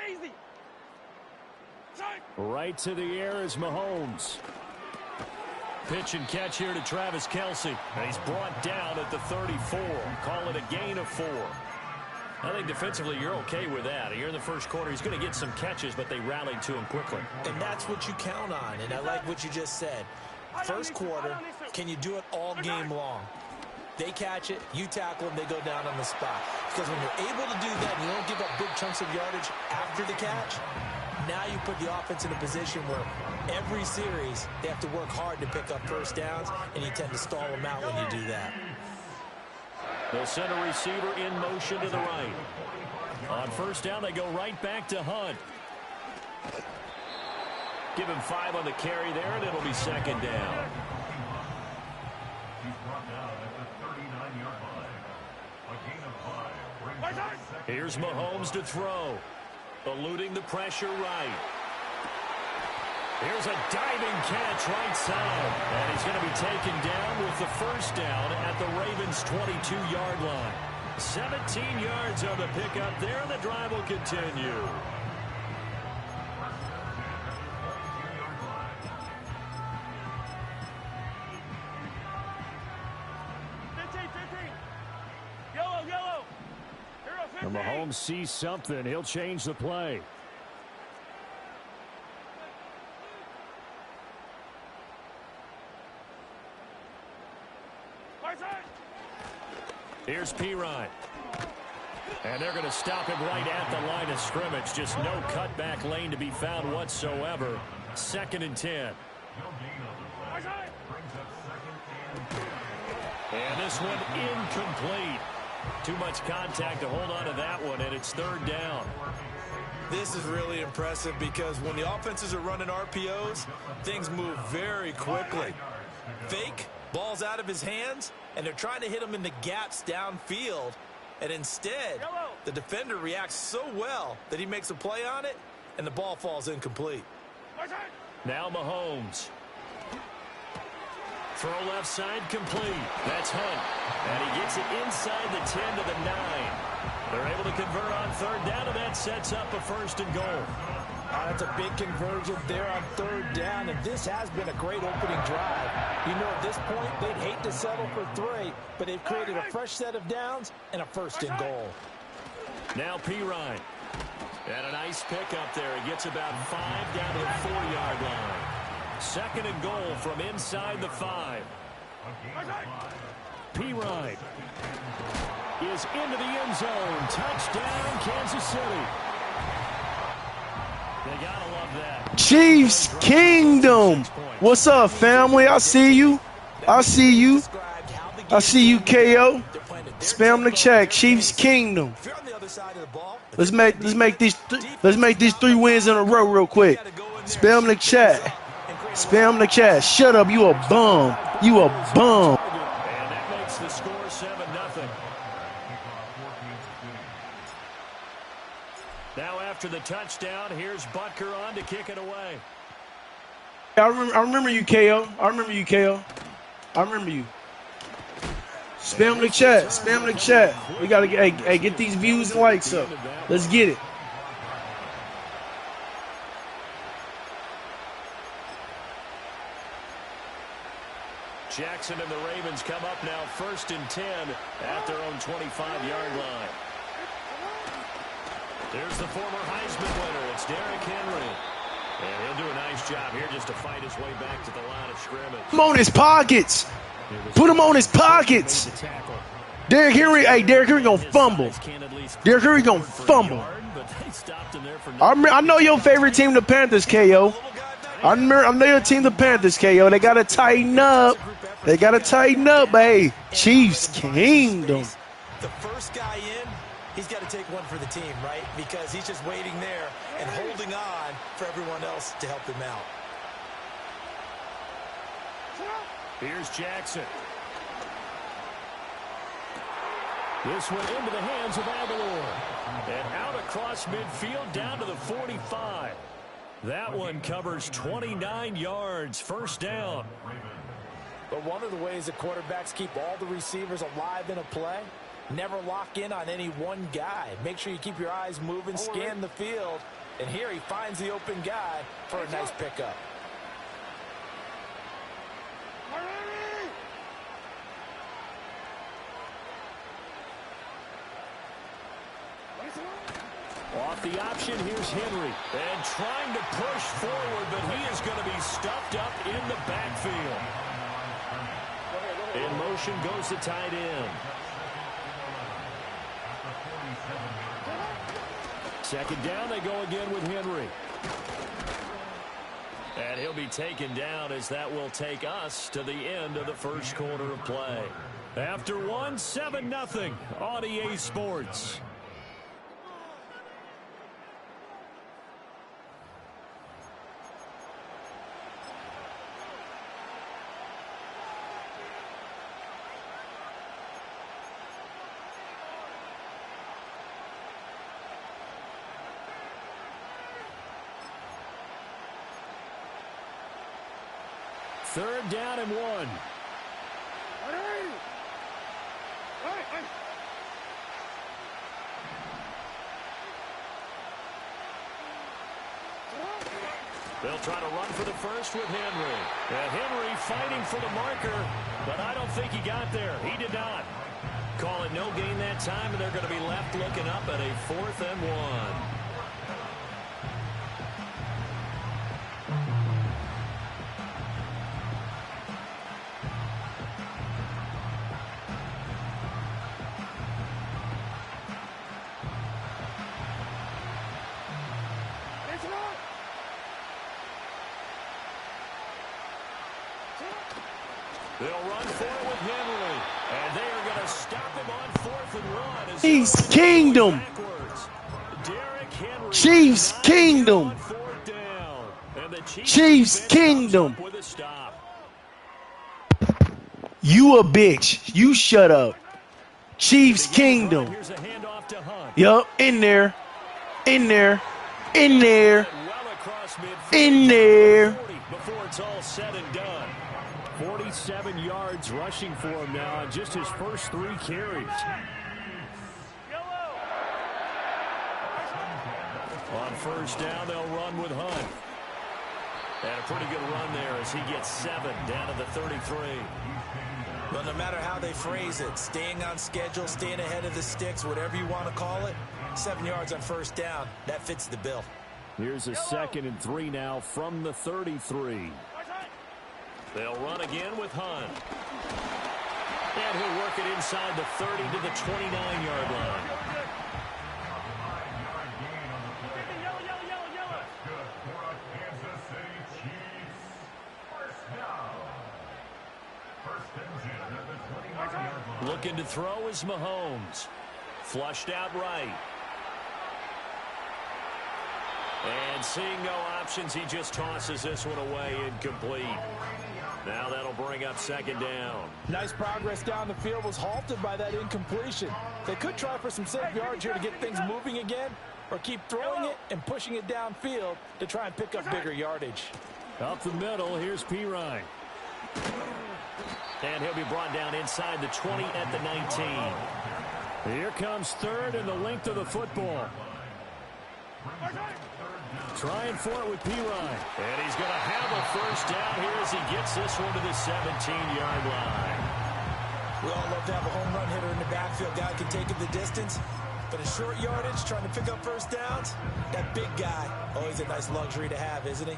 Easy. Right to the air is Mahomes. Pitch and catch here to Travis Kelce. And he's brought down at the 34. Call it a gain of 4. I think defensively you're okay with that. Here in the first quarter, he's going to get some catches, but they rallied to him quickly. And that's what you count on, and I like what you just said. First quarter, can you do it all game long? They catch it, you tackle them, they go down on the spot. Because when you're able to do that and you don't give up big chunks of yardage after the catch, now you put the offense in a position where every series they have to work hard to pick up first downs, and you tend to stall them out when you do that. They'll send a receiver in motion to the right. On first down, they go right back to Hunt. Give him 5 on the carry there, and it'll be second down. Here's Mahomes to throw. Eluding the pressure right. Here's a diving catch right side. And he's going to be taken down with the first down at the Ravens' 22-yard line. 17 yards on the pickup there, and the drive will continue. And Mahomes sees something. He'll change the play. Here's Pirine. And they're going to stop him right at the line of scrimmage. Just no cutback lane to be found whatsoever. 2nd and 10. And this one incomplete. Too much contact to hold on to that one, and it's 3rd down. This is really impressive because when the offenses are running RPOs, things move very quickly. Fake, ball's out of his hands, and they're trying to hit him in the gaps downfield. And instead, the defender reacts so well that he makes a play on it, and the ball falls incomplete. Now Mahomes. Throw left side complete. That's Hunt. And he gets it inside the 10 to the 9. They're able to convert on 3rd down, and that sets up a 1st and goal. That's a big conversion there on 3rd down, and this has been a great opening drive. You know, at this point, they'd hate to settle for 3, but they've created a fresh set of downs and a 1st and goal. Now Pirine. And a nice pickup there. He gets about 5 down to the 4-yard line. 2nd and goal from inside the 5. Pirine is into the end zone. Touchdown, Kansas City. They gotta love that. Chiefs Kingdom. What's up, family? I see you. I see you. I see you, KO. Spam the chat. Chiefs Kingdom. Let's make these 3 wins in a row real quick. Spam the chat. Spam the chat. Shut up, you a bum. You a bum. And that makes the score 7-0. Now after the touchdown, here's Butker on to kick it away. I remember you, KO. I remember you, KO. I remember you. Spam the chat. Spam the chat. We gotta get these views and likes up. Let's get it. Jackson and the Ravens come up now 1st and 10 at their own 25-yard line. There's the former Heisman winner. It's Derrick Henry. And he'll do a nice job here just to fight his way back to the line of scrimmage. Put him on his pockets. Put him on his pockets. Derrick Henry, Derrick Henry gonna fumble. Derrick Henry gonna fumble. I know your favorite team, the Panthers, KO. I know your team, the Panthers, KO. They gotta tighten up. They gotta tighten up, hey. Chiefs Kingdom. The first guy in, he's got to take one for the team, right? Because he's just waiting there and holding on for everyone else to help him out. Here's Jackson. This one into the hands of Aguilar. And out across midfield down to the 45. That one covers 29 yards. 1st down. But one of the ways that quarterbacks keep all the receivers alive in a play, never lock in on any one guy. Make sure you keep your eyes moving, scan the field. And here he finds the open guy for a nice pickup. Off the option, here's Henry. And trying to push forward, but he is going to be stuffed up in the backfield. In motion goes the tight end. Second down, they go again with Henry. And he'll be taken down as that will take us to the end of the first quarter of play. After one, 7-0 on EA Sports. Third down and 1. They'll try to run for the first with Henry. And Henry fighting for the marker, but I don't think he got there. He did not. Call it no gain that time, and they're going to be left looking up at a 4th and 1. They'll run for it with Henry, and they are going to stop him on 4th and 1. Chiefs Kingdom. Chiefs Kingdom. Chiefs Kingdom. You a bitch. You shut up. Chiefs Kingdom. Yup, in there. In there. In there. In there. Before it's all said and done. 47 yards rushing for him now on just his first 3 carries. On first down, they'll run with Hunt. And a pretty good run there as he gets 7 down to the 33. But no matter how they phrase it, staying on schedule, staying ahead of the sticks, whatever you want to call it, 7 yards on first down, that fits the bill. Here's a 2nd and 3 now from the 33. They'll run again with Hunt. And he'll work it inside the 30 to the 29-yard line. Looking to throw is Mahomes. Flushed out right. And seeing no options, he just tosses this one away incomplete. Now that'll bring up 2nd down. Nice progress down the field, was halted by that incompletion. They could try for some safe yards here to get things moving again, or keep throwing it and pushing it downfield to try and pick up bigger yardage. Up the middle, here's Pirine. And he'll be brought down inside the 20 at the 19. Here comes 3rd and the length of the football. Trying for it with Pirine. And he's going to have a first down here as he gets this one to the 17-yard line. We all love to have a home run hitter in the backfield. Guy can take it the distance. But in short yardage, trying to pick up first downs, that big guy, always a nice luxury to have, isn't he?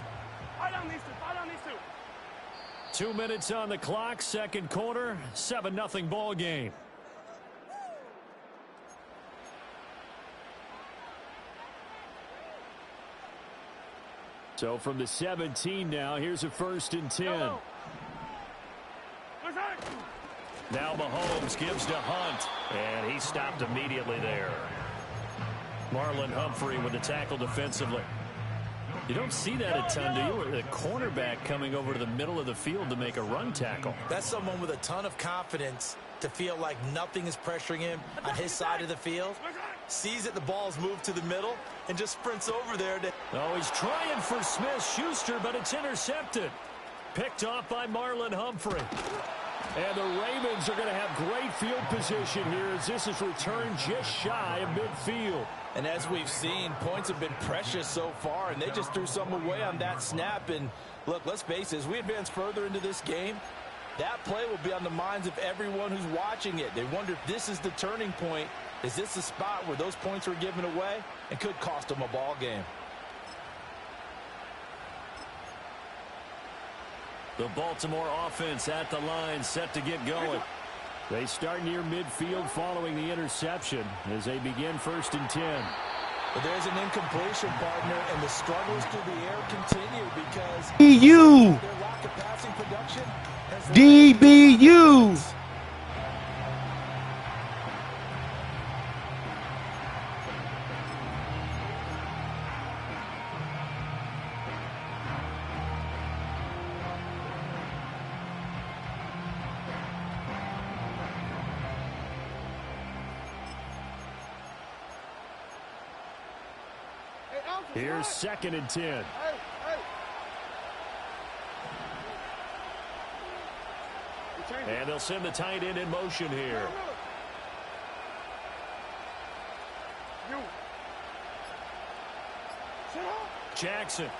2 minutes on the clock, 2nd quarter, 7-0 ball game. So from the 17 now, here's a 1st and 10. Now Mahomes gives to Hunt, and he stopped immediately there. Marlon Humphrey with the tackle defensively. You don't see that a ton, do you? The cornerback coming over to the middle of the field to make a run tackle. That's someone with a ton of confidence to feel like nothing is pressuring him on his side of the field. Sees that the ball's moved to the middle and just sprints over there. Oh, he's trying for Smith-Schuster, but it's intercepted. Picked off by Marlon Humphrey. And the Ravens are going to have great field position here as this is returned just shy of midfield. And as we've seen, points have been precious so far, and they just threw some away on that snap. And look, let's face it, as we advance further into this game, That play will be on the minds of everyone who's watching it. They wonder if this is the turning point. Is this the spot where those points were given away and could cost them a ball game? The Baltimore offense at the line, set to get going. They start near midfield following the interception as they begin 1st and 10. But there's an incompletion, partner, and the struggles through the air continue because DBU. their lack of passing production has DBU. Here's 2nd and 10. And they'll send the tight end in motion here. Jackson.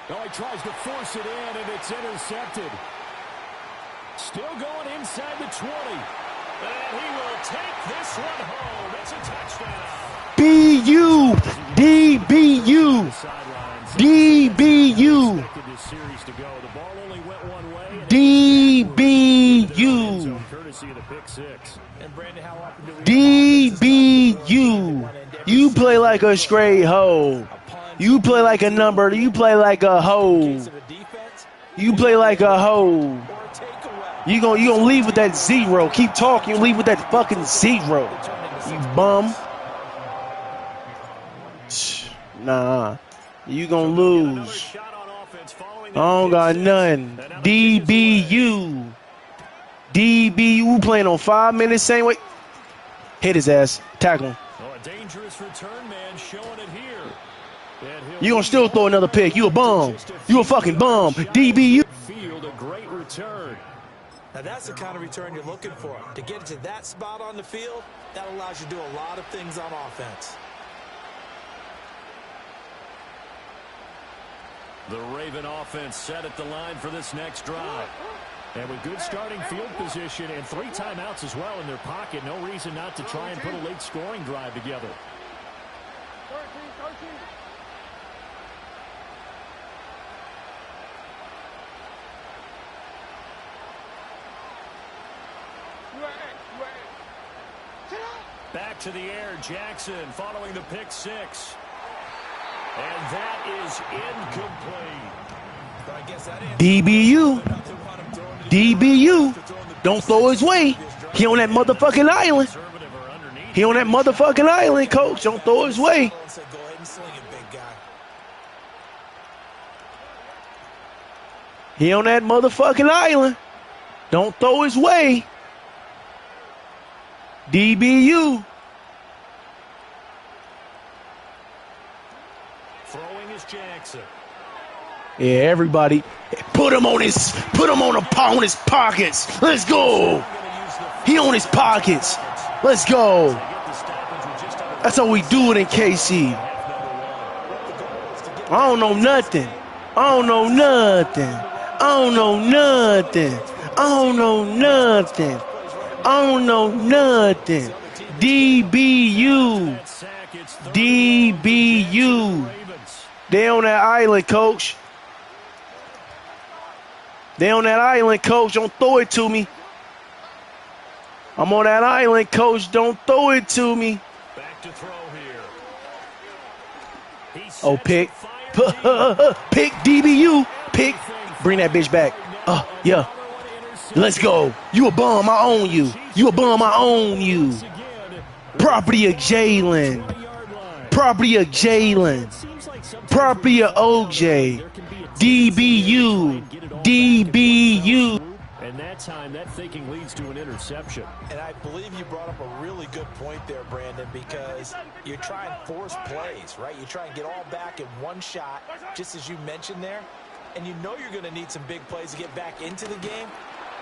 Oh, he tries to force it in, and it's intercepted. Still going inside the 20. And he will take this one home. It's a touchdown. BU. DBU. DBU. DBU. DBU. You play like a stray hoe. You play like a number. You play like a hoe. You play like a hoe. You gonna leave with that 0. Keep talking. Leave with that fucking 0. You bum. Nah. You gonna lose. I don't got nothing. DBU. DBU playing on 5 minutes same way. Hit his ass. Tackle him. Oh, a dangerous return man showing it here. You gonna still throw another pick. You a bum. You a fucking bum. DBU. Field, a great return. Now that's the kind of return you're looking for. To get to that spot on the field, that allows you to do a lot of things on offense. The Raven offense set at the line for this next drive. And with good starting field position and 3 timeouts as well in their pocket, no reason not to try and put a late scoring drive together. 13. Back to the air, Jackson following the pick 6. And that is incomplete. DBU. DBU. Don't throw his way. He on that motherfucking island. He on that motherfucking island, coach. Don't throw his way. He on that motherfucking island. Don't throw his way. DBU. Throwing is Jackson. Yeah, everybody put him on his pockets. Let's go. He on his pockets. Let's go. That's how we do it in KC. I don't know nothing. I don't know nothing. I don't know nothing. I don't know nothing. I don't know nothing. DBU. DBU. They on that island, coach. They on that island, coach. Don't throw it to me. I'm on that island, coach. Don't throw it to me. Back to throw here. Oh, pick. Pick DBU. Pick. Bring that bitch back. Yeah. Let's go. You a bum. I own you. You a bum. I own you. Property of Jalen. Property of Jalen. Property of OJ. DBU. DBU. And that time, that thinking leads to an interception. And I believe you brought up a really good point there, Brandon, because you try and force plays, right? You try and get all back in one shot, just as you mentioned there. And you know you're going to need some big plays to get back into the game.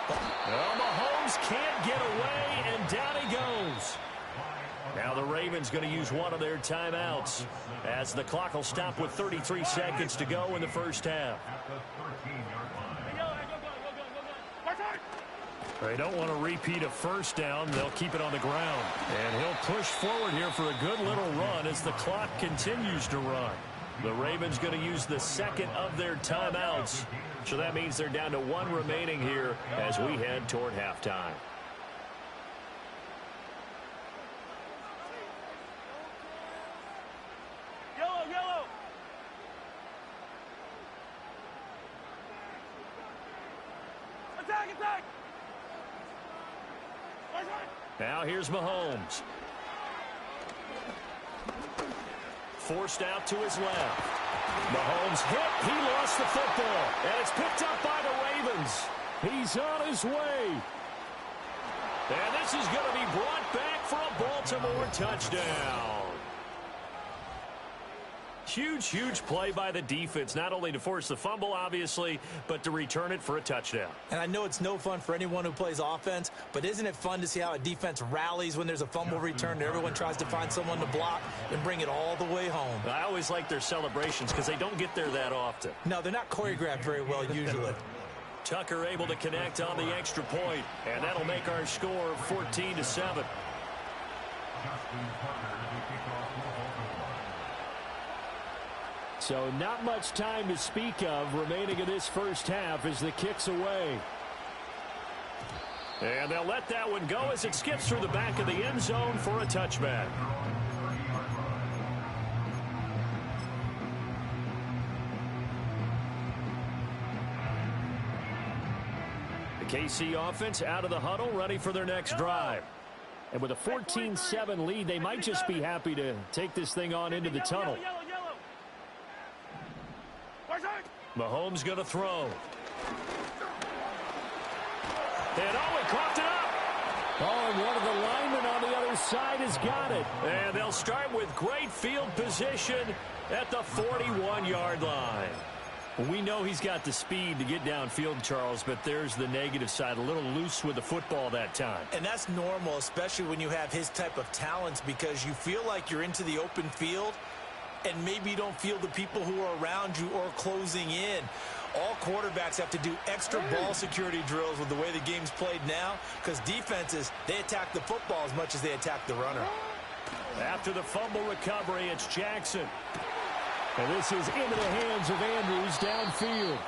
Well, Mahomes can't get away, and down he goes. Now the Ravens going to use one of their timeouts as the clock will stop with 33 seconds to go in the first half. They don't want to repeat a first down. They'll keep it on the ground. And he'll push forward here for a good little run as the clock continues to run. The Ravens going to use the second of their timeouts. So that means they're down to one remaining here as we head toward halftime. Yellow, yellow. Attack, attack. Now here's Mahomes. Forced out to his left. Mahomes hit. He lost the football. And it's picked up by the Ravens. He's on his way. And this is going to be brought back for a Baltimore touchdown. Huge, huge play by the defense, not only to force the fumble, obviously, but to return it for a touchdown. And I know it's no fun for anyone who plays offense, but isn't it fun to see how a defense rallies when there's a fumble return and everyone tries to find someone to block and bring it all the way home? I always like their celebrations because they don't get there that often. No, they're not choreographed very well usually. Tucker able to connect on the extra point, and that'll make our score 14-7. So not much time to speak of remaining in this first half as the kick's away. And they'll let that one go as it skips through the back of the end zone for a touchback. The KC offense out of the huddle, ready for their next drive. And with a 14-7 lead, they might just be happy to take this thing on into the tunnel. Mahomes going to throw. And he coughed it up. Oh, and one of the linemen on the other side has got it. And they'll start with great field position at the 41-yard line. We know he's got the speed to get downfield, Charles, but there's the negative side, a little loose with the football that time. And that's normal, especially when you have his type of talents, because you feel like you're into the open field, and maybe you don't feel the people who are around you or closing in. All quarterbacks have to do extra ball security drills with the way the game's played now, because defenses, they attack the football as much as they attack the runner. After the fumble recovery, it's Jackson. And this is into the hands of Andrews downfield.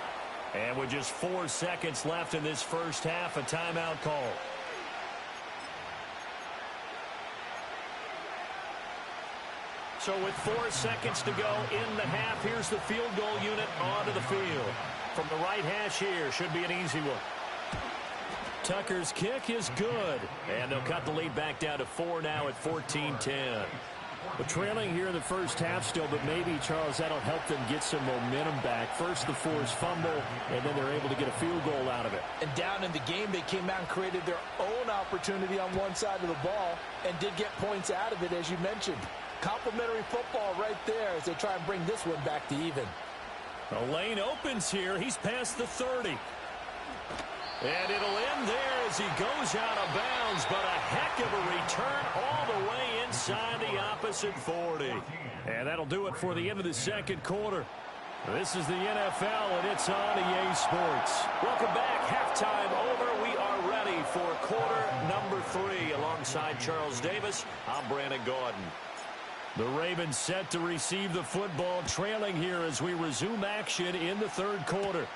And with just 4 seconds left in this first half, a timeout call. So with 4 seconds to go in the half, here's the field goal unit onto the field. From the right hash here, should be an easy one. Tucker's kick is good. And they'll cut the lead back down to 4 now at 14-10. But trailing here in the first half still, but maybe, Charles, that'll help them get some momentum back. First the forced fumble, and then they're able to get a field goal out of it. And down in the game, they came out and created their own opportunity on one side of the ball and did get points out of it, as you mentioned. Complimentary football right there as they try and bring this one back to even. The lane opens here. He's past the 30. And it'll end there as he goes out of bounds, but a heck of a return all the way inside the opposite 40. And that'll do it for the end of the second quarter. This is the NFL, and it's on EA Sports. Welcome back. Halftime over. We are ready for quarter number 3. Alongside Charles Davis, I'm Brandon Gaudin. The Ravens set to receive the football, trailing here as we resume action in the third quarter.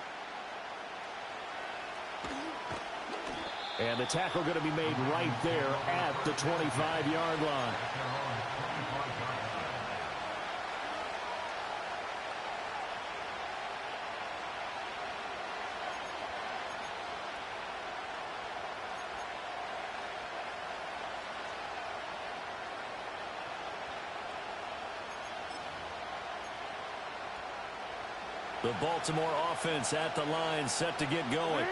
And the tackle going to be made right there at the 25-yard line. The Baltimore offense at the line, set to get going.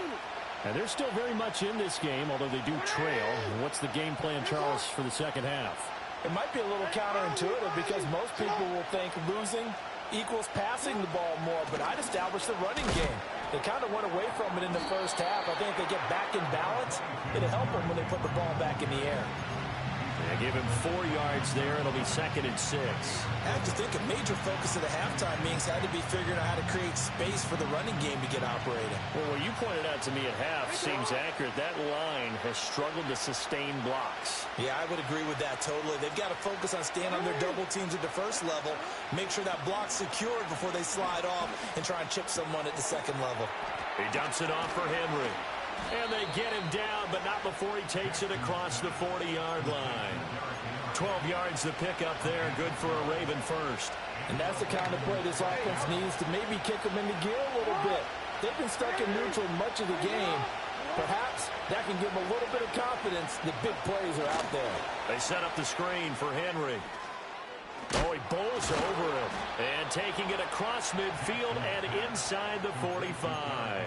And they're still very much in this game, although they do trail. What's the game plan, Charles, for the second half? It might be a little counterintuitive because most people will think losing equals passing the ball more, but I'd establish the running game. They kind of went away from it in the first half. I think if they get back in balance, it'll help them when they put the ball back in the air. They give him 4 yards there. It'll be 2nd and 6. I have to think a major focus of the halftime meetings had to be figuring out how to create space for the running game to get operating. Well, what you pointed out to me at half seems accurate. That line has struggled to sustain blocks. Yeah, I would agree with that totally. They've got to focus on staying on their double teams at the first level, make sure that block's secured before they slide off and try and chip someone at the second level. He dumps it off for Henry. And they get him down, but not before he takes it across the 40-yard line. 12 yards to pick up there. Good for a Raven first. And that's the kind of play this offense needs to maybe kick them into gear a little bit. They've been stuck in neutral much of the game. Perhaps that can give them a little bit of confidence that big plays are out there. They set up the screen for Henry. Oh, he bowls over him. And taking it across midfield and inside the 45.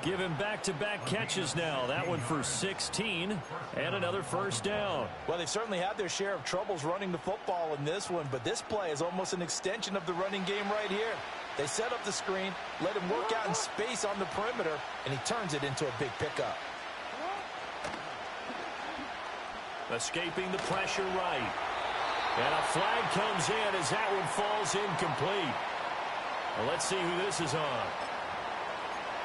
Give him back-to-back catches now. That one for 16 and another first down. Well, they've certainly had their share of troubles running the football in this one, but this play is almost an extension of the running game right here. They set up the screen, let him work out in space on the perimeter, and he turns it into a big pickup. Escaping the pressure right. And a flag comes in as that one falls incomplete. Well, let's see who this is on.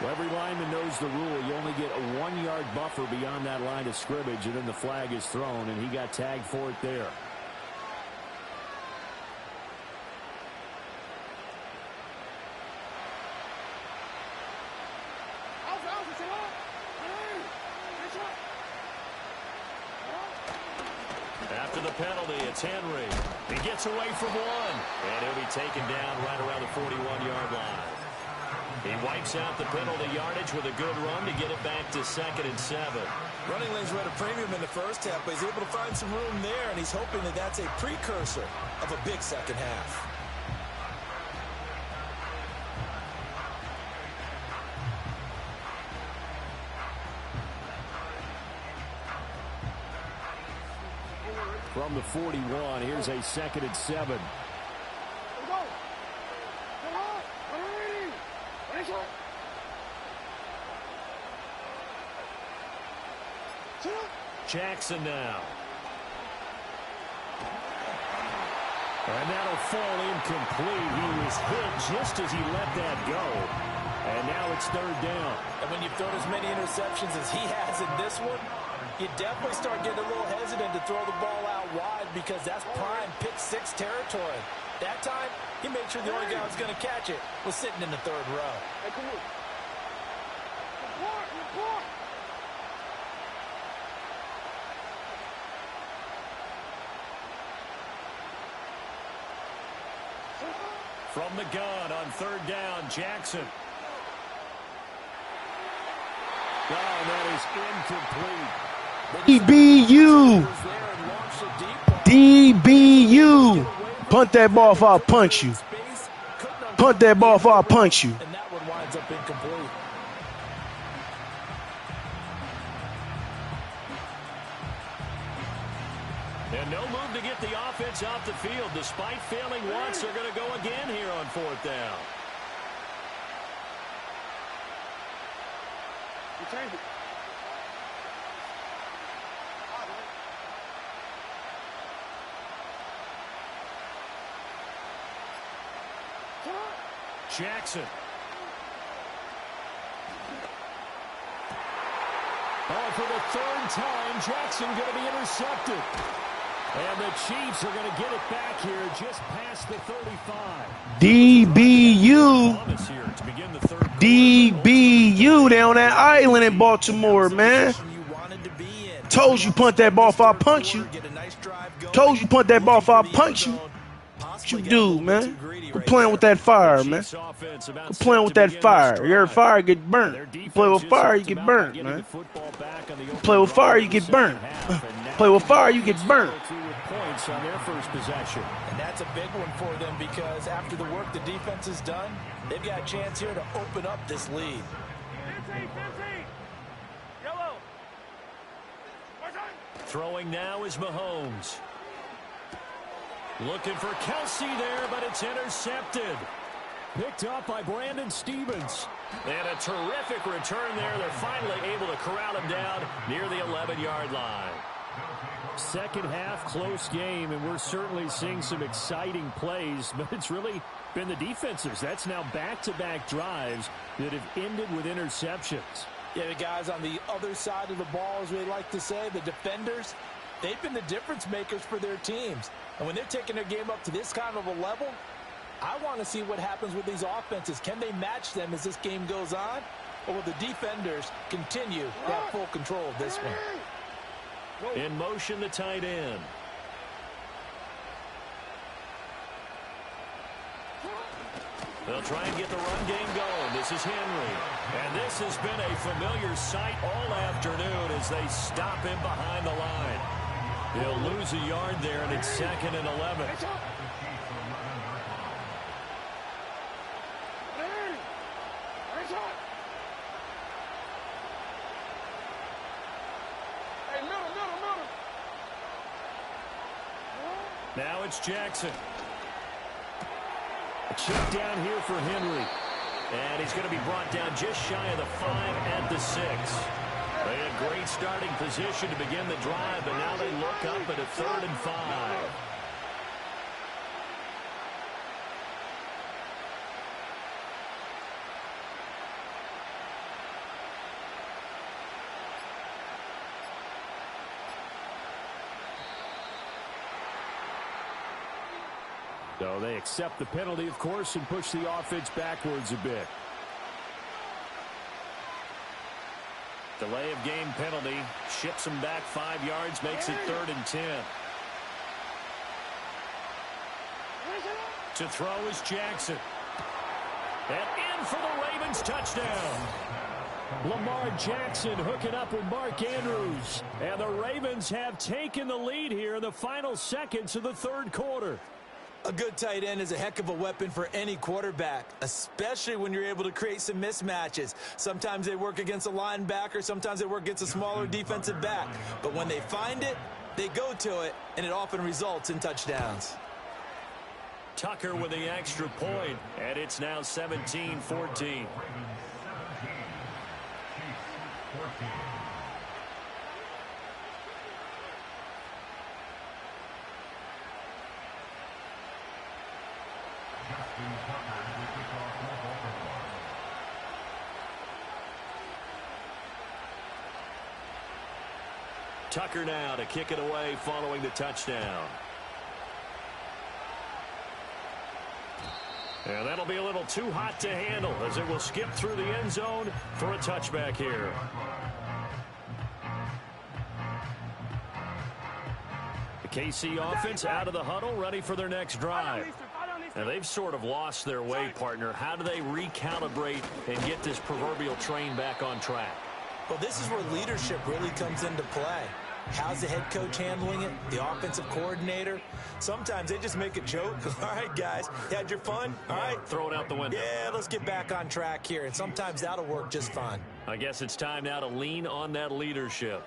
Well, every lineman knows the rule. You only get a 1-yard buffer beyond that line of scrimmage, and then the flag is thrown, and he got tagged for it there. After the penalty, it's Henry. He gets away from one, and he'll be taken down right around the 41-yard line. He wipes out the penalty yardage with a good run to get it back to 2nd and 7. Running lanes were at a premium in the first half, but he's able to find some room there, and he's hoping that that's a precursor of a big second half. From the 41, here's a 2nd and 7. Jackson now. And that'll fall incomplete. He was hit just as he let that go. And now it's 3rd down. And when you throw as many interceptions as he has in this one, you definitely start getting a little hesitant to throw the ball out wide because that's prime pick-6 territory. That time, he made sure the only guy who was going to catch it was sitting in the 3rd row. Hey, come on. From the gun on 3rd down, Jackson. Oh, that is incomplete. DBU. DBU. Punt that ball if I'll punch you. Punt that ball if I'll punch you. And that one winds up incomplete. And no move to get the offense off the field. Despite failing once, they're going to go again here on 4th down. You change it. Jackson. Oh, for the 3rd time, Jackson going to be intercepted. And the Chiefs are going to get it back here just past the 35. DBU. DBU. They on that island in Baltimore, man. Told you punt that ball if I punch you. Told you punt that ball if I punch you. What you do, man? Quit playing with that fire, man. Quit playing with that fire. Your fire get burnt. You play with fire, you get burnt, man. Play with fire, you get burnt. Play with fire, you get burnt. Points on their first possession. And that's a big one for them because after the work the defense has done, they've got a chance here to open up this lead. 15. Yellow. Throwing now is Mahomes. Looking for Kelsey there, but it's intercepted. Picked up by Brandon Stevens. And a terrific return there. They're finally able to corral him down near the 11-yard line. Second half, close game, and we're certainly seeing some exciting plays, but it's really been the defensives. That's now back-to-back drives that have ended with interceptions. Yeah, the guys on the other side of the ball, as we like to say, the defenders, they've been the difference makers for their teams. And when they're taking their game up to this kind of a level, I want to see what happens with these offenses. Can they match them as this game goes on? Or will the defenders continue to have full control of this one? In motion, the tight end. They'll try and get the run game going. This is Henry. And this has been a familiar sight all afternoon as they stop him behind the line. He'll lose a yard there, and it's 2nd and 11. Now it's Jackson. A check down here for Henry. And he's going to be brought down just shy of the 5 at the 6. They had a great starting position to begin the drive, but now they look up at a 3rd and 5. So they accept the penalty, of course, and push the offense backwards a bit. Delay of game penalty. Ships him back 5 yards, makes it 3rd and 10. To throw is Jackson. And in for the Ravens touchdown. Lamar Jackson hooking up with Mark Andrews. And the Ravens have taken the lead here in the final seconds of the 3rd quarter. A good tight end is a heck of a weapon for any quarterback, especially when you're able to create some mismatches. Sometimes they work against a linebacker, sometimes they work against a smaller defensive back. But when they find it, they go to it, and it often results in touchdowns. Tucker with the extra point, and it's now 17-14. Tucker now to kick it away following the touchdown. And that'll be a little too hot to handle as it will skip through the end zone for a touchback here. The KC offense out of the huddle, ready for their next drive. And they've sort of lost their way, partner. How do they recalibrate and get this proverbial train back on track? Well, this is where leadership really comes into play. How's the head coach handling it? The offensive coordinator? Sometimes they just make a joke. All right, guys, you had your fun? All right. Throw it out the window. Yeah, let's get back on track here. And sometimes that'll work just fine. I guess it's time now to lean on that leadership.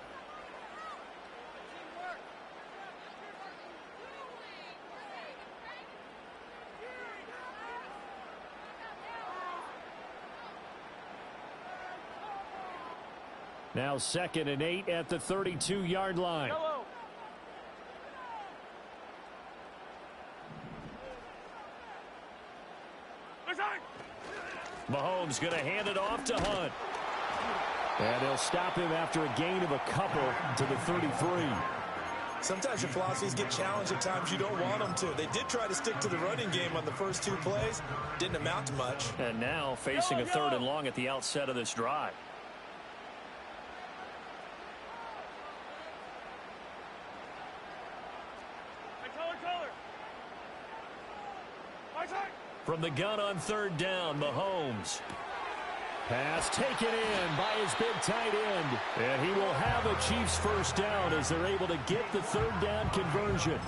Now 2nd and 8 at the 32-yard line. Mahomes going to hand it off to Hunt. And they'll stop him after a gain of a couple to the 33. Sometimes your philosophies get challenged at times you don't want them to. They did try to stick to the running game on the first 2 plays. Didn't amount to much. And now facing a 3rd and long at the outset of this drive. From the gun on 3rd down, Mahomes. Pass taken in by his big tight end. And he will have a Chiefs first down as they're able to get the 3rd down conversion.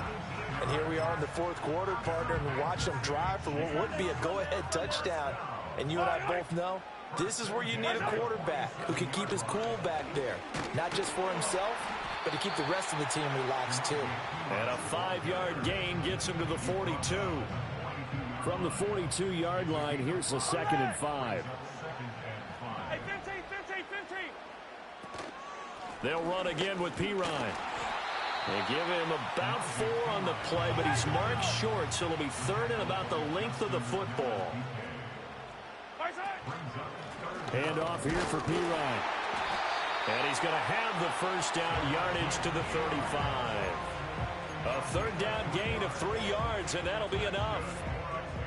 And here we are in the 4th quarter, partner, and watch them drive for what would be a go-ahead touchdown. And you and I both know this is where you need a quarterback who can keep his cool back there. Not just for himself, but to keep the rest of the team relaxed too. And a 5-yard gain gets him to the 42. From the 42-yard line, here's a 2nd and 5. Hey, 15. They'll run again with Pirine. They give him about 4 on the play, but he's marked short, so it'll be 3rd and about the length of the football. Hand off here for P-Ryan. And he's going to have the first down yardage to the 35. A 3rd down gain of 3 yards, and that'll be enough.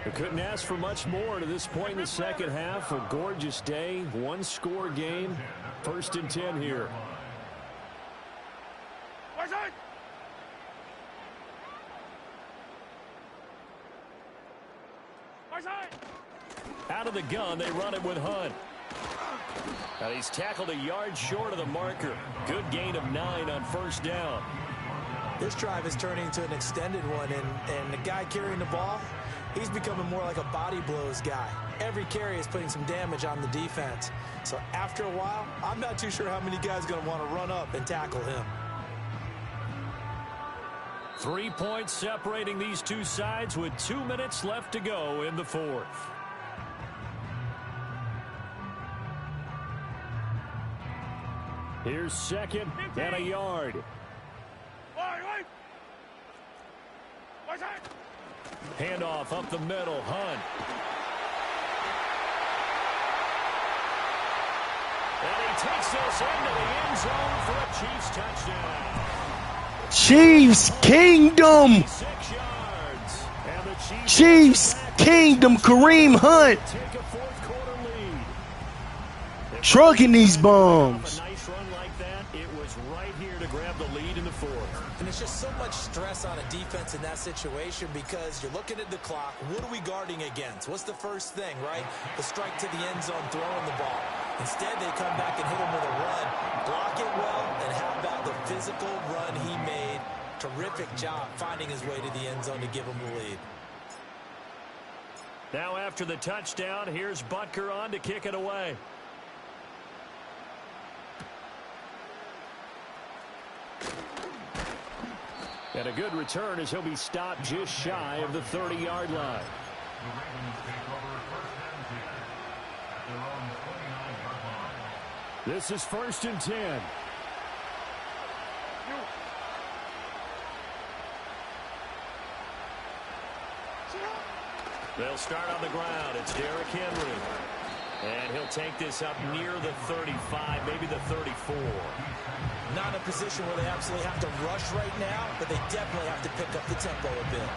We couldn't ask for much more to this point in the second half. A gorgeous day, 1-score game. 1st and 10 here. Out of the gun, they run it with Hunt. And he's tackled a yard short of the marker. Good gain of 9 on 1st down. This drive is turning into an extended one, and the guy carrying the ball, he's becoming more like a body blows guy. Every carry is putting some damage on the defense. So after a while, I'm not too sure how many guys are going to want to run up and tackle him. 3 points separating these two sides with 2 minutes left to go in the 4th. Here's 2nd and a yard. Handoff up the middle, Hunt. And he takes this into the end zone for a Chiefs touchdown. Chiefs Kingdom. 6 yards. And the Chiefs Kingdom. Kareem Hunt. take a 4th quarter lead. Trucking these bombs. A nice run like that. It was right here to grab the lead in the 4th. And it's just so much stress on a defense in that situation because you're looking at the clock. What are we guarding against? What's the first thing, right? The strike to the end zone, throwing the ball. Instead, they come back and hit him with a run. Block it well, and how about the physical run he made? Terrific job finding his way to the end zone to give him the lead. Now after the touchdown, here's Butker on to kick it away. And a good return as he'll be stopped just shy of the 30-yard line. This is 1st and 10. They'll start on the ground. It's Derrick Henry. And he'll take this up near the 35, maybe the 34. Not in a position where they absolutely have to rush right now, but they definitely have to pick up the tempo a bit.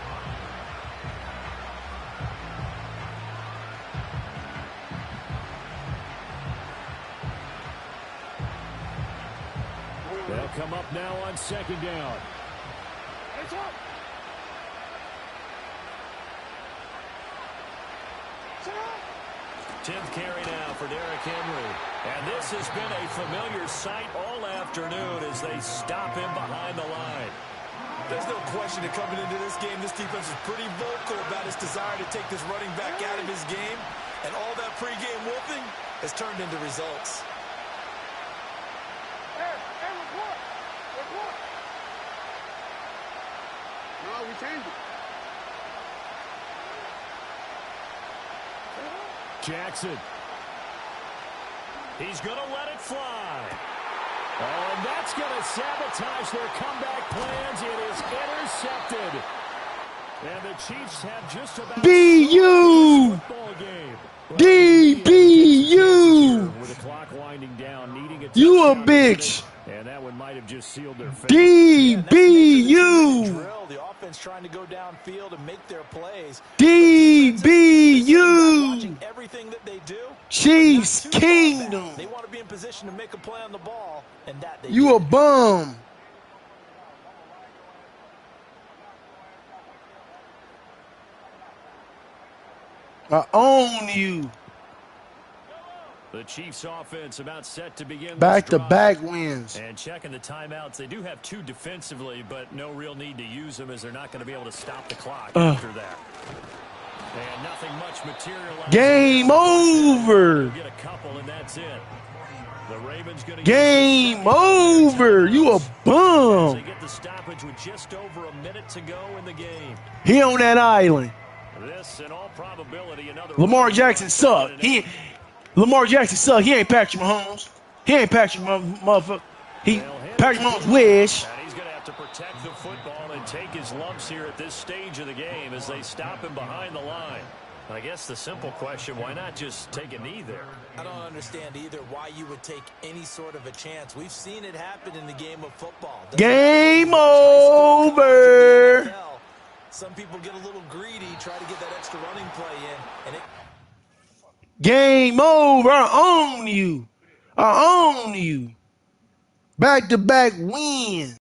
They'll come up now on 2nd down. 10th carry now for Derrick Henry. And this has been a familiar sight all afternoon as they stop him behind the line. There's no question that coming into this game, this defense is pretty vocal about its desire to take this running back out of his game. And all that pregame whooping has turned into results. No, we changed it. Jackson. He's going to let it fly. Oh, and that's going to sabotage their comeback plans. It is intercepted. And the Chiefs have just about BU. DBU. With the clock winding down, needing a You a bitch. And that one might have just sealed their fate. DBU. The offense trying to go downfield and make their plays. DBU. Watching everything that they do. Chiefs Kingdom. They want to be in position to make a play on the ball, and that they You a bum. I own you. The Chiefs offense about set to begin back-to-back wins. And checking the timeouts. They do have 2 defensively, but no real need to use them as they're not going to be able to stop the clock after that. And nothing much materialized. Game over. Get a couple and that's it. The Ravens going to Game over. You a bum. They get the stoppage with just over a minute to go in the game. He on that island. This, in all probability, another Lamar Jackson suck. Lamar Jackson suck. He ain't Patrick Mahomes. He ain't Patrick motherfucker. He Patrick Mahomes wish. And he's going to have to protect the football and take his lumps here at this stage of the game as they stop him behind the line. I guess the simple question, why not just take a knee there? I don't understand either why you would take any sort of a chance. We've seen it happen in the game of football. Game over. Some people get a little greedy, try to get that extra running play in, and it. Game over. I own you. I own you. Back-to-back wins.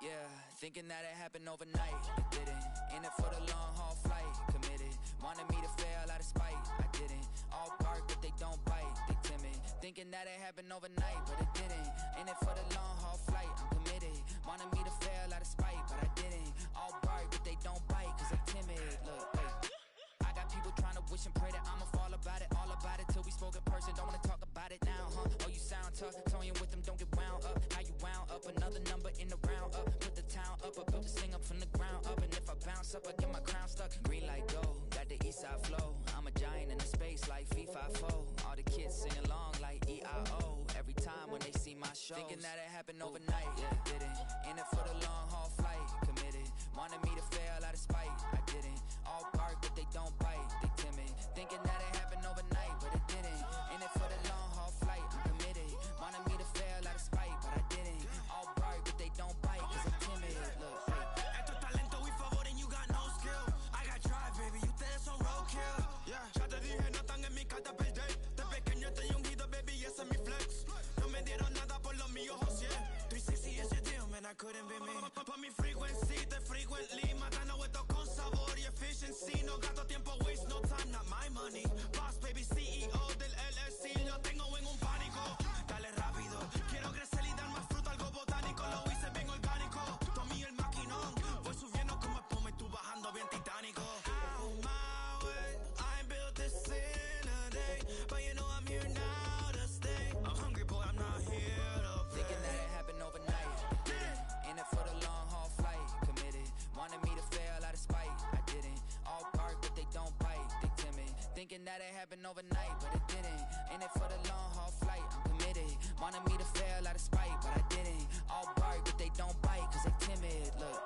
Yeah, thinking that it happened overnight. It didn't. In it for the long haul flight. Committed. Wanted me to fail out of spite. I didn't. All bark, but they don't bite. They timid. Thinking that it happened overnight, but it didn't. In it for the long haul flight. I'm committed. Wanted me to fail out of spite, but I didn't. All bark, but they don't bite, cause I'm timid. Look, wait. I got people trying to wish and pray that I'ma fall about it. All about it till we spoke in person. Don't wanna talk about it now, huh? Oh, you sound tough. Toying with them, don't get wound up. How you wound up? Another number in the round up. Put the town up. I built this thing up from the ground up. And if I bounce up, I get my crown stuck. Green light go. Got the east side flow. I'm a giant in the space like FIFA 4. All the kids sing along like EIO. Every time when they see my show. Thinking that it happened overnight. Yeah, it didn't. In it for the long haul flight. Committed. Wanted me to fail out of spite. I didn't. All bark, but they don't bite. They timid. Thinking that it happened overnight, but it didn't. In it for the long haul flight. I'm committed. Wanted me to fail out of spite, but I didn't. All bark, but they don't bite, cause I'm timid. Look, Esto es talento y favor and you got no skill. I got drive, baby, ustedes son roadkill. Yeah, ya te dije, no están en mi carta perder. De pequeño estoy ungido, baby, ese es mi flex. No me dieron nada por lo mío, José. 360 is your deal, man, I couldn't be me. Pa' mi frequency, te frequently. Matando esto con sabor y efficiency. No gasto tiempo, waste no time, not my money. Boss, baby, CEO del LLC. Lo tengo en un pánico. Dale rápido, quiero crecer y dar más fruto, algo botánico. Lo hice bien orgánico. Tomé el maquinón. Voy subiendo como espuma y tú bajando bien titánico. Out my way, I ain't built this in a day. But you know I'm here now to stay. I'm hungry, boy, I'm not here to play. thinking that it happened overnight. It didn't. In it for the long haul flight. Committed. Wanted me to fail out of spite. I didn't. All bark, but they don't bite. They timid. Thinking that it happened overnight, but it didn't. In it for the long haul flight. I'm committed. Wanted me to fail out of spite, but I didn't. All bark, but they don't bite, cause they timid. Look,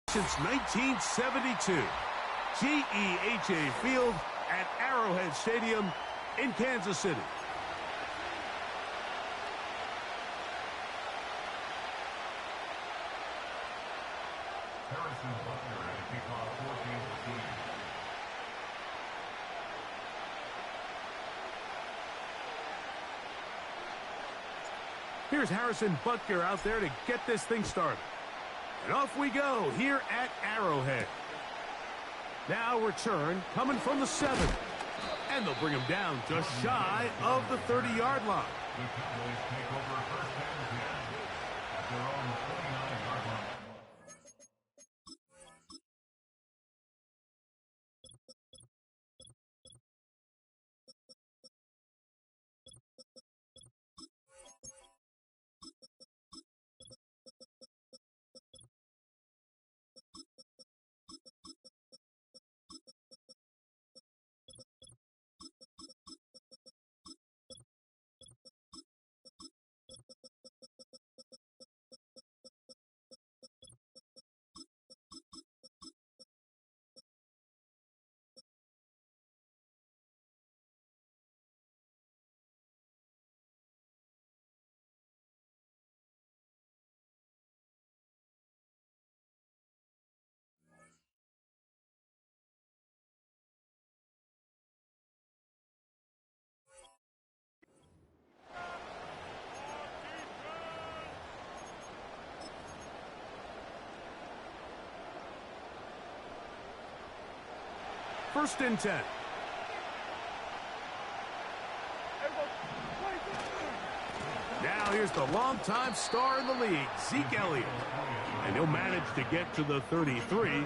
Since 1972, GEHA Field at Arrowhead Stadium in Kansas City. Harrison Butler at kickoff for Kansas City. Here's Harrison Butker out there to get this thing started. And off we go here at Arrowhead. Now return coming from the 7. And they'll bring him down just shy of the 30-yard line. The Cowboys take over first and 10 at their own 29-yard line. First and 10. Now here's the longtime star in the league, Zeke Elliott. And he'll manage to get to the 33.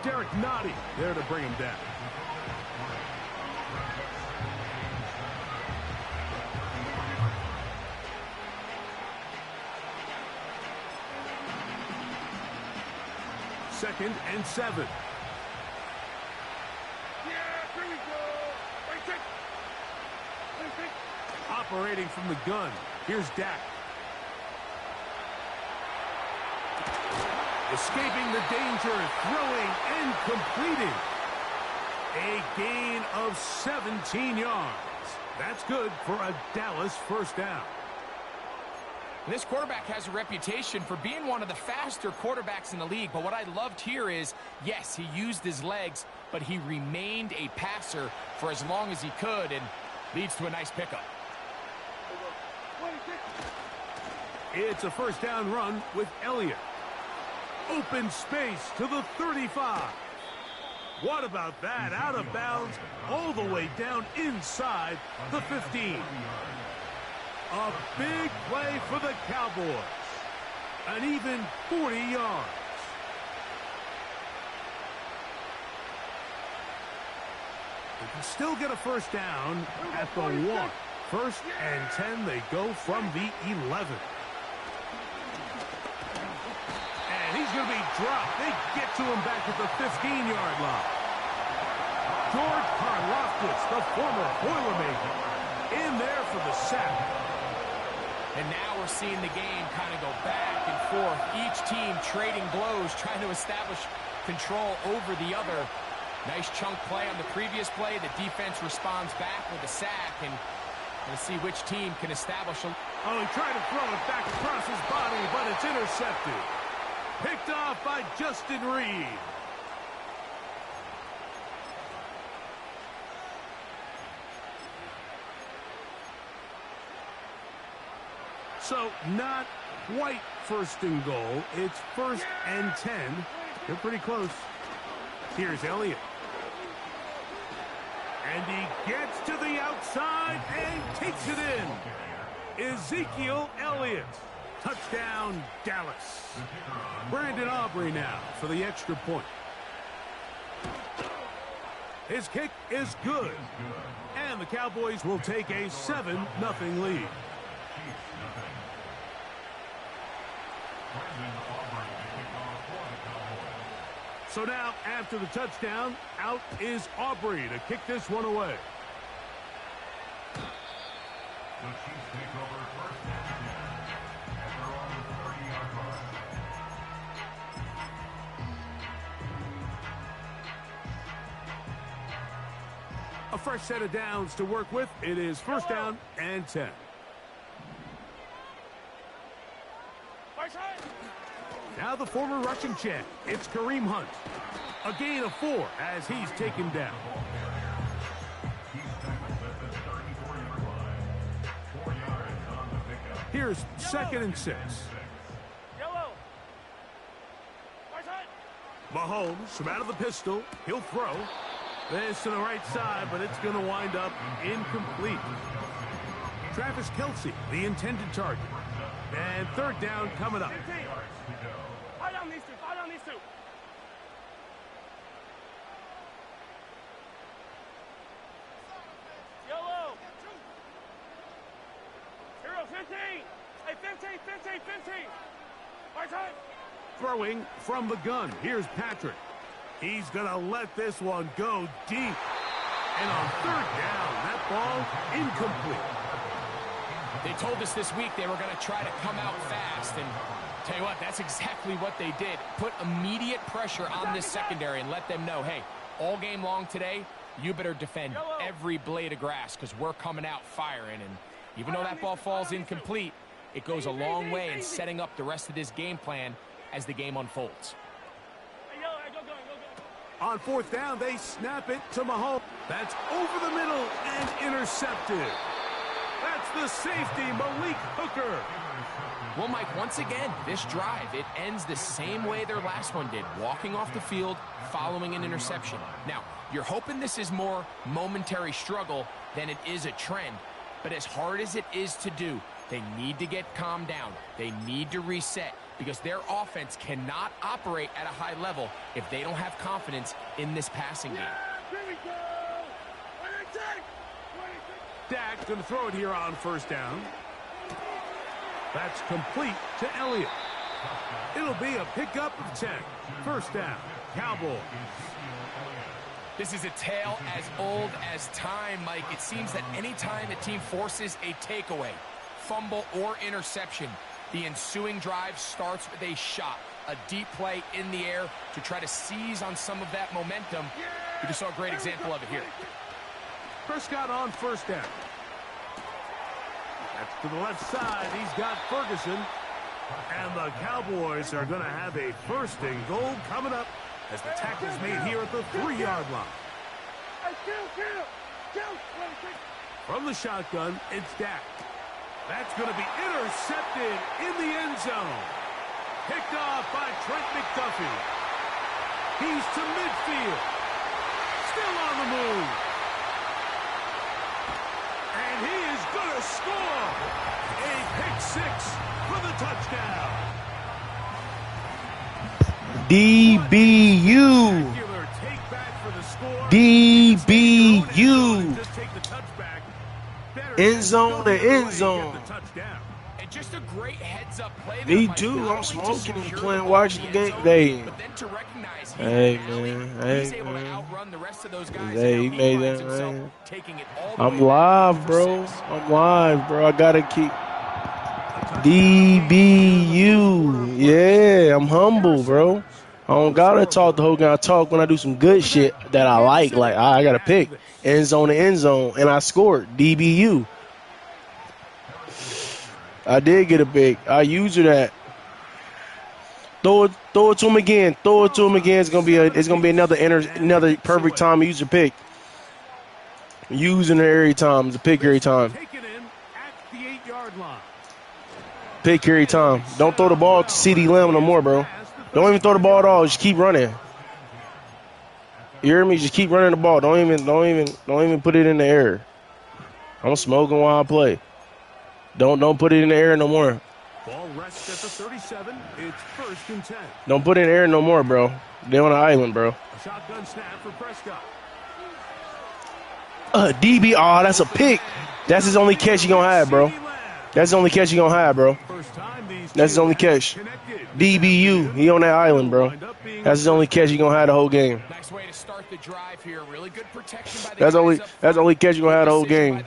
Derek Nottie there to bring him down. Second and 7. Operating from the gun, here's Dak. Escaping the danger, throwing and completing. A gain of 17 yards. That's good for a Dallas first down. This quarterback has a reputation for being one of the faster quarterbacks in the league, but what I loved here is, yes, he used his legs, but he remained a passer for as long as he could, and leads to a nice pickup. It's a first down run with Elliott. Open space to the 35. What about that? Out of bounds all the way down inside the 15. A big play for the Cowboys. An even 40 yards. They can still get a first down at the 1. First and 10, they go from the 11. And he's going to be dropped. They get to him back at the 15-yard line. George Karlaftis, the former Boilermaker, in there for the sack. And now we're seeing the game kind of go back and forth. Each team trading blows, trying to establish control over the other. Nice chunk play on the previous play. The defense responds back with a sack, and we'll see which team can establish a... Oh, he tried to throw it back across his body, but it's intercepted. Picked off by Justin Reed. So, not quite first and goal. It's first and 10. They're pretty close. Here's Elliott. And he gets to the outside and takes it in. Ezekiel Elliott. Touchdown, Dallas. Brandon Aubrey now for the extra point. His kick is good. And the Cowboys will take a 7-0 lead. So now, after the touchdown, out is Aubrey to kick this one away. The Chiefs take over first and 10 at their own 30-yard line. A fresh set of downs to work with. It is first down and 10. Now the former rushing champ. It's Kareem Hunt. A gain of 4 as he's taken down. Here's second and 6. Mahomes from out of the pistol. He'll throw. This to the right side, but it's going to wind up incomplete. Travis Kelce, the intended target. And third down coming up. Fire down these two. Fire down these two. Yellow. 15. Hey, 15, 15, 15. Right time. Throwing from the gun. Here's Patrick. He's going to let this one go deep. And on third down, that ball incomplete. They told us this week they were going to try to come out fast. And tell you what, that's exactly what they did. Put immediate pressure on this secondary and let them know, hey, all game long today, you better defend every blade of grass because we're coming out firing. And even though that ball falls incomplete, it goes a long way in setting up the rest of this game plan as the game unfolds. On fourth down, they snap it to Mahomes. That's over the middle and intercepted. That's the safety, Malik Hooker. Well, Mike, once again, this drive, it ends the same way their last one did, walking off the field, following an interception. Now, you're hoping this is more momentary struggle than it is a trend, but as hard as it is to do, they need to get calmed down. They need to reset because their offense cannot operate at a high level if they don't have confidence in this passing game. Dak's going to throw it here on first down. That's complete to Elliott. It'll be a pickup of 10. First down, Cowboys. This is a tale as old as time, Mike. It seems that any time a team forces a takeaway, fumble, or interception, the ensuing drive starts with a shot, a deep play in the air to try to seize on some of that momentum. We just saw a great example of it here. Prescott on first down. That's to the left side. He's got Ferguson. And the Cowboys are going to have a first and goal coming up as the tackle's made here at the 3-yard line. From the shotgun, it's Dak. That's going to be intercepted in the end zone. Picked off by Trent McDuffie. He's to midfield. Still on the move. And he is going to score. A pick six for the touchdown. DBU. DBU. End zone to end zone. And just a great heads-up play. Me too. I'm smoking and playing, watching the game. Hey, man. Hey, man. Hey, he made that, man. I'm live, bro. I'm live, bro. I gotta keep DBU. Yeah, I'm humble, bro. I don't gotta talk the whole game. I talk when I do some good shit that I like. Like, I gotta pick end zone to end zone, and I scored DBU. I did get a pick. I used that. Throw it to him again. Throw it to him again. It's gonna be another perfect time to use your pick. Using it every time. It's a pick every time. Pick every time. Don't throw the ball to CeeDee Lamb no more, bro. Don't even throw the ball at all. Just keep running. You hear me? Just keep running the ball. Don't even put it in the air. I'm smoking while I play. Don't put it in the air no more. Ball rests at the 37. It's first and 10. Don't put it in the air no more, bro. They're on an island, bro. A shotgun snap for Prescott. DB. Oh, that's a pick. That's his only catch he gonna have, bro. That's the only catch he gonna have, bro. That's his only catch. DBU. He on that island, bro. That's his only catch he gonna have the whole game. Nice way to start the drive here. Really good protection by the That's the only catch you gonna have the whole game.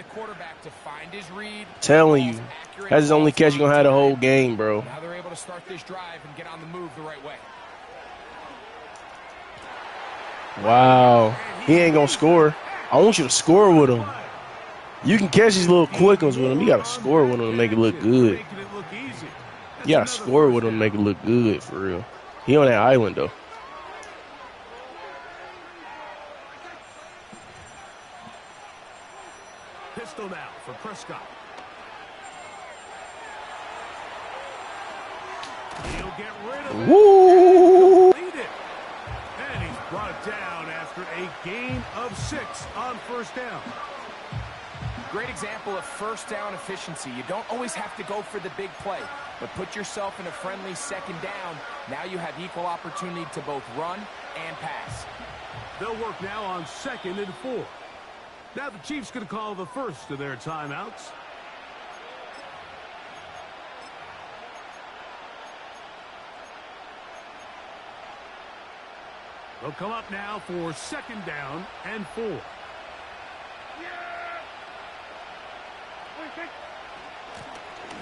Telling you. That's his only catch you gonna have the whole game, bro. Now they're able to start this drive and get on the move the right way. Wow. He ain't gonna score. I want you to score with him. You can catch these little quick ones with him. You got to score with him to make it look good. You got to score with him to make it look good, for real. He on that island, though. Pistol now for Prescott. He'll get rid of it. Woo! And he's brought down after a gain of 6 on first down. Great example of first down efficiency. You don't always have to go for the big play, but put yourself in a friendly second down. Now you have equal opportunity to both run and pass. They'll work now on 2nd and 4. Now the Chiefs going to call the first of their timeouts. They'll come up now for 2nd down and 4.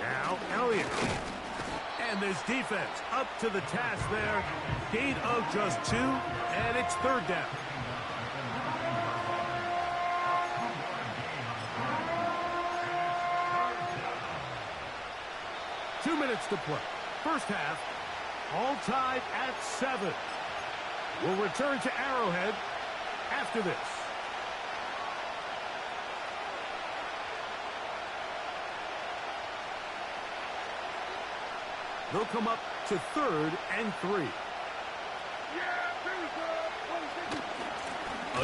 Now Elliott. And this defense up to the task there. Gain of just 2, and it's 3rd down. Two minutes to play. First half, all tied at 7. We'll return to Arrowhead after this. They'll come up to 3rd and 3.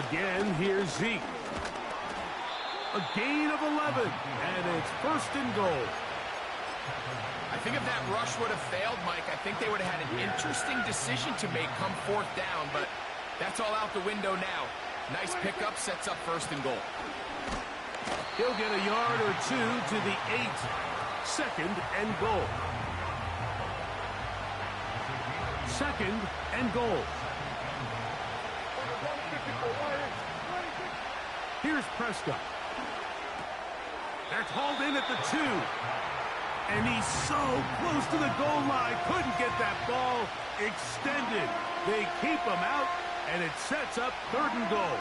Again, here's Zeke. A gain of 11, and it's 1st and goal. I think if that rush would have failed, Mike, I think they would have had an interesting decision to make come 4th down, but that's all out the window now. Nice pickup, sets up 1st and goal. He'll get a yard or 2 to the 8. 2nd and goal. 2nd and goal. Here's Prescott. That's hauled in at the 2. And he's so close to the goal line. Couldn't get that ball extended. They keep him out, and it sets up 3rd and goal.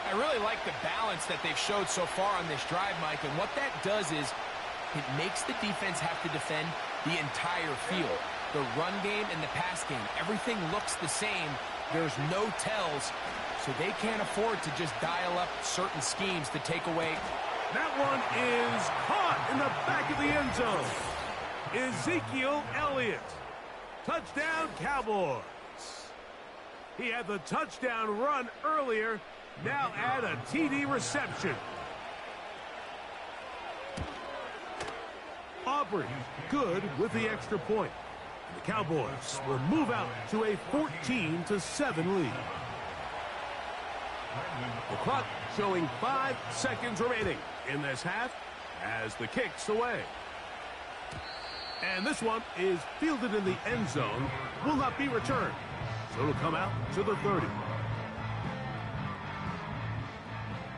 I really like the balance that they've showed so far on this drive, Mike. And what that does is it makes the defense have to defend the entire field. The run game and the pass game, everything looks the same. There's no tells, so they can't afford to just dial up certain schemes to take away. That one is caught in the back of the end zone. Ezekiel Elliott. Touchdown, Cowboys. He had the touchdown run earlier. Now add a TD reception. Aubrey, good with the extra point. The Cowboys will move out to a 14-7 lead. The clock showing 5 seconds remaining in this half as the kick's away. And this one is fielded in the end zone, will not be returned. So it'll come out to the 30.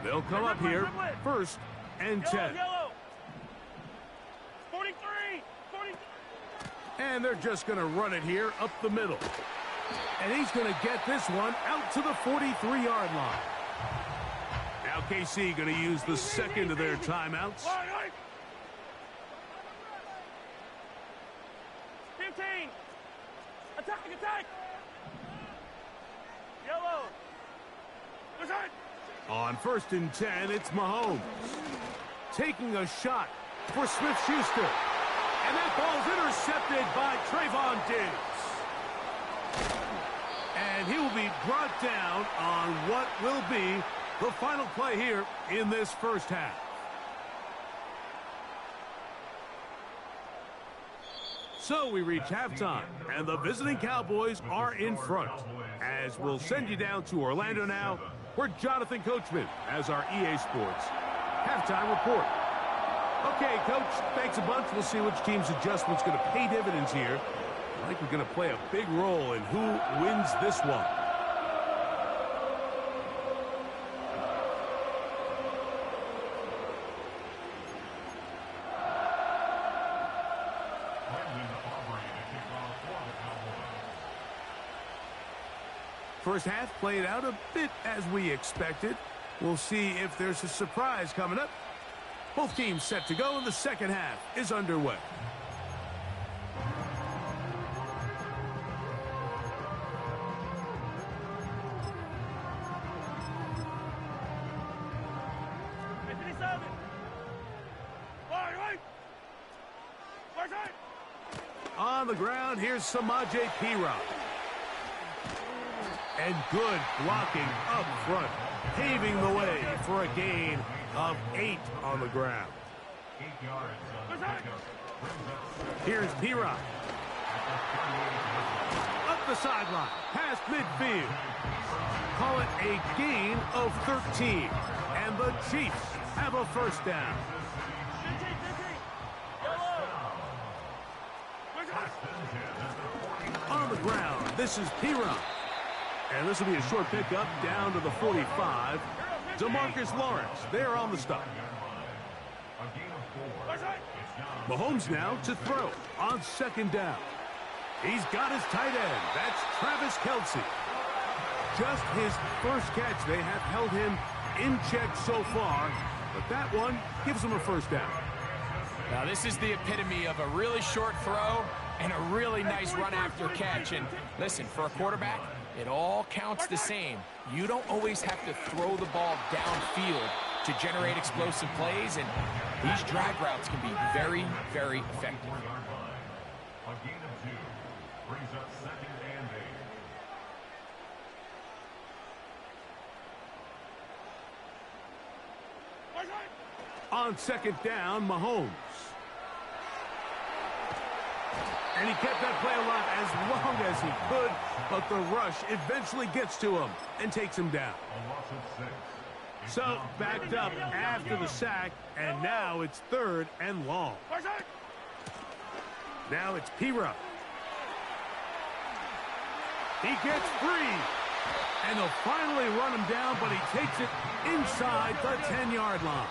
They'll come up here, 1st and 10. 43! And they're just going to run it here up the middle. And he's going to get this one out to the 43-yard line. Now KC going to use the 2nd of their timeouts. 15! Attack! Attack! Yellow! On 1st and 10, it's Mahomes. Taking a shot for Smith-Schuster. And that ball's intercepted by Trayvon Diggs. And he will be brought down on what will be the final play here in this first half. So we reach halftime, and the visiting Cowboys are in front. As we'll send you down to Orlando now, where Jonathan Coachman has our EA Sports halftime report. Okay, Coach, thanks a bunch. We'll see which team's adjustment's going to pay dividends here. I think we're going to play a big role in who wins this one. first half played out a bit as we expected. We'll see if there's a surprise coming up. Both teams set to go, and the second half is underway. On the ground, here's Samaje Perine. And good blocking up front, paving the way for a gain of 8 on the ground. 8 yards. Here's Perine. Up the sideline, past midfield. Call it a gain of 13. And the Chiefs have a first down. On the ground, this is Perine. And this will be a short pickup down to the 45. DeMarcus Lawrence there on the stop. Mahomes now to throw on second down. He's got his tight end. That's Travis Kelce. Just his first catch. They have held him in check so far, but that one gives him a first down. Now this is the epitome of a really short throw and a really nice run after catch. And listen, for a quarterback, it all counts the same. You don't always have to throw the ball downfield to generate explosive plays, and these drag routes can be very, very effective. A gain of 2 brings up 2nd and 8. On second down, Mahomes. And he kept that play alive as long as he could, but the rush eventually gets to him and takes him down. A loss of 6. So, backed up after the sack, and now it's 3rd and long. Now it's Perine. He gets free. And they'll finally run him down, but he takes it inside the 10-yard line.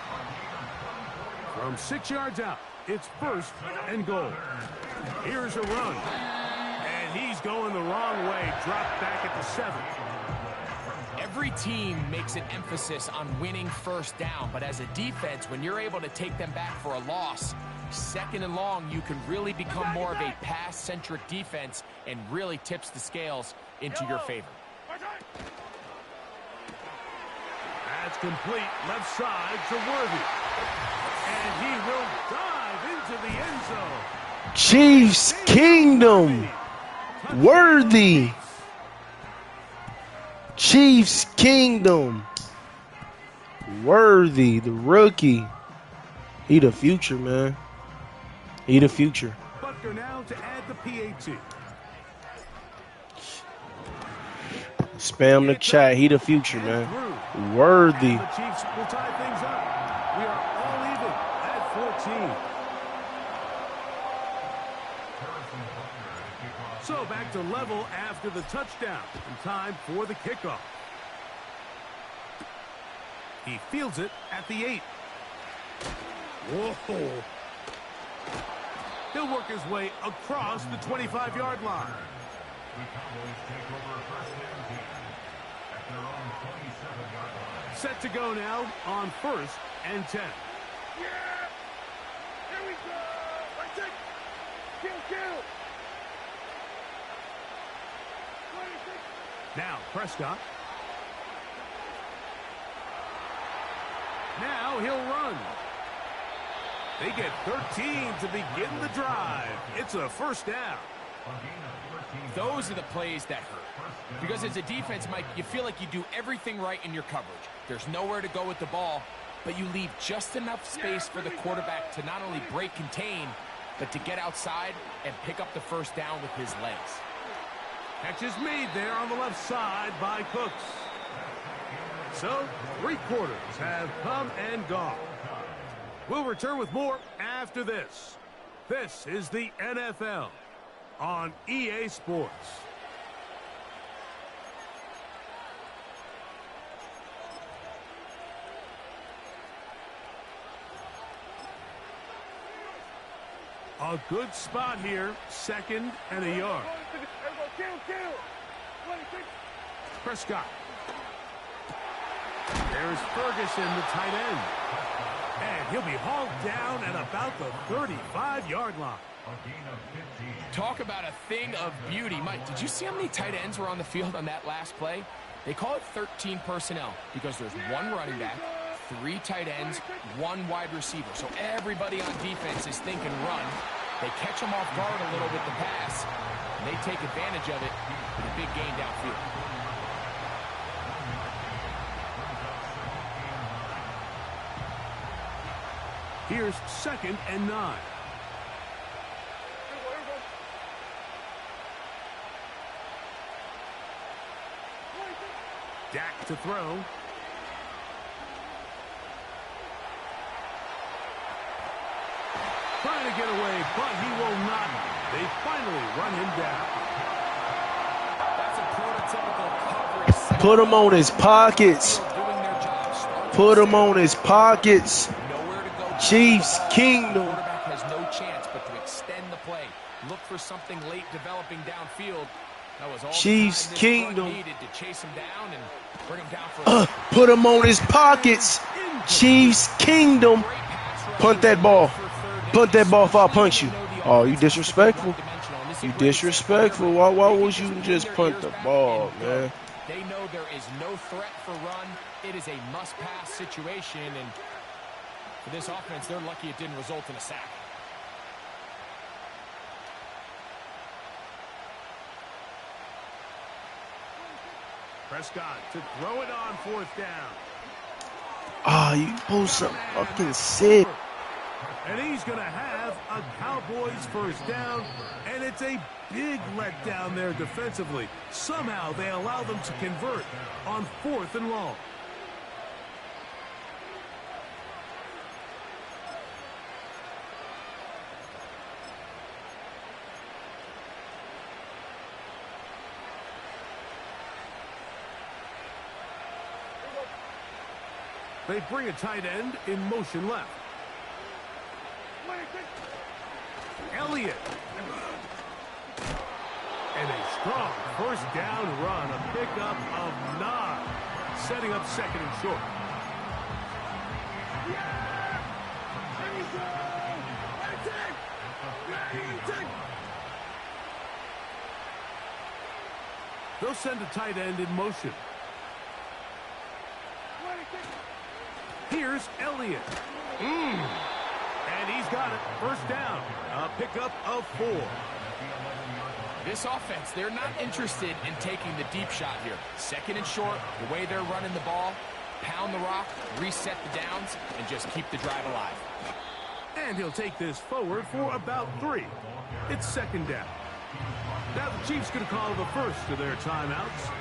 From 6 yards out, it's 1st and goal. Here's a run. And he's going the wrong way. Dropped back at the 7. Every team makes an emphasis on winning first down, but as a defense, when you're able to take them back for a loss, 2nd and long, you can really become more of a pass-centric defense and really tips the scales into your favor. That's complete. Left side to Worthy. And he will dive into the end zone. Chiefs Kingdom. Worthy. Chiefs Kingdom. Worthy, the rookie. He the future, man. He the future. Butker now to add the PAT. Spam the chat. He the future, man. Worthy. The Chiefs will tie things up. We are all even at 14. So back to level after the touchdown. And time for the kickoff. He fields it at the 8. Whoa. He'll work his way across the 25-yard line. The Cowboys take over 1st and 10 at their own 27-yard line. Set to go now on 1st and 10. Yeah! Here we go! Right take! Kill! Now Prescott. Now he'll run. They get 13 to begin the drive. It's a first down. Those are the plays that hurt. Because as a defense, Mike, you feel like you do everything right in your coverage. There's nowhere to go with the ball, but you leave just enough space for the quarterback to not only break contain, but to get outside and pick up the first down with his legs. Catch is made there on the left side by Cooks. So, 3 quarters have come and gone. We'll return with more after this. This is the NFL on EA Sports. A good spot here, 2nd and a yard. Prescott. There's Ferguson, the tight end. And he'll be hauled down at about the 35-yard line. Talk about a thing of beauty. Mike, did you see how many tight ends were on the field on that last play? They call it 13 personnel because there's one running back, 3 tight ends, 1 wide receiver. So everybody on defense is thinking run. They catch them off guard a little with the pass, and they take advantage of it with a big gain downfield. Here's 2nd and 9. Dak to throw. Trying to get away, but he will not. They finally run him down. That's a prototypical coverage. Put him on his pockets. Put him on his pockets. Chiefs Kingdom. Quarterback has no chance but to extend the play. Look for something late developing downfield. That was all Chiefs the time Kingdom. needed to chase him down and bring him down for Put him on his pockets. Chiefs Kingdom. Punt that ball. Punt that ball if I punch you. Oh, you disrespectful. You disrespectful. Why would you just punt the ball, man? They know there is no threat for run. It is a must-pass situation, and for this offense, they're lucky it didn't result in a sack. Prescott to throw it on 4th down. Ah, you pull some fucking sick. And he's going to have a Cowboys 1st down, and it's a big letdown there defensively. Somehow they allow them to convert on 4th and long. They bring a tight end in motion left. Elliott. And a strong 1st down run, a pickup of 9, setting up 2nd and short. They'll send a tight end in motion. Here's Elliott. And he's got it. 1st down. A pickup of 4. This offense, they're not interested in taking the deep shot here. 2nd and short, the way they're running the ball, pound the rock, reset the downs, and just keep the drive alive. And he'll take this forward for about 3. It's 2nd down. Now the Chiefs going to call the first of their timeouts.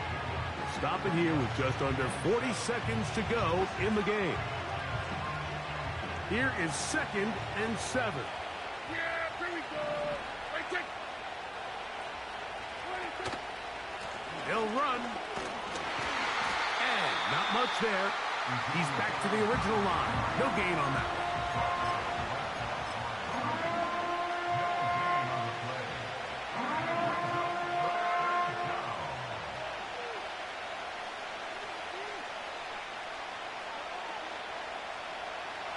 Stop it here with just under 40 seconds to go in the game. Here is 2nd and 7. Yeah, here we go. He'll run. And not much there. He's back to the original line. No gain on that.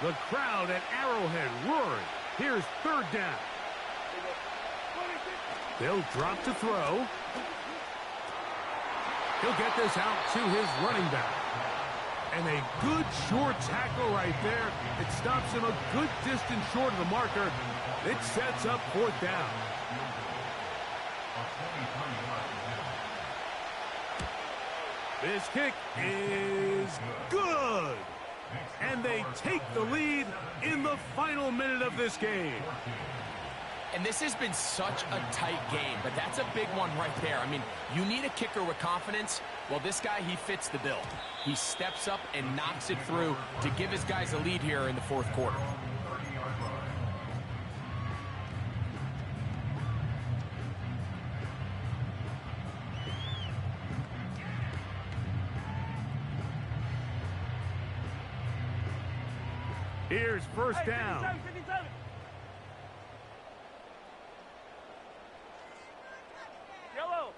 The crowd at Arrowhead roaring. Here's 3rd down. They'll drop to throw. He'll get this out to his running back. And a good short tackle right there. It stops him a good distance short of the marker. It sets up 4th down. This kick is good. And they take the lead in the final minute of this game. And this has been such a tight game, but that's a big one right there. I mean, you need a kicker with confidence. Well, this guy, he fits the bill. He steps up and knocks it through to give his guys a lead here in the 4th quarter. Here's 1st down. 57. Yellow.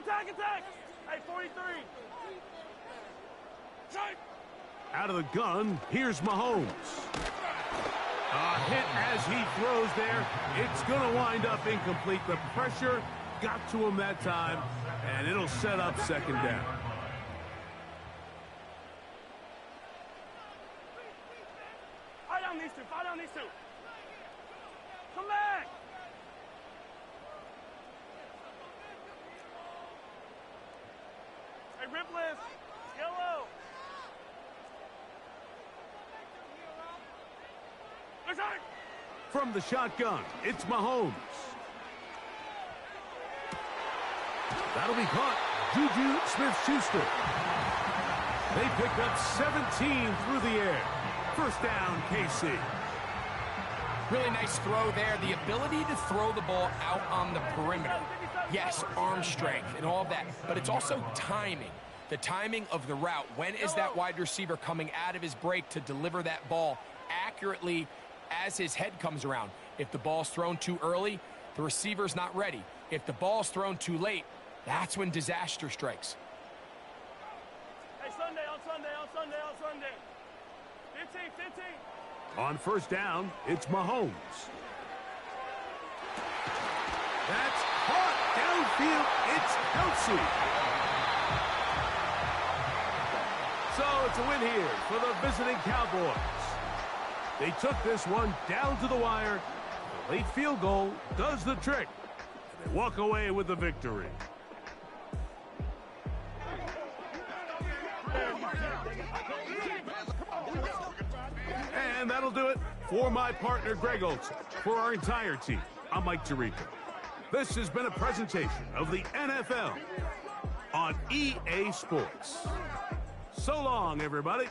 Attack, attack! Hey, 43. Out of the gun, here's Mahomes. A hit as he throws there. It's going to wind up incomplete. The pressure got to him that time, and it'll set up second down. Fight on these two. Fight on these two. Come back. Hey, rip lift. Yellow. From the shotgun, it's Mahomes. That'll be caught. Juju Smith-Schuster. They pick up 17 through the air. First down, KC. Really nice throw there. The ability to throw the ball out on the perimeter. Yes, arm strength and all of that, but it's also timing. The timing of the route. When is that wide receiver coming out of his break to deliver that ball accurately as his head comes around? If the ball's thrown too early, the receiver's not ready. If the ball's thrown too late, that's when disaster strikes. Hey, Sunday, on Sunday, on Sunday, on Sunday. 15, 15. On first down, it's Mahomes. That's caught downfield. It's Kelsey. So it's a win here for the visiting Cowboys. They took this one down to the wire. The late field goal does the trick. And they walk away with the victory. And that'll do it for my partner, Greg Olson. For our entire team, I'm Mike Tirico. This has been a presentation of the NFL on EA Sports. So long, everybody.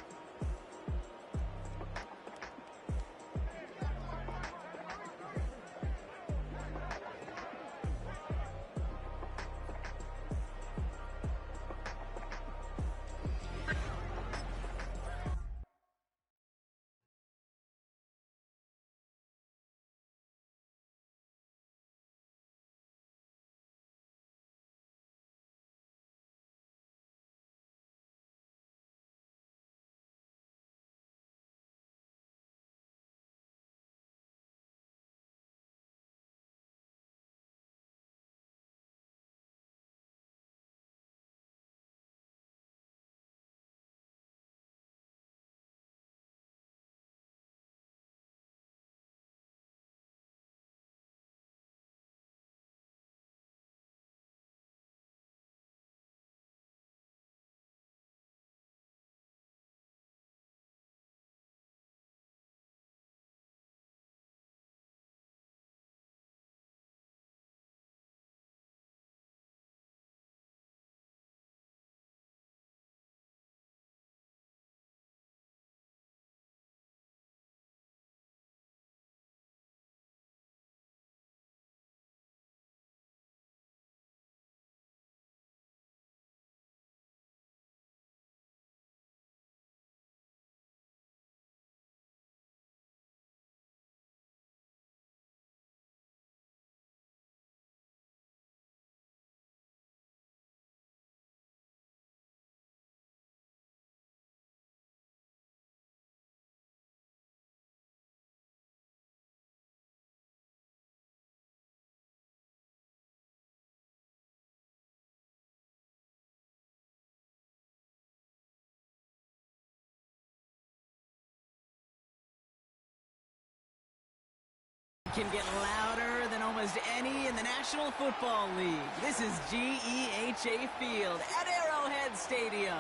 Can get louder than almost any in the National Football League. This is GEHA Field at Arrowhead Stadium.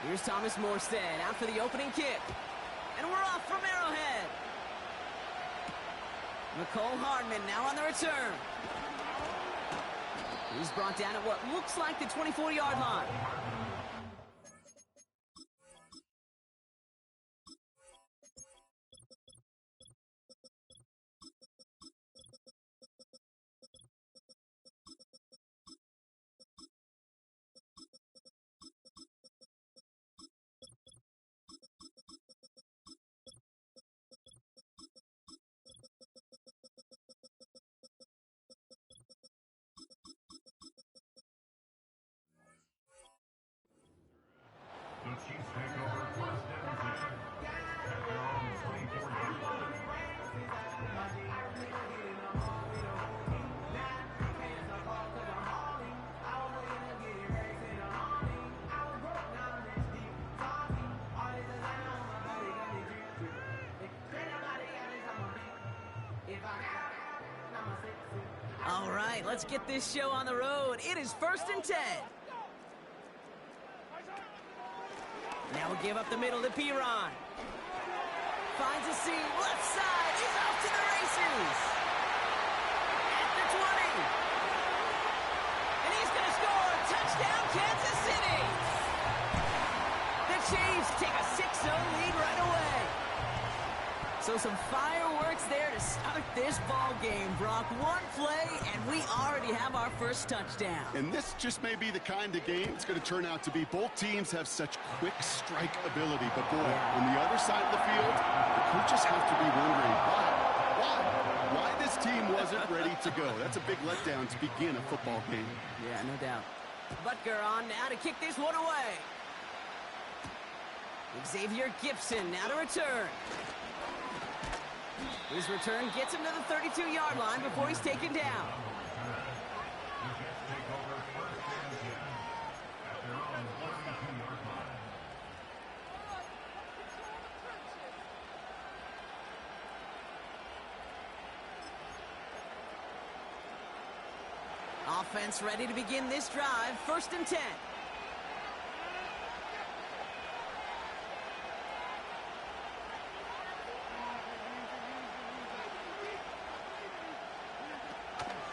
Here's Thomas Morstead out for the opening kick. And we're off from Arrowhead. Nicole Hardman now on the return. He's brought down at what looks like the 24-yard line. Chiefs take over first and 10 at their own 24-yard line. All right, let's get this show on the road. It is first and 10. Now we'll give up the middle to Piron. Finds a seam, left side. He's off to the races. At the 20. And he's going to score. Touchdown, Kansas City. The Chiefs take a 6-0 lead right away. So some fireworks there to start this ball game, Brock. One play, and we already have our first touchdown. And this just may be the kind of game it's going to turn out to be. Both teams have such quick strike ability. But, boy, on the other side of the field, the coaches have to be wondering, why this team wasn't ready to go. That's a big letdown to begin a football game. Yeah, no doubt. Butker on now to kick this one away. Xavier Gibson now to return. His return gets him to the 32-yard line before he's taken down. Offense ready to begin this drive. First and 10.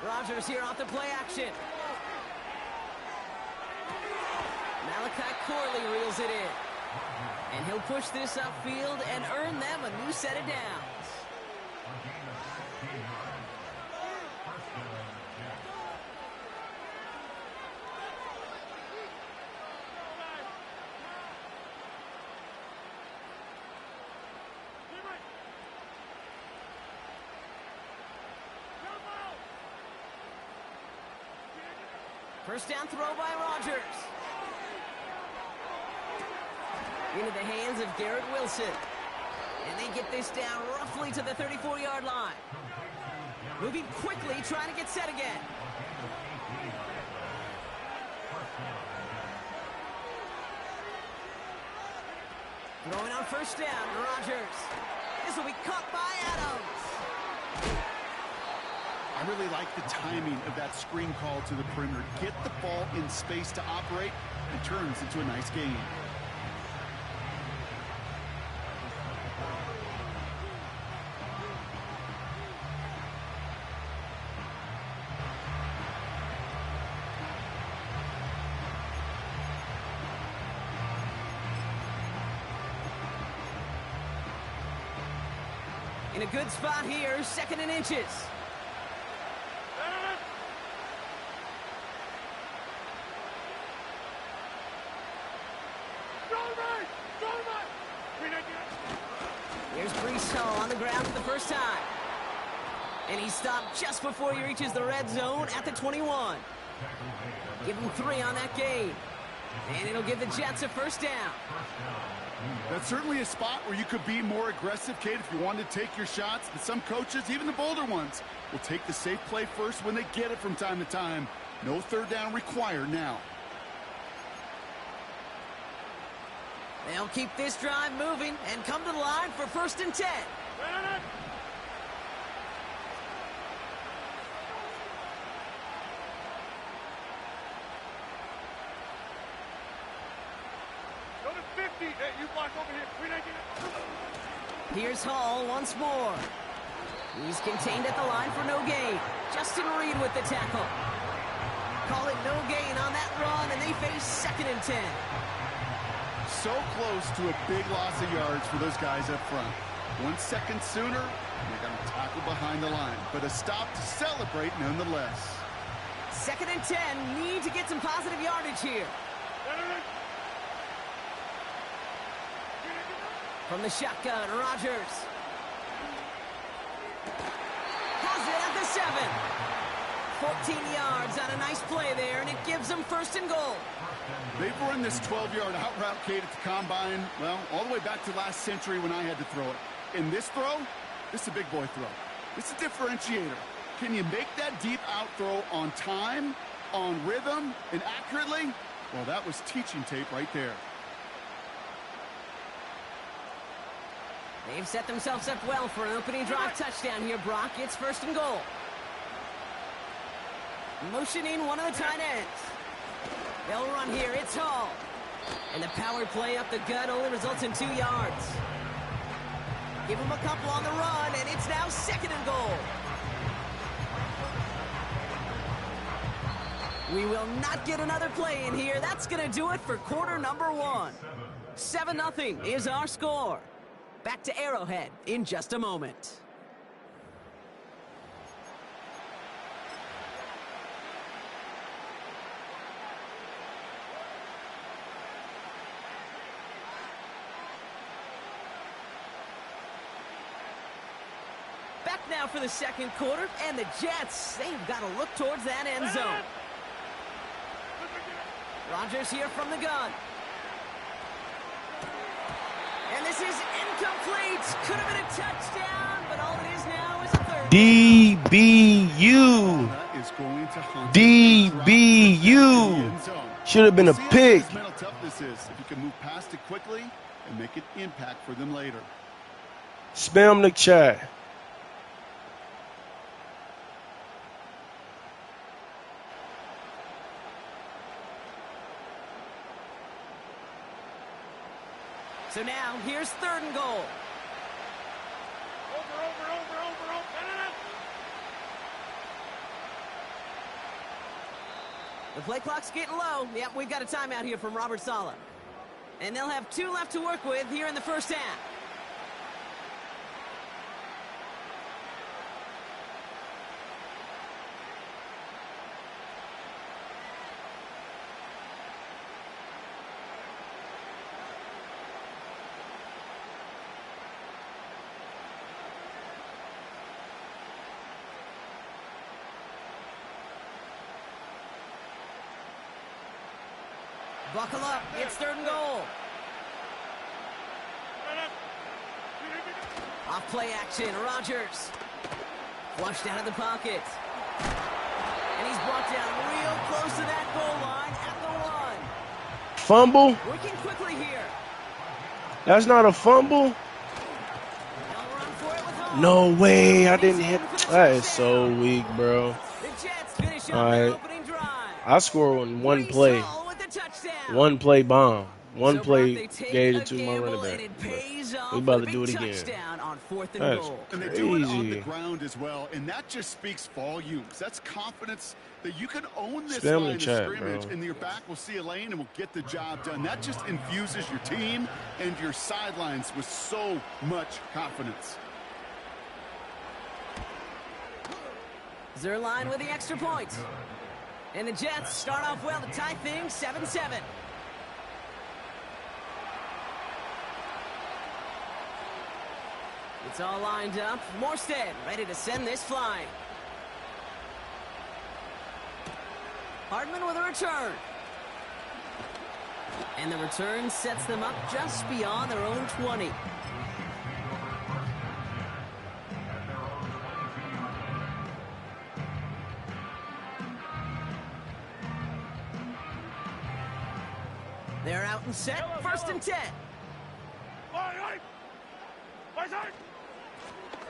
Rodgers here off the play action. Malachi Corley reels it in. And he'll push this upfield and earn them a new set of downs. First down throw by Rodgers. Into the hands of Garrett Wilson. And they get this down roughly to the 34-yard line. Moving quickly, trying to get set again. Throwing on first down, Rodgers. This will be caught by Adams. I really like the timing of that screen call to the perimeter. Get the ball in space to operate, and turns into a nice gain. In a good spot here, second and inches. Here's Brees Hall on the ground for the first time. And he stopped just before he reaches the red zone at the 21. Give him 3 on that game. And it'll give the Jets a first down. That's certainly a spot where you could be more aggressive, Kate, if you wanted to take your shots. But some coaches, even the bolder ones, will take the safe play first when they get it from time to time. No third down required now. They'll keep this drive moving and come to the line for first and 10. Go to 50. Hey, you block over here. Here's Hall once more. He's contained at the line for no gain. Justin Reed with the tackle. Call it no gain on that run, and they face second and 10. So close to a big loss of yards for those guys up front. 1 second sooner, they got to tackle behind the line. But a stop to celebrate nonetheless. Second and 10, need to get some positive yardage here. From the shotgun, Rodgers. Has it at the 7. 14 yards on a nice play there, and it gives them 1st and goal. They've run this 12-yard out route, Kate, at the combine, well, all the way back to last century when I had to throw it. In this throw, this is a big boy throw. This is a differentiator. Can you make that deep out throw on time, on rhythm, and accurately? Well, that was teaching tape right there. They've set themselves up well for an opening drive touchdown here, Brock. It's 1st and goal. Motioning one of the tight ends. They'll run here. It's Hall. And the power play up the gut only results in 2 yards. Give him a couple on the run, and it's now 2nd and goal. We will not get another play in here. That's going to do it for quarter number 1. 7-0 is our score. Back to Arrowhead in just a moment. Back now for the 2nd quarter, and the Jets, they've got to look towards that end zone. Rodgers here from the gun. And this is incomplete. Could have been a touchdown, but all it is now is a 3rd. DBU. DBU. Should have been a pick. Mental toughness is if you can move past it quickly and make an impact for them later. Spam the chat. So now, here's 3rd and goal. Over. The play clock's getting low. Yep, we've got a timeout here from Robert Saleh. And they'll have 2 left to work with here in the 1st half. Buckle up. It's 3rd and goal. Off play action. Rodgers. Flushed out of the pocket. And he's brought down real close to that goal line at the 1. Fumble? Working quickly here. That's not a fumble? No way. I didn't hit. That is so weak, bro. All right. I score on 1 play. 1 play bomb. 1 play gave it to my running back. We about to do it again. That's And they do it on the crazy. ground as well, and that just speaks volumes. That's confidence that you can own this Spam the line of chat, scrimmage, bro. and your back will see a lane and will get the job done. That just infuses your team and your sidelines with so much confidence. Zerline with the extra point. And the Jets start off well to tie things 7-7. It's all lined up. Morstead ready to send this flying. Hardman with a return. And the return sets them up just beyond their own 20. They're out and set. 1st and 10.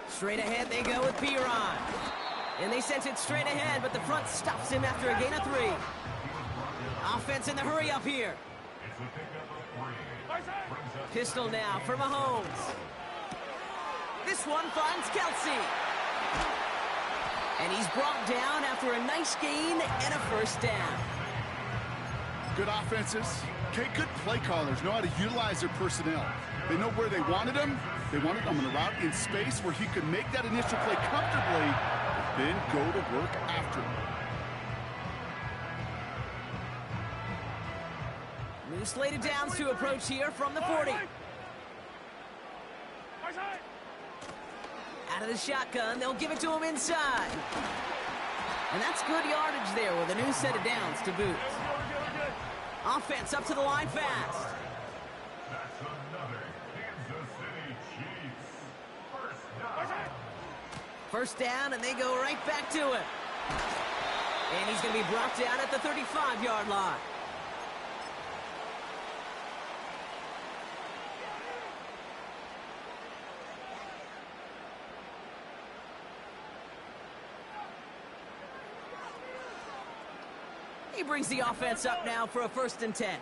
Straight ahead they go with Piron. And they sent it straight ahead, but the front stops him after a gain of 3. Offense in the hurry up here. Pistol now for Mahomes. This one finds Kelsey. And he's brought down after a nice gain and a 1st down. Good offenses. Okay, good play callers know how to utilize their personnel. They know where they wanted him. They wanted him on a route in space where he could make that initial play comfortably, but then go to work after. New slated downs to approach here from the 40. Out of the shotgun, they'll give it to him inside. And that's good yardage there with a new set of downs to boot. We're good. Offense up to the line fast. That's another Kansas City Chiefs. First down. First down, and they go right back to it. And he's going to be brought down at the 35-yard line. He brings the offense up now for a 1st and 10.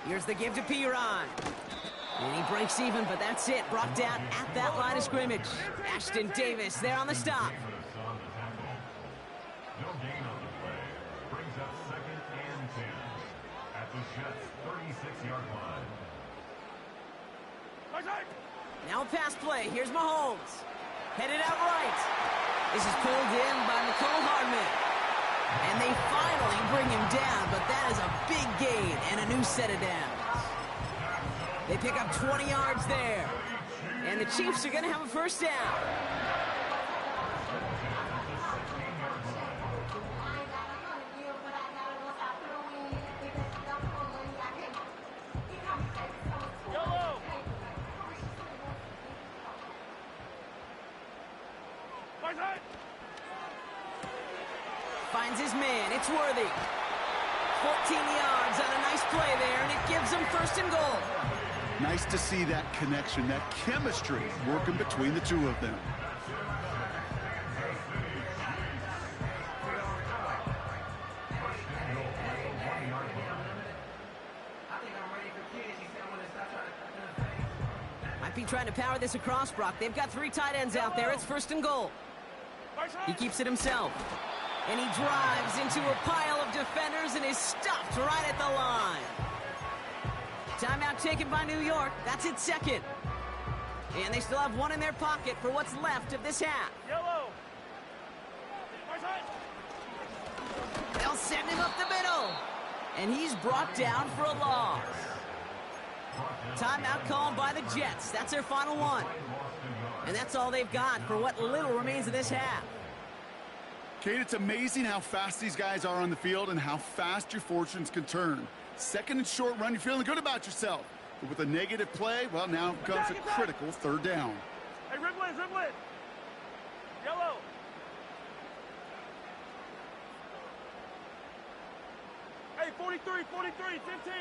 Here's the give to Piron. And he breaks even, but that's it. Brought down at that line of scrimmage. Ashton Davis there on the stop. No gain on the play. Brings up 2nd and 10 at the Jets' 36-yard line. Now a pass play. Here's Mahomes. Headed out right. This is pulled in by McCole Hardman. And they finally bring him down, but that is a big gain and a new set of downs. They pick up 20 yards there. And the Chiefs are going to have a 1st down. Finds his man. It's Worthy. 14 yards on a nice play there, and it gives them 1st and goal. Nice to see that connection, that chemistry working between the two of them. Might be trying to power this across, Brock. They've got 3 tight ends out there. It's 1st and goal. He keeps it himself. And he drives into a pile of defenders and is stopped right at the line. Timeout taken by New York. That's its 2nd. And they still have 1 in their pocket for what's left of this half. Yellow. They'll send him up the middle. And he's brought down for a loss. Timeout called by the Jets. That's their final one. And that's all they've got for what little remains of this half. Kate, it's amazing how fast these guys are on the field and how fast your fortunes can turn. 2nd and short run, you're feeling good about yourself. But with a negative play, well, now comes a critical 3rd down. Hey, Riblet. Yellow. Hey, 43, 15.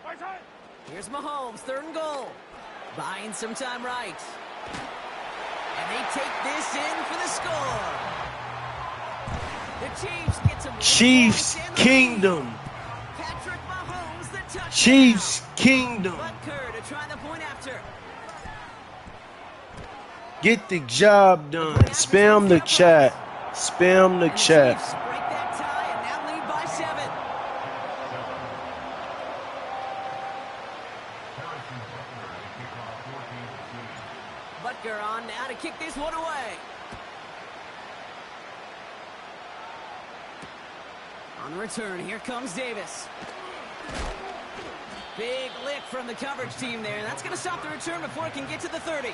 Right side. Here's Mahomes, 3rd and goal. Buying some time right. And they take this in for the score. The Chiefs get some Chiefs Kingdom. Patrick Mahomes, the touchdown. Chiefs Kingdom. Butker to try the point after. Get the job done. Spam the chat. Spam the chat. Chiefs break that tie and now lead by 7. Butker on now to kick this one away. On the return, here comes Davis. Big lick from the coverage team there. That's going to stop the return before it can get to the 30.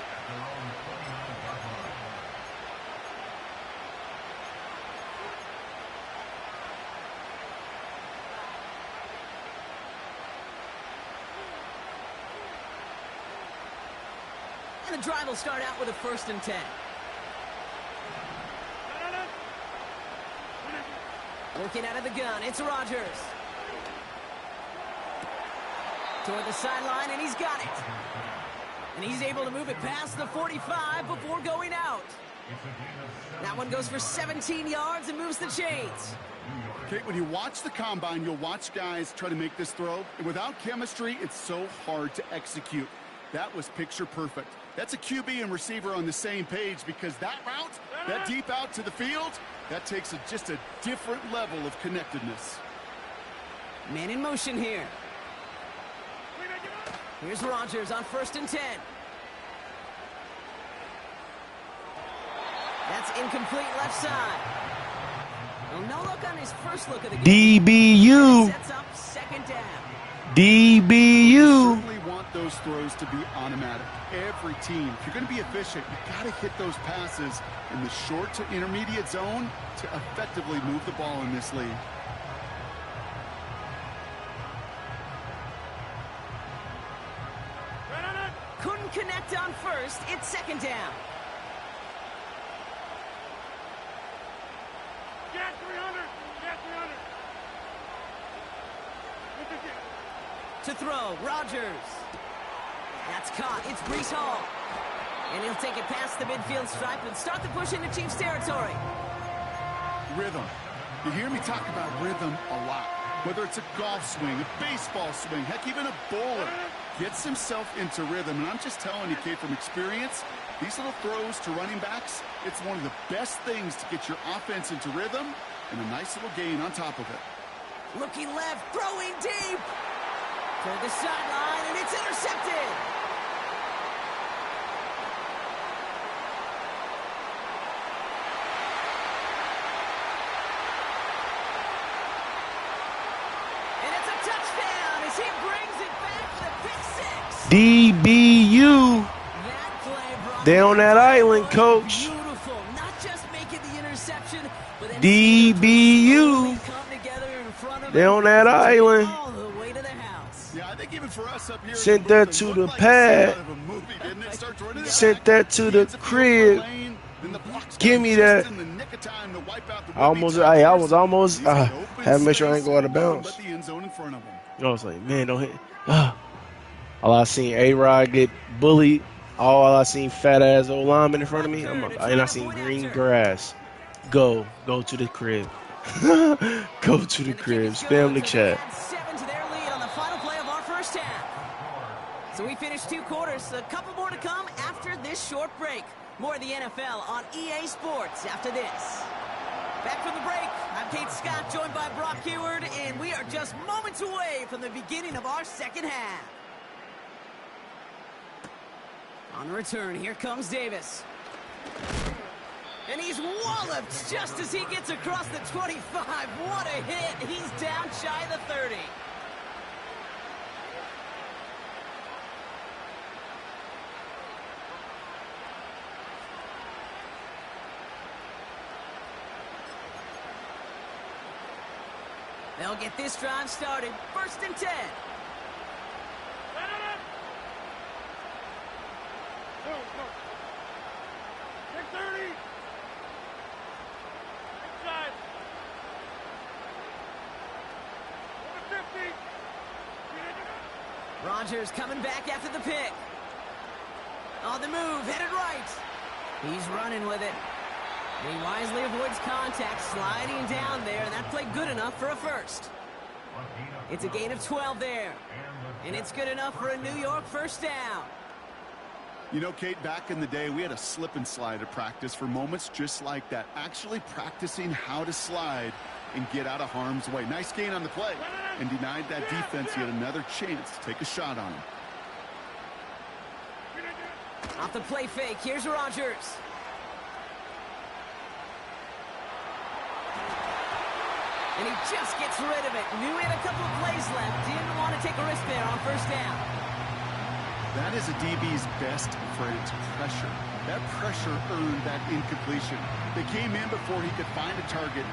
And the drive will start out with a 1st and 10. Working out of the gun, it's Rodgers. Toward the sideline, and he's got it. And he's able to move it past the 45 before going out. That one goes for 17 yards and moves the chains. Kate, when you watch the combine, you'll watch guys try to make this throw. And without chemistry, it's so hard to execute. That was picture perfect. That's a QB and receiver on the same page because that route, that deep out to the field, that takes just a different level of connectedness. Man in motion here. Here's Rodgers on 1st and 10. That's incomplete left side. Well, no look on his first look of the game. DBU. Sets up 2nd down. DBU. Certainly want those throws to be automatic. Every team, if you're going to be efficient, you got to hit those passes in the short to intermediate zone to effectively move the ball in this league. Couldn't connect on first. It's second down. Get 300. Get 300. To throw, Rodgers. That's caught. It's Breece Hall. And he'll take it past the midfield stripe and start the push into Chiefs territory. Rhythm. You hear me talk about rhythm a lot. Whether it's a golf swing, a baseball swing, heck, even a bowler gets himself into rhythm. And I'm just telling you, Kate, from experience, these little throws to running backs, it's one of the best things to get your offense into rhythm and a nice little gain on top of it. Looking left, throwing deep. To the sideline, and it's intercepted. And it's a touchdown as he brings it back for the pick six. DBU. They on that island, coach. Beautiful. Not just making the interception, but then DBU. They on that island. All the way to the house. Yeah, I think even for us up here, Sent that to the pad. Sent that to the crib. Give me that. I was almost had to make sure I ain't go out of bounds. I was like, man, don't hit. All I seen A-Rod get bullied. All I seen fat ass old lineman in front of me. And I seen green grass. Go to the crib. Go to the crib. Spam the chat. 7 to their lead on the final play of our first half. So we finished 2 quarters. A couple more to come after this short break. More of the NFL on EA Sports after this. Back from the break, I'm Kate Scott, joined by Brock Heward, and we are just moments away from the beginning of our second half. On the return, here comes Davis. And he's walloped just as he gets across the 25. What a hit. He's down shy of the 30. They'll get this drive started. 1st and 10. Rodgers coming back after the pick. On the move, headed right. He's running with it. He wisely avoids contact, sliding down there, and that played good enough for a first. It's a gain of 12 there. And it's good enough for a New York first down. You know, Kate, back in the day, we had a slip and slide at practice for moments just like that. Actually practicing how to slide and get out of harm's way. Nice gain on the play. And denied that defense yet another chance to take a shot on him. Off the play fake, here's Rodgers. And he just gets rid of it. Knew he had a couple of plays left. Didn't want to take a risk there on first down. That is a DB's best friend, pressure. That pressure earned that incompletion. They came in before he could find a target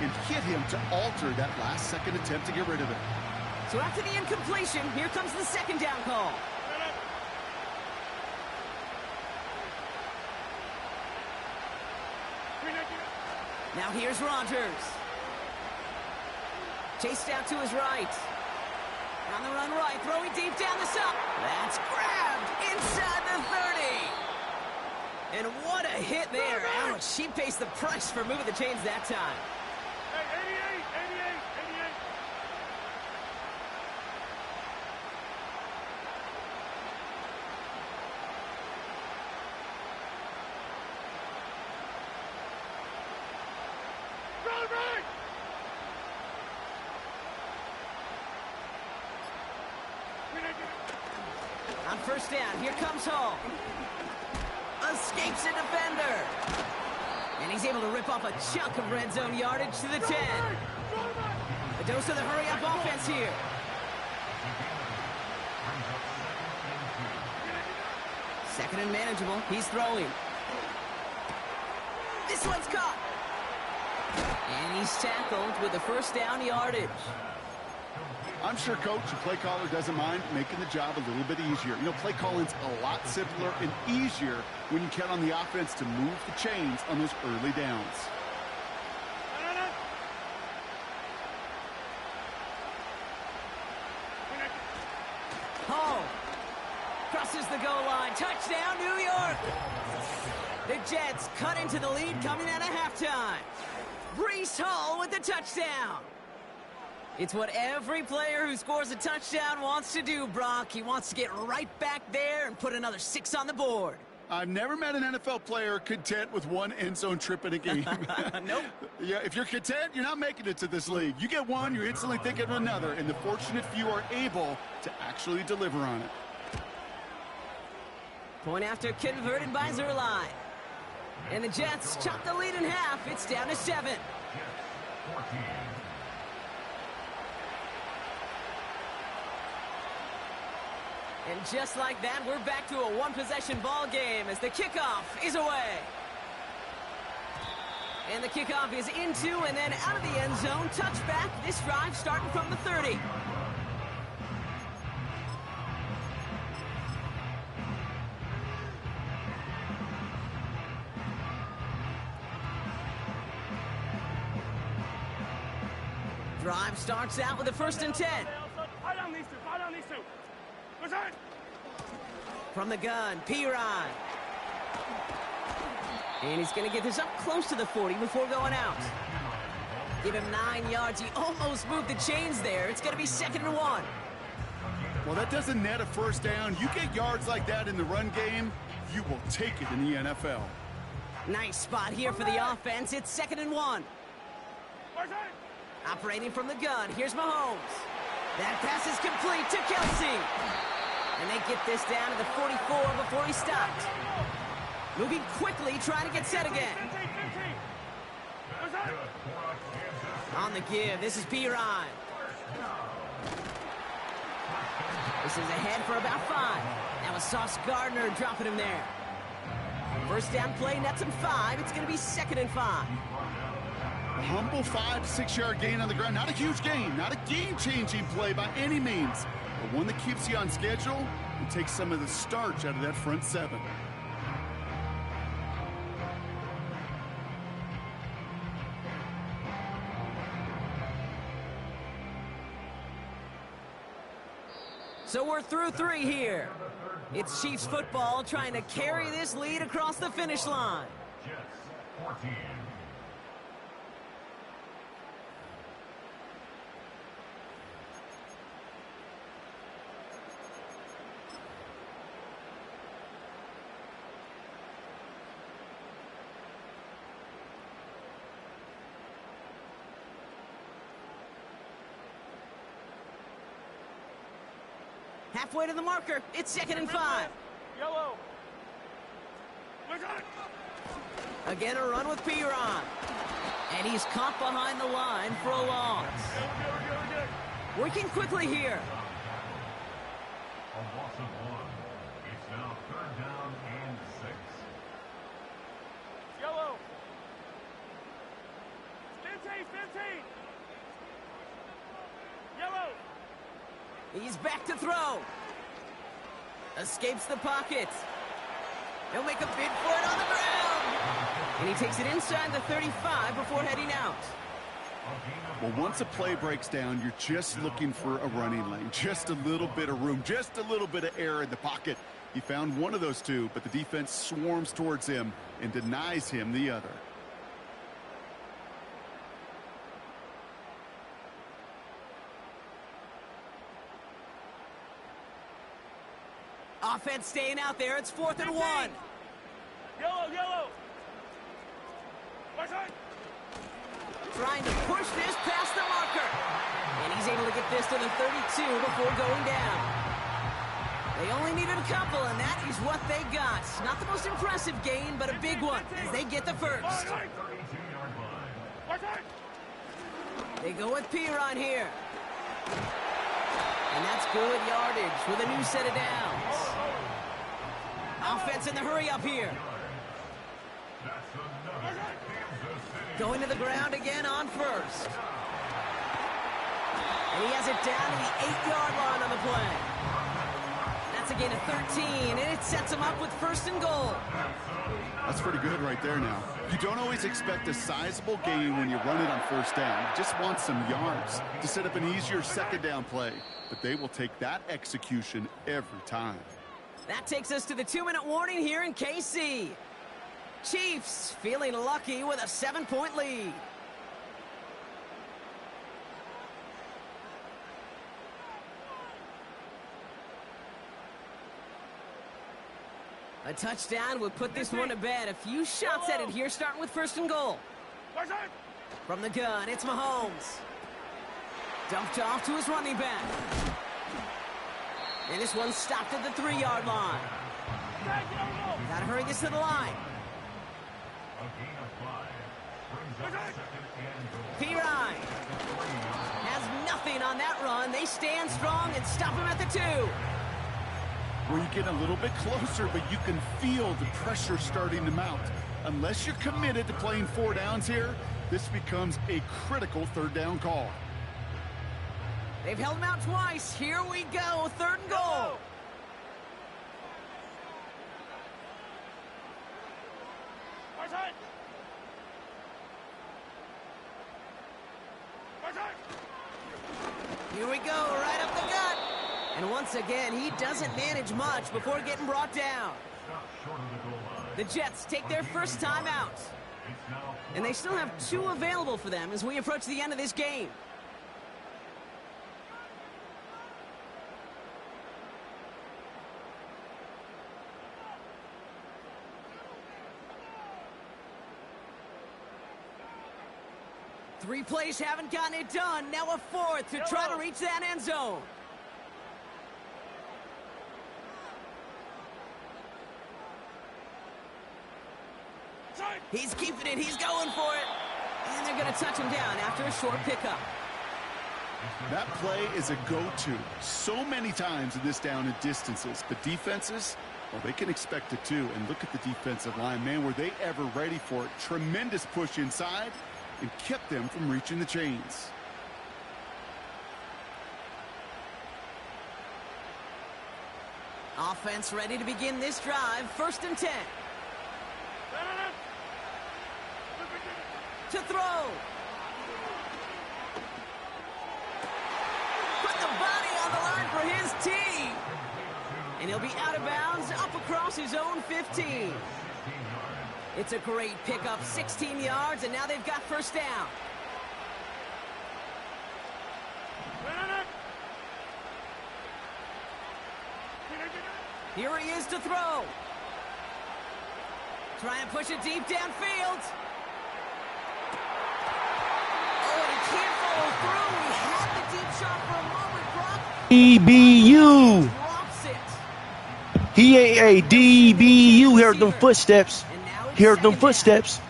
and hit him to alter that last-second attempt to get rid of it. So after the incompletion, here comes the second down call. Now here's Rodgers. Chased out to his right. On the run right, throwing deep down the side. That's grabbed inside the 30. And what a hit there. Ouch, she pays the price for moving the chains that time. Hey, 88. On first down, here comes Hall. Escapes a defender. And he's able to rip off a chunk of red zone yardage to the 10. A dose of the hurry-up offense here. Second and manageable. He's throwing. This one's caught. And he's tackled with the first down yardage. I'm sure coach, the play caller doesn't mind making the job a little bit easier. You know, play calling's a lot simpler and easier when you count on the offense to move the chains on those early downs. Hall crosses the goal line. Touchdown, New York. The Jets cut into the lead coming out of halftime. Breece Hall with the touchdown. It's what every player who scores a touchdown wants to do, Brock. He wants to get right back there and put another 6 on the board. I've never met an NFL player content with one end zone trip in a game. Nope. Yeah, if you're content, you're not making it to this league. You get one, you're instantly thinking of another, and the fortunate few are able to actually deliver on it. Point after converted by Zerline. And the Jets chop the lead in half. It's down to 7. And just like that, we're back to a one-possession ball game as the kickoff is away. And the kickoff is into and then out of the end zone. Touchback. This drive starting from the 30. Drive starts out with a 1st and 10. Fire down these two. Fire down these two. Return. From the gun, Piron. And he's going to get this up close to the 40 before going out. Give him 9 yards. He almost moved the chains there. It's going to be 2nd and 1. Well, that doesn't net a first down. You get yards like that in the run game, you will take it in the NFL. Nice spot here for the offense. It's 2nd and 1. Operating from the gun, here's Mahomes. That pass is complete to Kelsey. And they get this down to the 44 before he stopped. Moving quickly, trying to get set again. On the give, this is Piron. This is ahead for about 5. That was Sauce Gardner dropping him there. First down play, nets him 5. It's going to be 2nd and 5. A humble 5 to 6 yard gain on the ground. Not a huge gain, not a game-changing play by any means, but one that keeps you on schedule and takes some of the starch out of that front 7. So we're through 3 here. It's Chiefs football trying to carry this lead across the finish line. Jets 14. Halfway to the marker. It's 2nd and 5. Yellow. Again, a run with Piron. And he's caught behind the line for a loss. Working quickly here. A loss of 1. It's now 3rd down and 6. Yellow. 15. Yellow. He's back to throw. Escapes the pocket. He'll make a bid for it on the ground. And he takes it inside the 35 before heading out. Well, once a play breaks down, you're just looking for a running lane. Just a little bit of room, just a little bit of air in the pocket. He found one of those two, but the defense swarms towards him and denies him the other. Offense staying out there. It's 4th and 1. Yellow. Trying to push this past the marker. And he's able to get this to the 32 before going down. They only needed a couple, and that is what they got. Not the most impressive gain, but a big one as they get the first. They go with Piron here. And that's good yardage with a new set of downs. Offense in the hurry up here. Going to the ground again on first. And he has it down to the 8-yard line on the play. That's a gain of 13, and it sets him up with first and goal. That's pretty good right there now. You don't always expect a sizable gain when you run it on first down. You just want some yards to set up an easier second down play. But they will take that execution every time. That takes us to the 2-minute warning here in KC. Chiefs feeling lucky with a 7-point lead. A touchdown would put this one to bed. A few shots at it here, starting with first and goal. From the gun, it's Mahomes. Dumped off to his running back. And this one stopped at the 3-yard line. Gotta hurry this to the line. P-Ryan has nothing on that run. They stand strong and stop him at the 2. Where you get a little bit closer, but you can feel the pressure starting to mount. Unless you're committed to playing 4 downs here, this becomes a critical third down call. They've held him out twice. Here we go, 3rd and goal. Here we go, right up the gut. And once again, he doesn't manage much before getting brought down. The Jets take their first time out. And they still have 2 available for them as we approach the end of this game. Three plays haven't gotten it done. Now a 4th to try to reach that end zone. He's keeping it. He's going for it. And they're going to touch him down after a short pickup. That play is a go-to so many times in this down and distances. But defenses, well, they can expect it too. And look at the defensive line. Man, were they ever ready for it? Tremendous push inside and kept them from reaching the chains. Offense ready to begin this drive. 1st and 10. To throw. Put the body on the line for his team. And he'll be out of bounds up across his own 15. It's a great pickup, 16 yards, and now they've got first down. Here he is to throw. Try and push it deep downfield. Oh, and he can't follow through. He had the deep shot for a moment, Brock. DBU. Drops it. He ain't a DBU. Heard them footsteps. Heard them footsteps.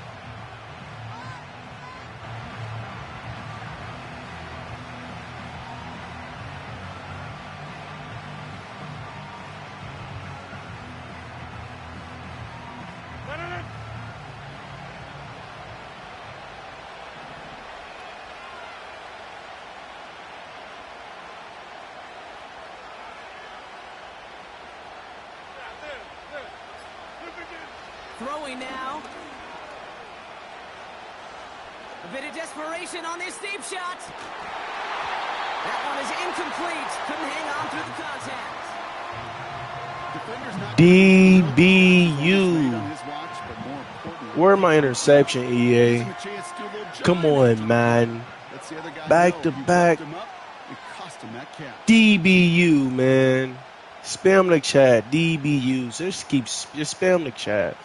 Throwing now. A bit of desperation on this deep shot. That one is incomplete. Couldn't hang on through the contact. DBU. Where my interception, EA? Come on, man. Back to back. DBU, man. Spam the chat. DBU. Just spam the chat.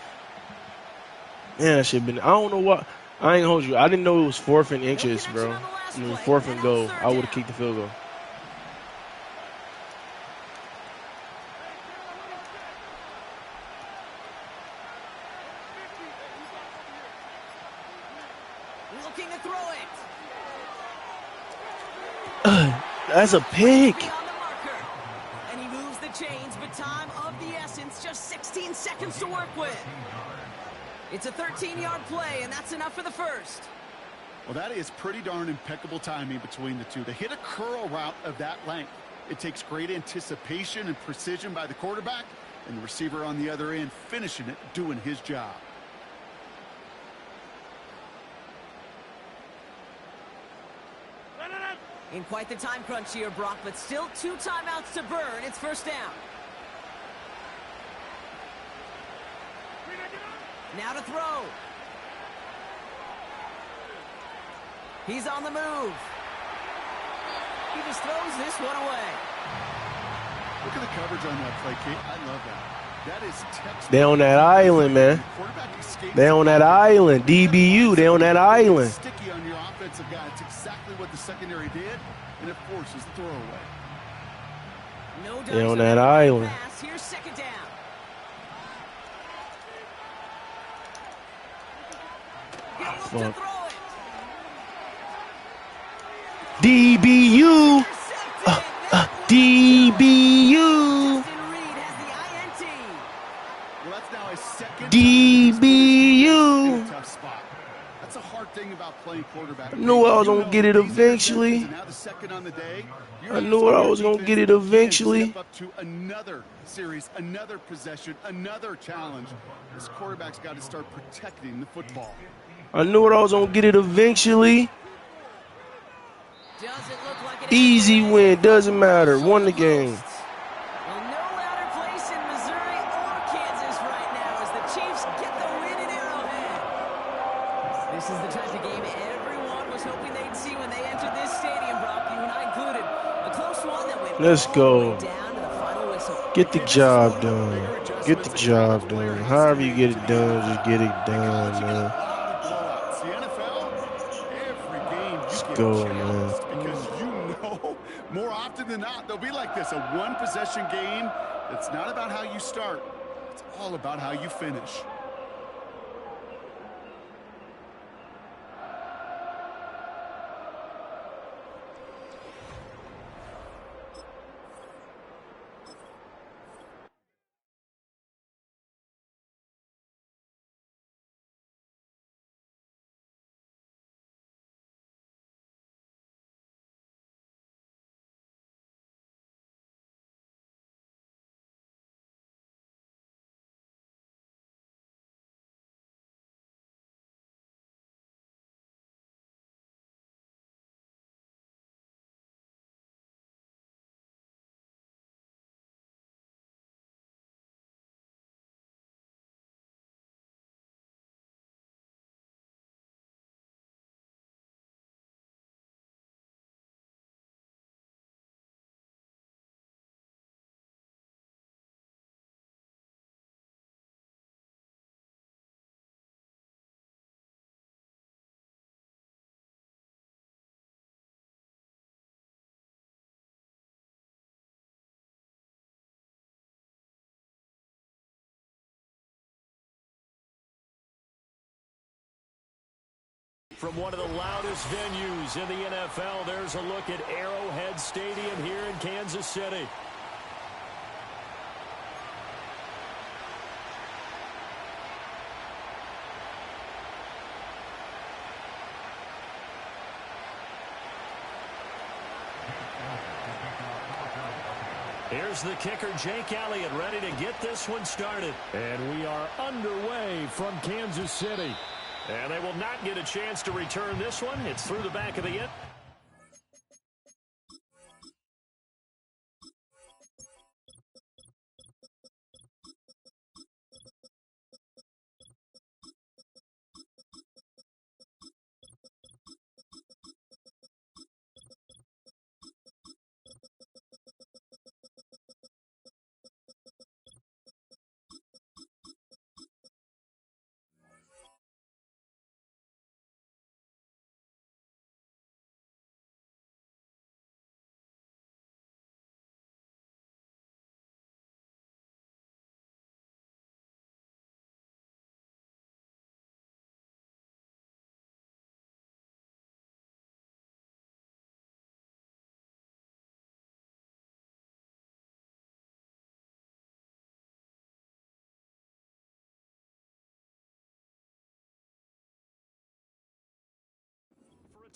Man, that shit been. I don't know what. I ain't hold you. I didn't know it was 4th and inches, bro. I mean, 4th and goal. I would have kicked the field goal. Looking to throw it. That's a pick. And he moves the chains, but time of the essence. Just just 16 seconds to work with. It's a 13-yard play, and that's enough for the first. Well, that is pretty darn impeccable timing between the two. To hit a curl route of that length, it takes great anticipation and precision by the quarterback, and the receiver on the other end finishing it, doing his job. In quite the time crunch here, Brock, but still 2 timeouts to burn. It's first down. Now to throw. He's on the move. He just throws this one away. Look at the coverage on that play, Kate. I love that. That is textbook. They on that island, man. They on that island. DBU, they on that island. Sticky on your offensive guy. It's exactly what the secondary did, and it forces the throwaway. No they on that island. Pass. Here's second down. Fuck. DBU. DBU. Well, that's now a second DBU. tough spot. That's a hard thing about playing quarterback. I knew I was gonna get it eventually. Now the second on the day. I knew I was gonna get it eventually. Step up to another series, another possession, another challenge. This quarterback's got to start protecting the football. I knew I was gonna get it eventually. Easy win, doesn't matter. Won the game. Well, no louder place in Missouri or Kansas right now as the Chiefs get the win in Arrowhead. This is the type of game everyone was hoping they'd see when they entered this stadium, Brock, you and I included. A close one that went Let's all go. the way down to the final whistle. Get the job done. Get the job done. However you get it done, just get it done, man. Let's go, man. Because you know, more often than not, they'll be like this. A one-possession game. It's not about how you start. It's all about how you finish. From one of the loudest venues in the NFL, there's a look at Arrowhead Stadium here in Kansas City. Here's the kicker, Jake Elliott, ready to get this one started. And we are underway from Kansas City. And they will not get a chance to return this one. It's through the back of the end.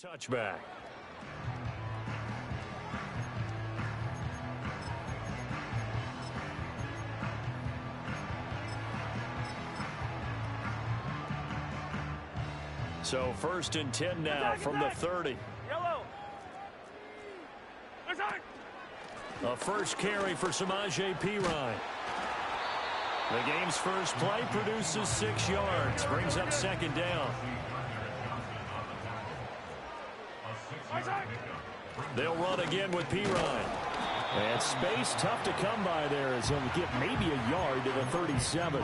Touchback. So 1st and 10 now from the 30. Yellow. A first carry for Samaje Perine. The game's first play produces 6 yards. Brings up 2nd down. They'll run again with Perine. And space tough to come by there as he'll get maybe a yard to the 37.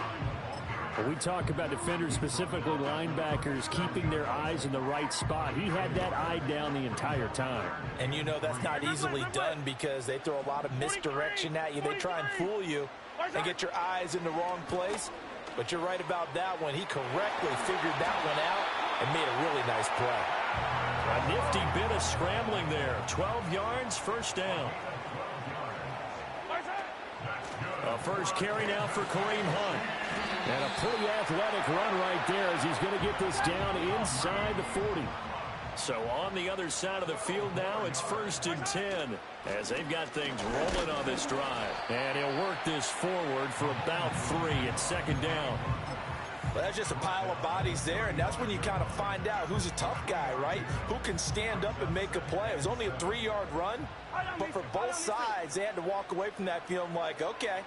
When we talk about defenders, specifically linebackers, keeping their eyes in the right spot, he had that eye down the entire time. And you know that's not easily done because they throw a lot of misdirection at you. They try and fool you and get your eyes in the wrong place. But you're right about that one. He correctly figured that one out and made a really nice play. A nifty bit of scrambling there. 12 yards, 1st down. A first carry now for Kareem Hunt. And a pretty athletic run right there as he's going to get this down inside the 40. So on the other side of the field now, it's 1st and 10 as they've got things rolling on this drive. And he'll work this forward for about 3 at 2nd down. Well, that's just a pile of bodies there, and that's when you kind of find out who's a tough guy, right? Who can stand up and make a play. It was only a 3-yard run, but for both sides, they had to walk away from that feeling like, okay,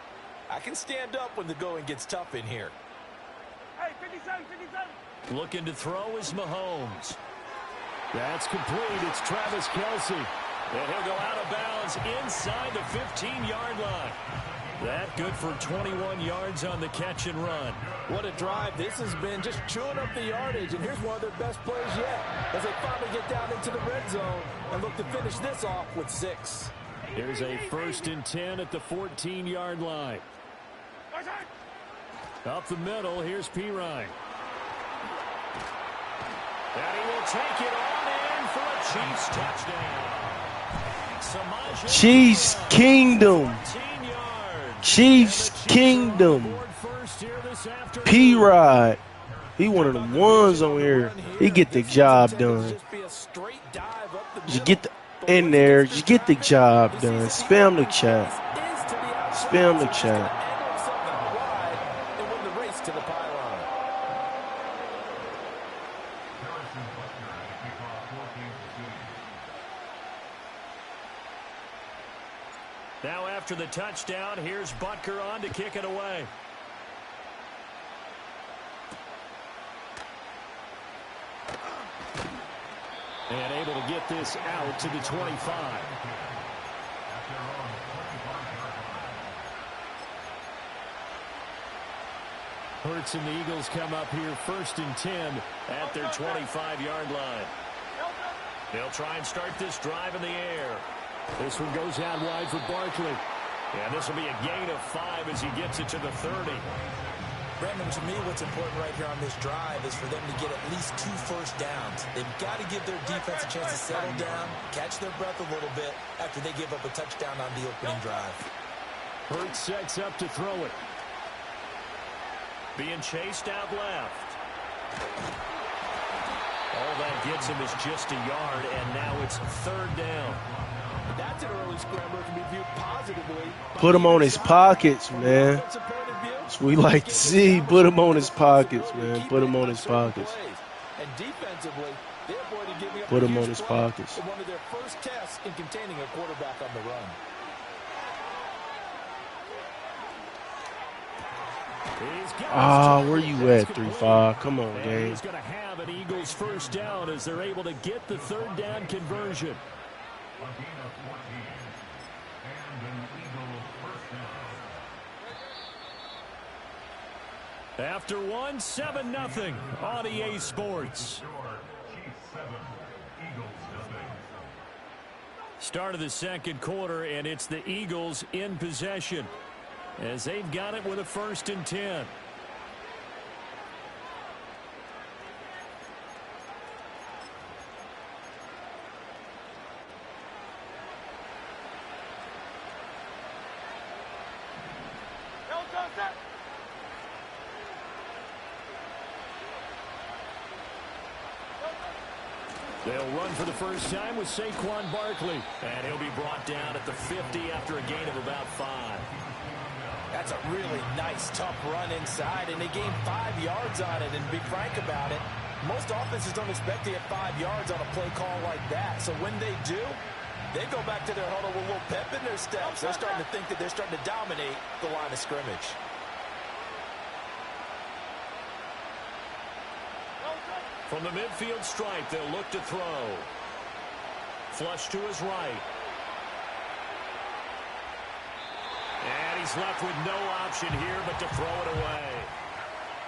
I can stand up when the going gets tough in here. Hey, 57, 57. Looking to throw is Mahomes. That's complete. It's Travis Kelce. And he'll go out of bounds inside the 15-yard line. That good for 21 yards on the catch and run. What a drive. This has been just chewing up the yardage, and here's one of their best plays yet as they finally get down into the red zone and look to finish this off with 6. Here's a 1st and 10 at the 14-yard line. Up the middle, here's Perine. And he will take it on in for a Chiefs touchdown. Chiefs Kingdom. Chiefs Kingdom. P-Rod. He one of the ones on here. He get the job done. Just get in there. Just get the job done. Spam the chat. Spam the chat. Now after the touchdown, here's Butker on to kick it away. And able to get this out to the 25. Hurts and the Eagles come up here 1st and 10 at their 25-yard line. They'll try and start this drive in the air. This one goes out wide for Barkley. And this will be a gain of 5 as he gets it to the 30. Brandon, to me, what's important right here on this drive is for them to get at least 2 first downs. They've got to give their defense a chance to settle down, catch their breath a little bit after they give up a touchdown on the opening drive. Hurts sets up to throw it. Being chased out left. All that gets him is just a yard, and now it's 3rd down. That's an early scrambler can be viewed positively. Put him on his pockets, man. That's what we like to see. Put him on his pockets, man. Put him on his pockets. And defensively, they avoided giving up Put him on his pockets. One of their first tests in containing a quarterback on the run. Where you at, 3-5? Come on, gang. He's going to have an Eagles first down as they're able to get the 3rd down conversion. After 1, 7-0 on EA Sports. Start of the 2nd quarter, and it's the Eagles in possession as they've got it with a 1st and 10. They'll run for the first time with Saquon Barkley. And he'll be brought down at the 50 after a gain of about 5. That's a really nice, tough run inside, and they gained 5 yards on it. And to be frank about it, most offenses don't expect to get 5 yards on a play call like that. So when they do, they go back to their huddle with a little pep in their steps. They're starting to think that they're starting to dominate the line of scrimmage. From the midfield stripe, they'll look to throw. Flush to his right. And he's left with no option here but to throw it away.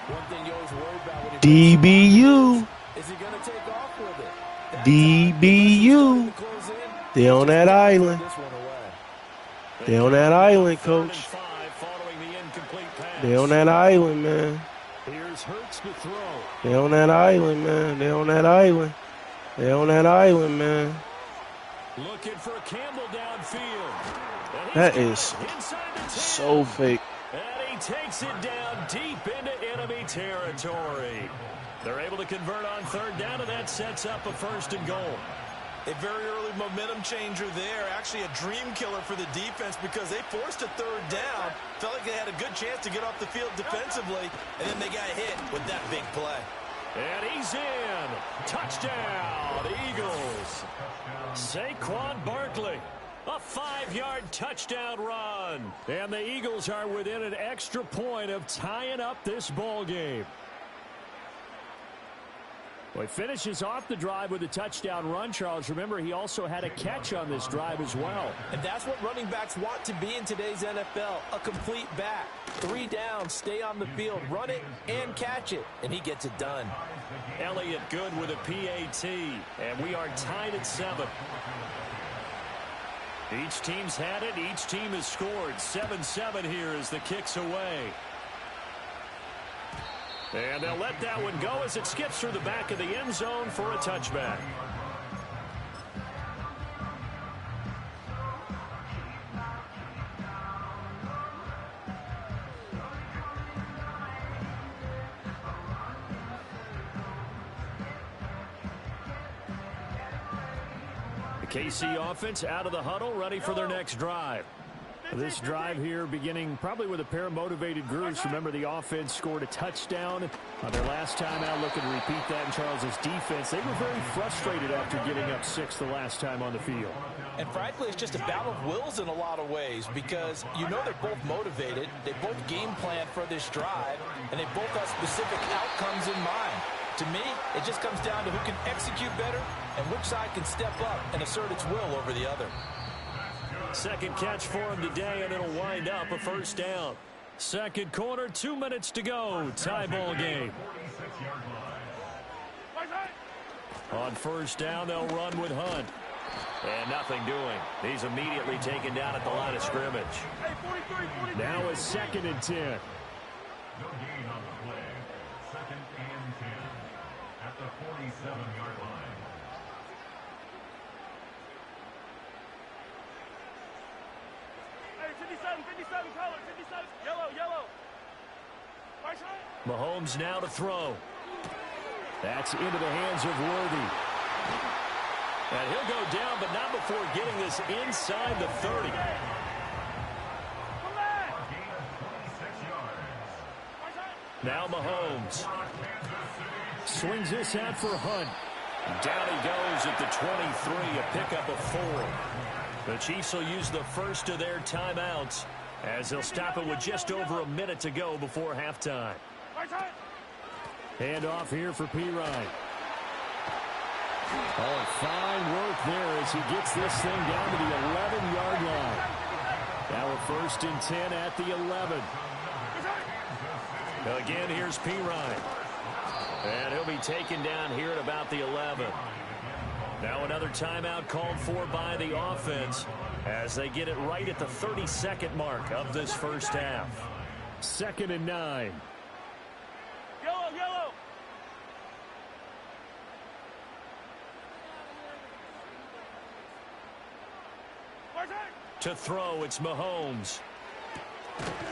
One thing you always worry about when DBU. is he going to take off with it? DBU. They on that island. They on that island, coach. They on that island, man. Here's Hurts to throw. They on that island, man. They on that island. They on that island, man. Looking for Campbell downfield. That is so fake. And he takes it down deep into enemy territory. They're able to convert on third down, and that sets up a 1st and goal. A very early momentum changer there. Actually a dream killer for the defense because they forced a third down. Felt like they had a good chance to get off the field defensively, and then they got hit with that big play. And he's in. Touchdown, Eagles. Saquon Barkley. A 5-yard touchdown run. And the Eagles are within an extra point of tying up this ball game. Well, he finishes off the drive with a touchdown run, Charles. Remember, he also had a catch on this drive as well. And that's what running backs want to be in today's NFL, a complete back. 3 downs, stay on the field, run it, and catch it. And he gets it done. Elliott good with a PAT. And we are tied at 7. Each team's had it. Each team has scored. 7-7 here as the kick's away. And they'll let that one go as it skips through the back of the end zone for a touchback. The KC offense out of the huddle, ready for their next drive. This drive here beginning probably with a pair of motivated groups. Remember, the offense scored a touchdown on their last time out. Looking to repeat that in Charles's defense. They were very frustrated after giving up 6 the last time on the field. And frankly, it's just a battle of wills in a lot of ways because you know they're both motivated. They both game plan for this drive, and they both have specific outcomes in mind. To me, it just comes down to who can execute better and which side can step up and assert its will over the other. Second catch for him today, and it'll wind up a 1st down. Second quarter, 2 minutes to go. Tie ball game. On 1st down, they'll run with Hunt. And nothing doing. He's immediately taken down at the line of scrimmage. Now a 2nd and 10. No gain on the play. 2nd and 10 at the 47-yard line. Hey, 57, color, 57, yellow. Mahomes now to throw. That's into the hands of Worthy. And he'll go down, but not before getting this inside the 30. Now Mahomes. Swings this out for Hunt. Down he goes at the 23, a pickup of 4. The Chiefs will use the first of their timeouts as they'll stop it with just over a minute to go before halftime. Hand off here for P-Ryan. Oh, fine work there as he gets this thing down to the 11-yard line. Now a 1st and 10 at the 11. Again, here's P-Ryan. And he'll be taken down here at about the 11. Now another timeout called for by the offense as they get it right at the 32nd mark of this first half. 2nd and 9. Yellow. To throw, it's Mahomes.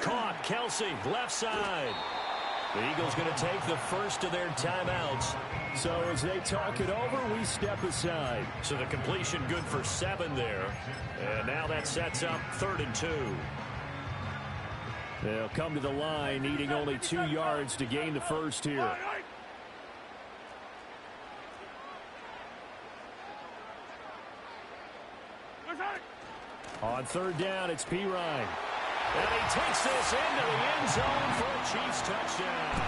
Caught, Kelsey, left side. The Eagles going to take the first of their timeouts. So as they talk it over, we step aside. So the completion good for 7 there. And now that sets up 3rd and 2. They'll come to the line, needing only 2 yards to gain the first here. On 3rd down, it's Pirine. And he takes this into the end zone for a Chiefs touchdown.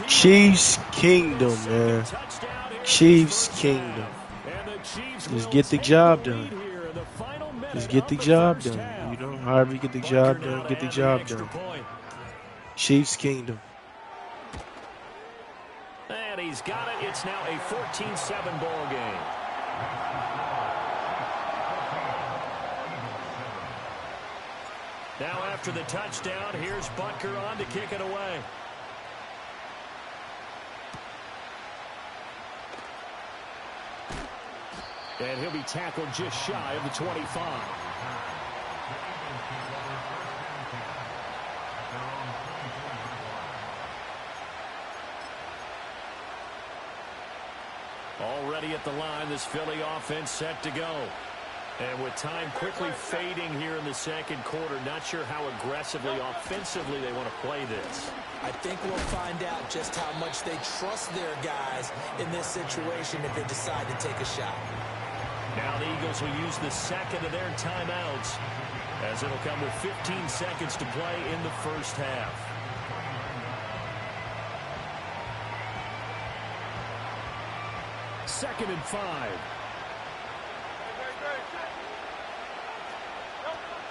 Chiefs Kingdom, man. Chiefs Kingdom. Just get the job done. Just get the job done. You know, however you get the job done, get the job done. Chiefs Kingdom. And he's got it. It's now a 14-7 ball game. Now after the touchdown, here's Butker on to kick it away. And he'll be tackled just shy of the 25. Already at the line, this Philly offense set to go. And with time quickly fading here in the second quarter, not sure how aggressively, offensively they want to play this. I think we'll find out just how much they trust their guys in this situation if they decide to take a shot. Now the Eagles will use the second of their timeouts, as it'll come with 15 seconds to play in the first half. Second and 5.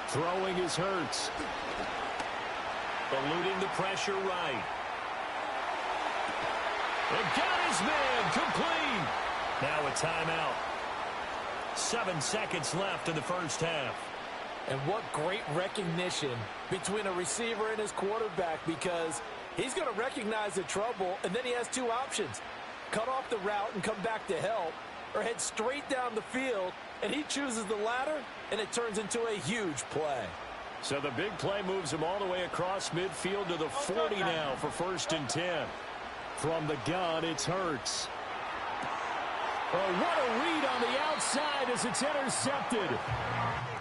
Throwing is Hurts. Eluding the pressure right. And got his man complete. Now a timeout. 7 seconds left in the first half. And what great recognition between a receiver and his quarterback, because he's going to recognize the trouble, and then he has 2 options. Cut off the route and come back to help, or head straight down the field, and he chooses the latter, and it turns into a huge play. So the big play moves him all the way across midfield to the 40 now for 1st and 10. From the gun, it's Hurts. Oh, what a read on the outside as it's intercepted.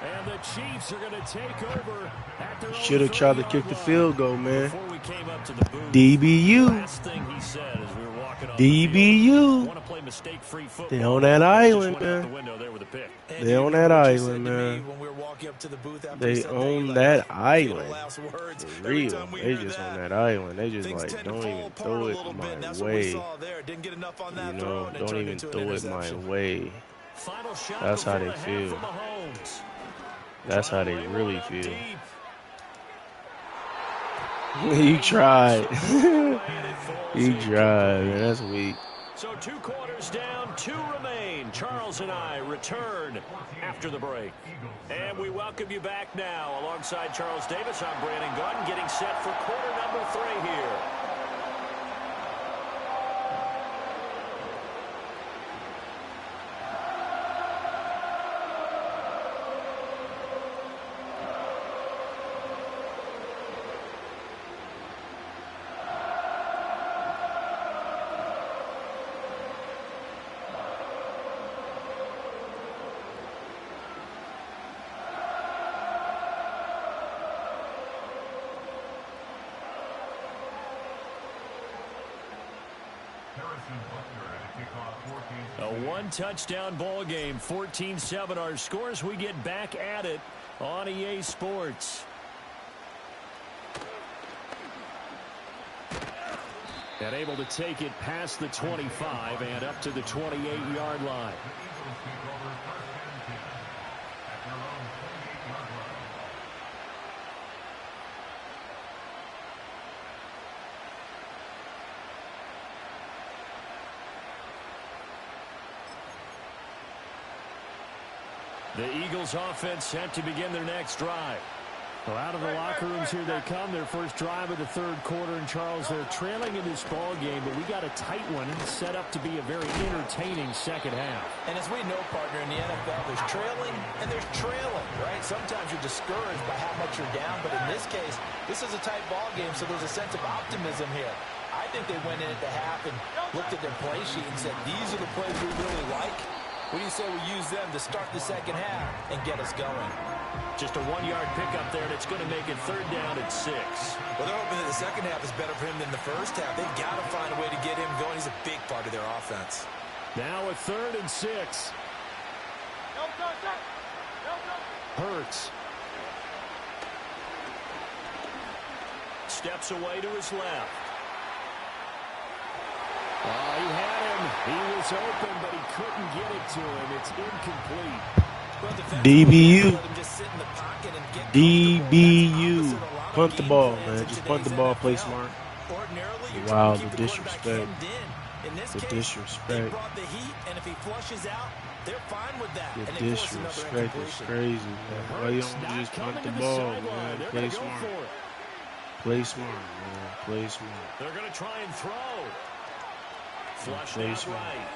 And the Chiefs are going to take over at their Should have tried to kick the field goal, man. Before we came up to the booth, DBU. last thing he said as we were walking off DBU. want to play mistake-free football. They on that island, Just went out the man. window there with a pick. They on that island, man. They own that island. For real. They just on that island. They just like, don't even throw it my way. You know, don't even throw it my way. That's how they feel. That's how they really feel. He tried. He tried, man. That's weak. So 2 quarters down, 2 remain. Charles and I return after the break. And we welcome you back now. Alongside Charles Davis, I'm Brandon Gunn, getting set for quarter number 3 here. A 1-touchdown ball game, 14-7 our scores. We get back at it on EA Sports. And able to take it past the 25 and up to the 28-yard line. The Eagles offense set to begin their next drive. Well, out of the locker rooms here they come. Their first drive of the third quarter. And, Charles, they're trailing in this ball game, but we got a tight one set up to be a very entertaining second half. And as we know, partner, in the NFL, there's trailing and there's trailing, right? Sometimes you're discouraged by how much you're down, but in this case, this is a tight ball game, so there's a sense of optimism here. I think they went in at the half and looked at their play sheet and said, these are the plays we really like. What do you say we use them to start the second half and get us going? Just a 1-yard pickup there, and it's going to make it third down at 6. Well, they're hoping that the second half is better for him than the first half. They've got to find a way to get him going. He's a big part of their offense. Now a 3rd and 6. Hurts. Steps away to his left. Oh, he had him. He was open, but he couldn't get it to him. It's incomplete. DBU. DBU. Punt the ball, man. Just punt the ball, play smart. Wow, the disrespect. The disrespect. The disrespect is crazy, man. Why you don't just punt the ball, man? Play smart. Play smart, man. Play smart. They're going to try and throw. Flush play out smart. right.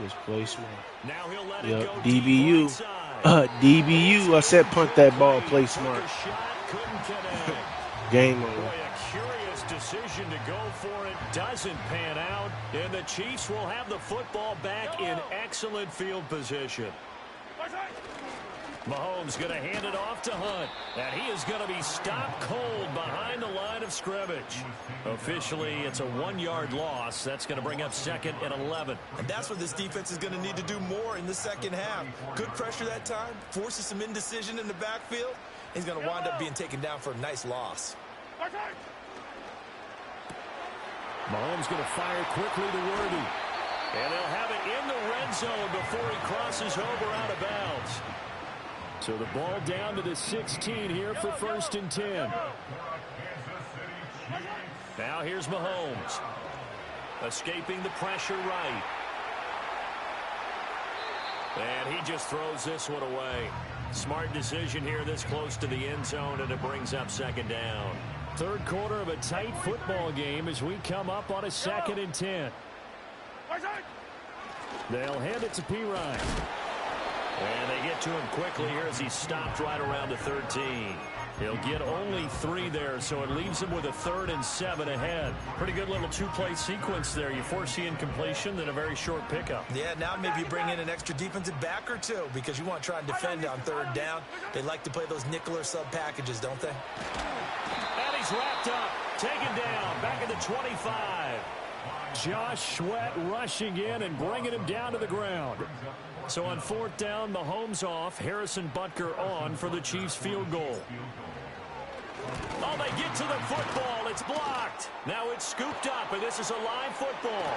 Just play smart. Now he'll let Yep, it go DBU. DBU. I said punt that ball, play smart. Game over. Boy, a curious decision to go for it. Doesn't pan out. And the Chiefs will have the football back in excellent field position. Mahomes going to hand it off to Hunt. And he is going to be stopped cold behind the line of scrimmage. Officially, it's a 1-yard loss. That's going to bring up 2nd and 11. And that's what this defense is going to need to do more in the second half. Good pressure that time. Forces some indecision in the backfield. He's going to wind up being taken down for a nice loss. Mahomes going to fire quickly to Worthy. And they'll have it in the red zone before he crosses over out of bounds. So the ball down to the 16 here for 1st and 10. Now here's Mahomes. Escaping the pressure right. And he just throws this one away. Smart decision here this close to the end zone, and it brings up 2nd down. Third quarter of a tight football game as we come up on a 2nd and 10. They'll hand it to Pirine. And they get to him quickly here as he's stopped right around the 13. He'll get only 3 there, so it leaves him with a 3rd and 7 ahead. Pretty good little 2-play sequence there. You force the incompletion, then a very short pickup. Yeah, now maybe you bring in an extra defensive back or two because you want to try and defend on 3rd down. They like to play those nickel or sub packages, don't they? And he's wrapped up, taken down, back at the 25. Josh Sweat rushing in and bringing him down to the ground. So on 4th down, Mahomes off, Harrison Butker on for the Chiefs field goal. Oh, they get to the football. It's blocked. Now it's scooped up, and this is a live football.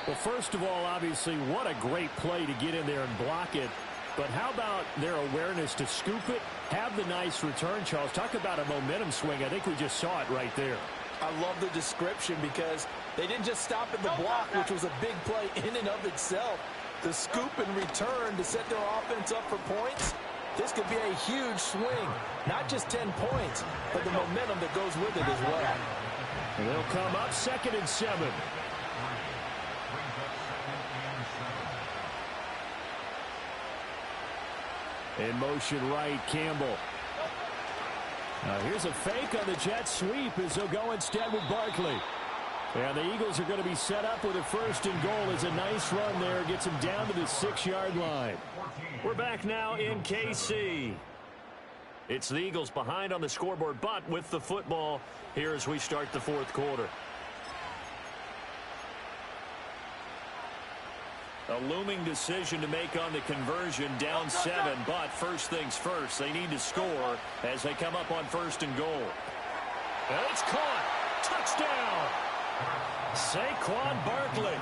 Well, first of all, obviously, what a great play to get in there and block it. But how about their awareness to scoop it, have the nice return, Charles? Talk about a momentum swing. I think we just saw it right there. I love the description because they didn't just stop at the block, which was a big play in and of itself. The scoop and return to set their offense up for points, this could be a huge swing. Not just 10 points, but the momentum that goes with it as well. And they'll come up 2nd and 7. In motion right, Campbell. Now here's a fake on the jet sweep as they'll go instead with Barkley. And the Eagles are going to be set up with a 1st and goal. As a nice run there gets them down to the 6-yard line. We're back now in KC. It's the Eagles behind on the scoreboard, but with the football here as we start the 4th quarter. A looming decision to make on the conversion, down 7, but first things first, they need to score as they come up on 1st and goal. And it's caught. Touchdown. Saquon Barkley.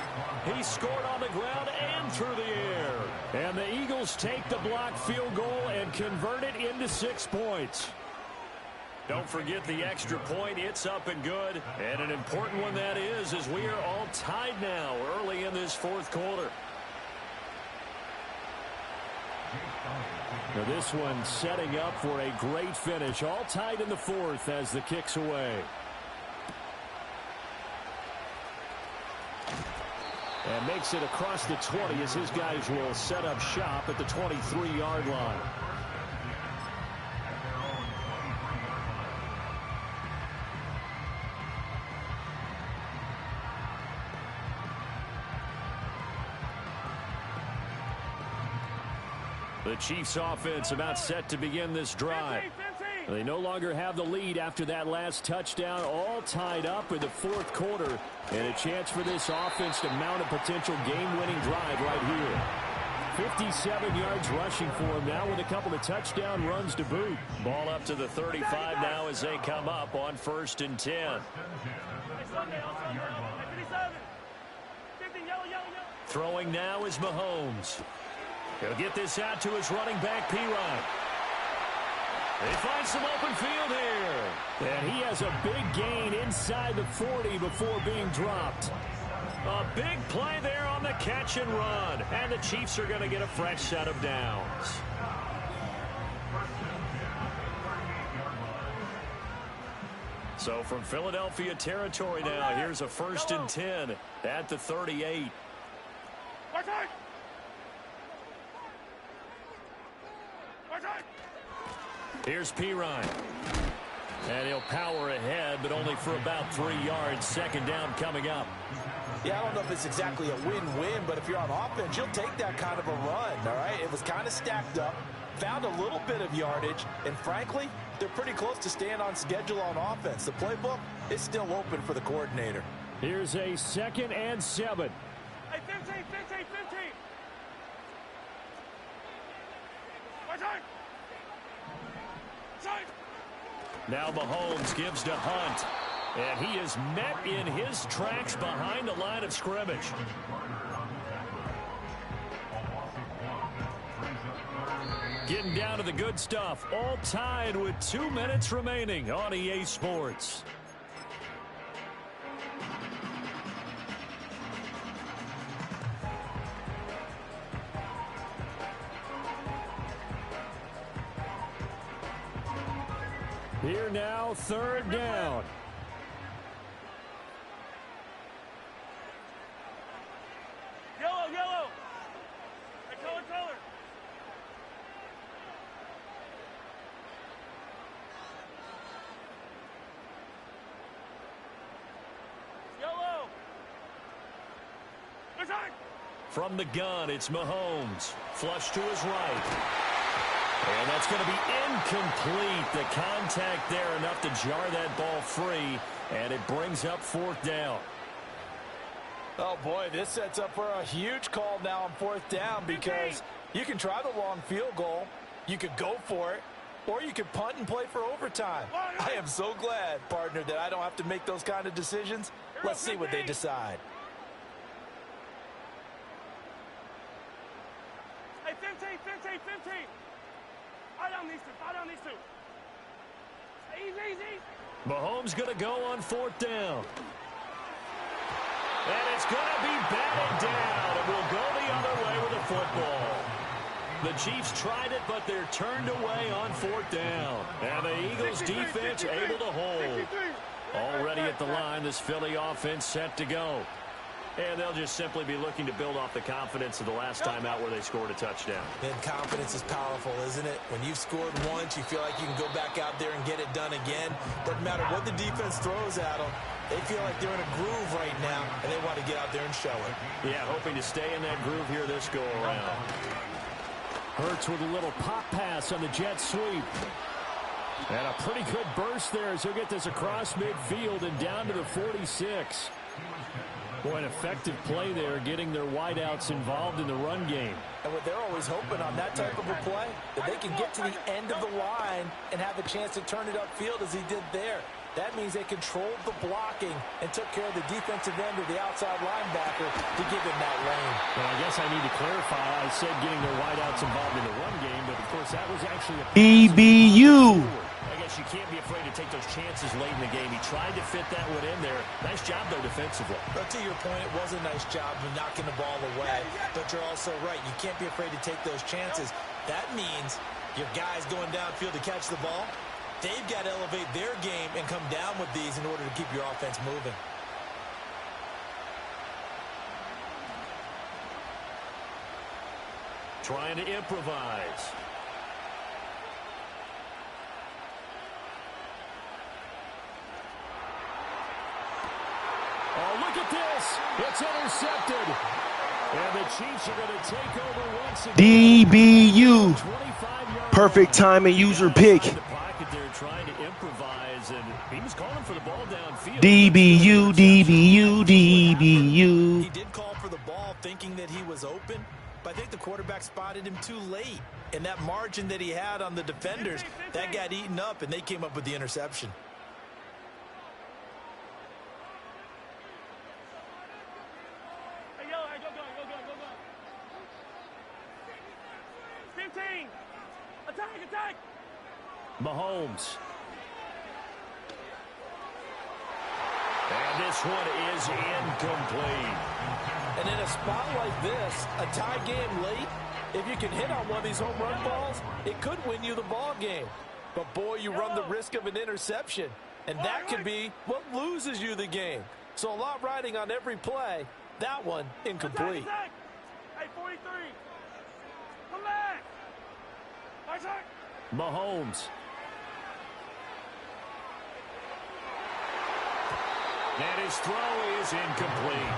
He scored on the ground and through the air. And the Eagles take the blocked field goal and convert it into 6 points. Don't forget the extra point. It's up and good. And an important one that is, as we are all tied now early in this 4th quarter. Now this one setting up for a great finish. All tied in the fourth as the kick's away. And makes it across the 20 as his guys will set up shop at the 23-yard line. The Chiefs offense about set to begin this drive. They no longer have the lead after that last touchdown, all tied up in the fourth quarter, and a chance for this offense to mount a potential game-winning drive right here. 57 yards rushing for him now with a couple of touchdown runs to boot. Ball up to the 35 now as they come up on 1st and 10. Throwing now is Mahomes. He'll get this out to his running back, Pirine. They find some open field here. And he has a big gain inside the 40 before being dropped. A big play there on the catch and run. And the Chiefs are going to get a fresh set of downs. So from Philadelphia territory now, here's a 1st and 10 at the 38. Here's Pirine. And he'll power ahead, but only for about 3 yards. 2nd down coming up. Yeah, I don't know if it's exactly a win-win, but if you're on offense, you'll take that kind of a run, all right? It was kind of stacked up, found a little bit of yardage, and frankly, they're pretty close to staying on schedule on offense. The playbook is still open for the coordinator. Here's a 2nd and 7. Hey, 15. Now Mahomes gives to Hunt. And he is met in his tracks behind the line of scrimmage. Getting down to the good stuff. All tied with 2 minutes remaining on EA Sports. Here now, 3rd down. Yellow. Hey, color. Yellow. From the gun, it's Mahomes. Flush to his right. And that's going to be incomplete. The contact there enough to jar that ball free. And it brings up 4th down. Oh, boy, this sets up for a huge call now on 4th down because you can try the long field goal. You could go for it. Or you could punt and play for overtime. I am so glad, partner, that I don't have to make those kind of decisions. Let's see what they decide. Hey, 15. I don't need to. Easy. Mahomes going to go on 4th down. And it's going to be batted down. It will go the other way with the football. The Chiefs tried it, but they're turned away on 4th down. And the Eagles defense able to hold. Already at the line, this Philly offense set to go. And they'll just simply be looking to build off the confidence of the last time out where they scored a touchdown. And confidence is powerful, isn't it? When you've scored once, you feel like you can go back out there and get it done again. Doesn't matter what the defense throws at them. They feel like they're in a groove right now, and they want to get out there and show it. Yeah, hoping to stay in that groove here this go-around. Hurts with a little pop pass on the jet sweep. And a pretty good burst there as he'll get this across midfield and down to the 46. Boy, an effective play there, getting their wideouts involved in the run game. And what they're always hoping on that type of a play, that they can get to the end of the line and have a chance to turn it upfield as he did there. That means they controlled the blocking and took care of the defensive end or the outside linebacker to give him that lane. Well, I guess I need to clarify. I said getting their wideouts involved in the run game, but of course that was actually a BBU. I guess you can't be afraid to take those chances late in the game. He tried to fit that one in there. Nice job, though, defensively. But to your point, it was a nice job of knocking the ball away. But you're also right. You can't be afraid to take those chances. That means your guys going downfield to catch the ball, they've got to elevate their game and come down with these in order to keep your offense moving. Trying to improvise. Oh, look at this. It's intercepted. And the Chiefs are going to take over once again. DBU. Perfect time and user pick. Trying to improvise, and he was calling for the ball downfield. DBU, DBU, DBU. He did call for the ball thinking that he was open, but I think the quarterback spotted him too late. And that margin that he had on the defenders, that got eaten up, and they came up with the interception. Hey, yo, hey, go. 15. Attack. Mahomes. And this one is incomplete. And in a spot like this, a tie game late, if you can hit on one of these home run balls, it could win you the ball game. But, boy, you run the risk of an interception, and that could be what loses you the game. So a lot riding on every play. That one, incomplete. Attack. Hey, 43. Come back. Attack. Mahomes. And his throw is incomplete.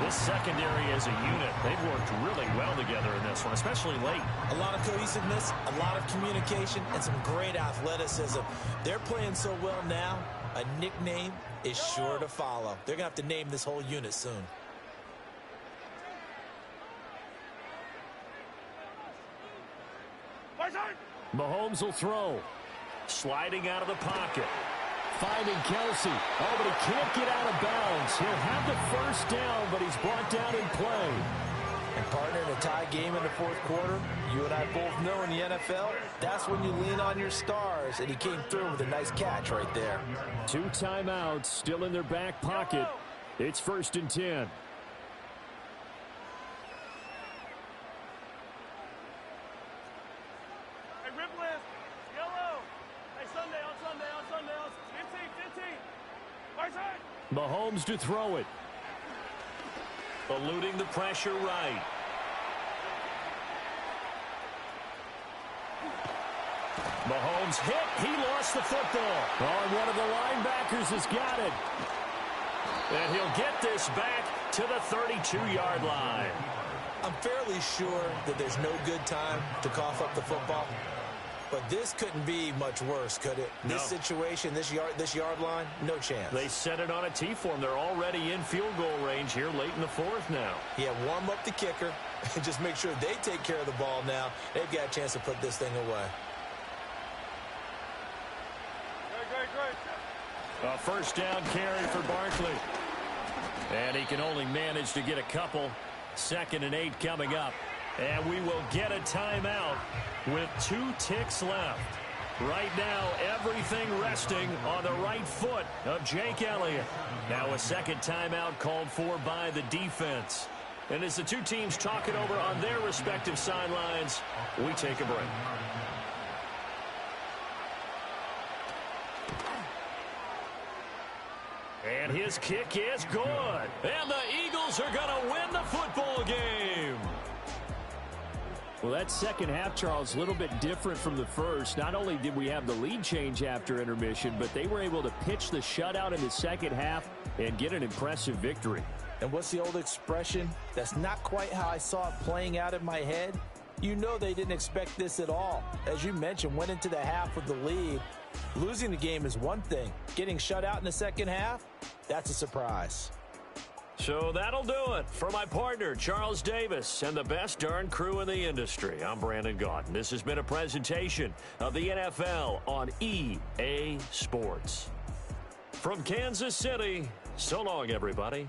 This secondary as a unit, they've worked really well together in this one, especially late. A lot of cohesiveness, a lot of communication, and some great athleticism. They're playing so well now, a nickname is sure to follow. They're going to have to name this whole unit soon. Mahomes will throw. Sliding out of the pocket. Finding Kelsey. Oh, but he can't get out of bounds. He'll have the first down, but he's brought down in play. And partner, in a tie game in the fourth quarter, you and I both know in the NFL, that's when you lean on your stars, and he came through with a nice catch right there. 2 timeouts still in their back pocket. It's 1st and 10. Hey, rip list. Yellow. Hey, Sunday. 15. Mahomes to throw it. Eluding the pressure right. Mahomes hit. He lost the football. Oh, and one of the linebackers has got it. And he'll get this back to the 32-yard line. I'm fairly sure that there's no good time to cough up the football. But this couldn't be much worse, could it? No. This situation, this yard line, no chance. They set it on a T-form. They're already in field goal range here late in the fourth now. Yeah, warm up the kicker and just make sure they take care of the ball now. They've got a chance to put this thing away. A first down carry for Barkley. And he can only manage to get a couple. 2nd and 8 coming up. And we will get a timeout with 2 ticks left. Right now, everything resting on the right foot of Jake Elliott. Now a second timeout called for by the defense. And as the two teams talk it over on their respective sidelines, we take a break. And his kick is good. And the Eagles are going to win the football game. Well, that second half, Charles, a little bit different from the first. Not only did we have the lead change after intermission, but they were able to pitch the shutout in the second half and get an impressive victory. And what's the old expression? That's not quite how I saw it playing out in my head. You know they didn't expect this at all. As you mentioned, went into the half with the lead. Losing the game is one thing. Getting shut out in the second half, that's a surprise. So that'll do it for my partner, Charles Davis, and the best darn crew in the industry. I'm Brandon Gaudin. This has been a presentation of the NFL on EA Sports. From Kansas City, so long, everybody.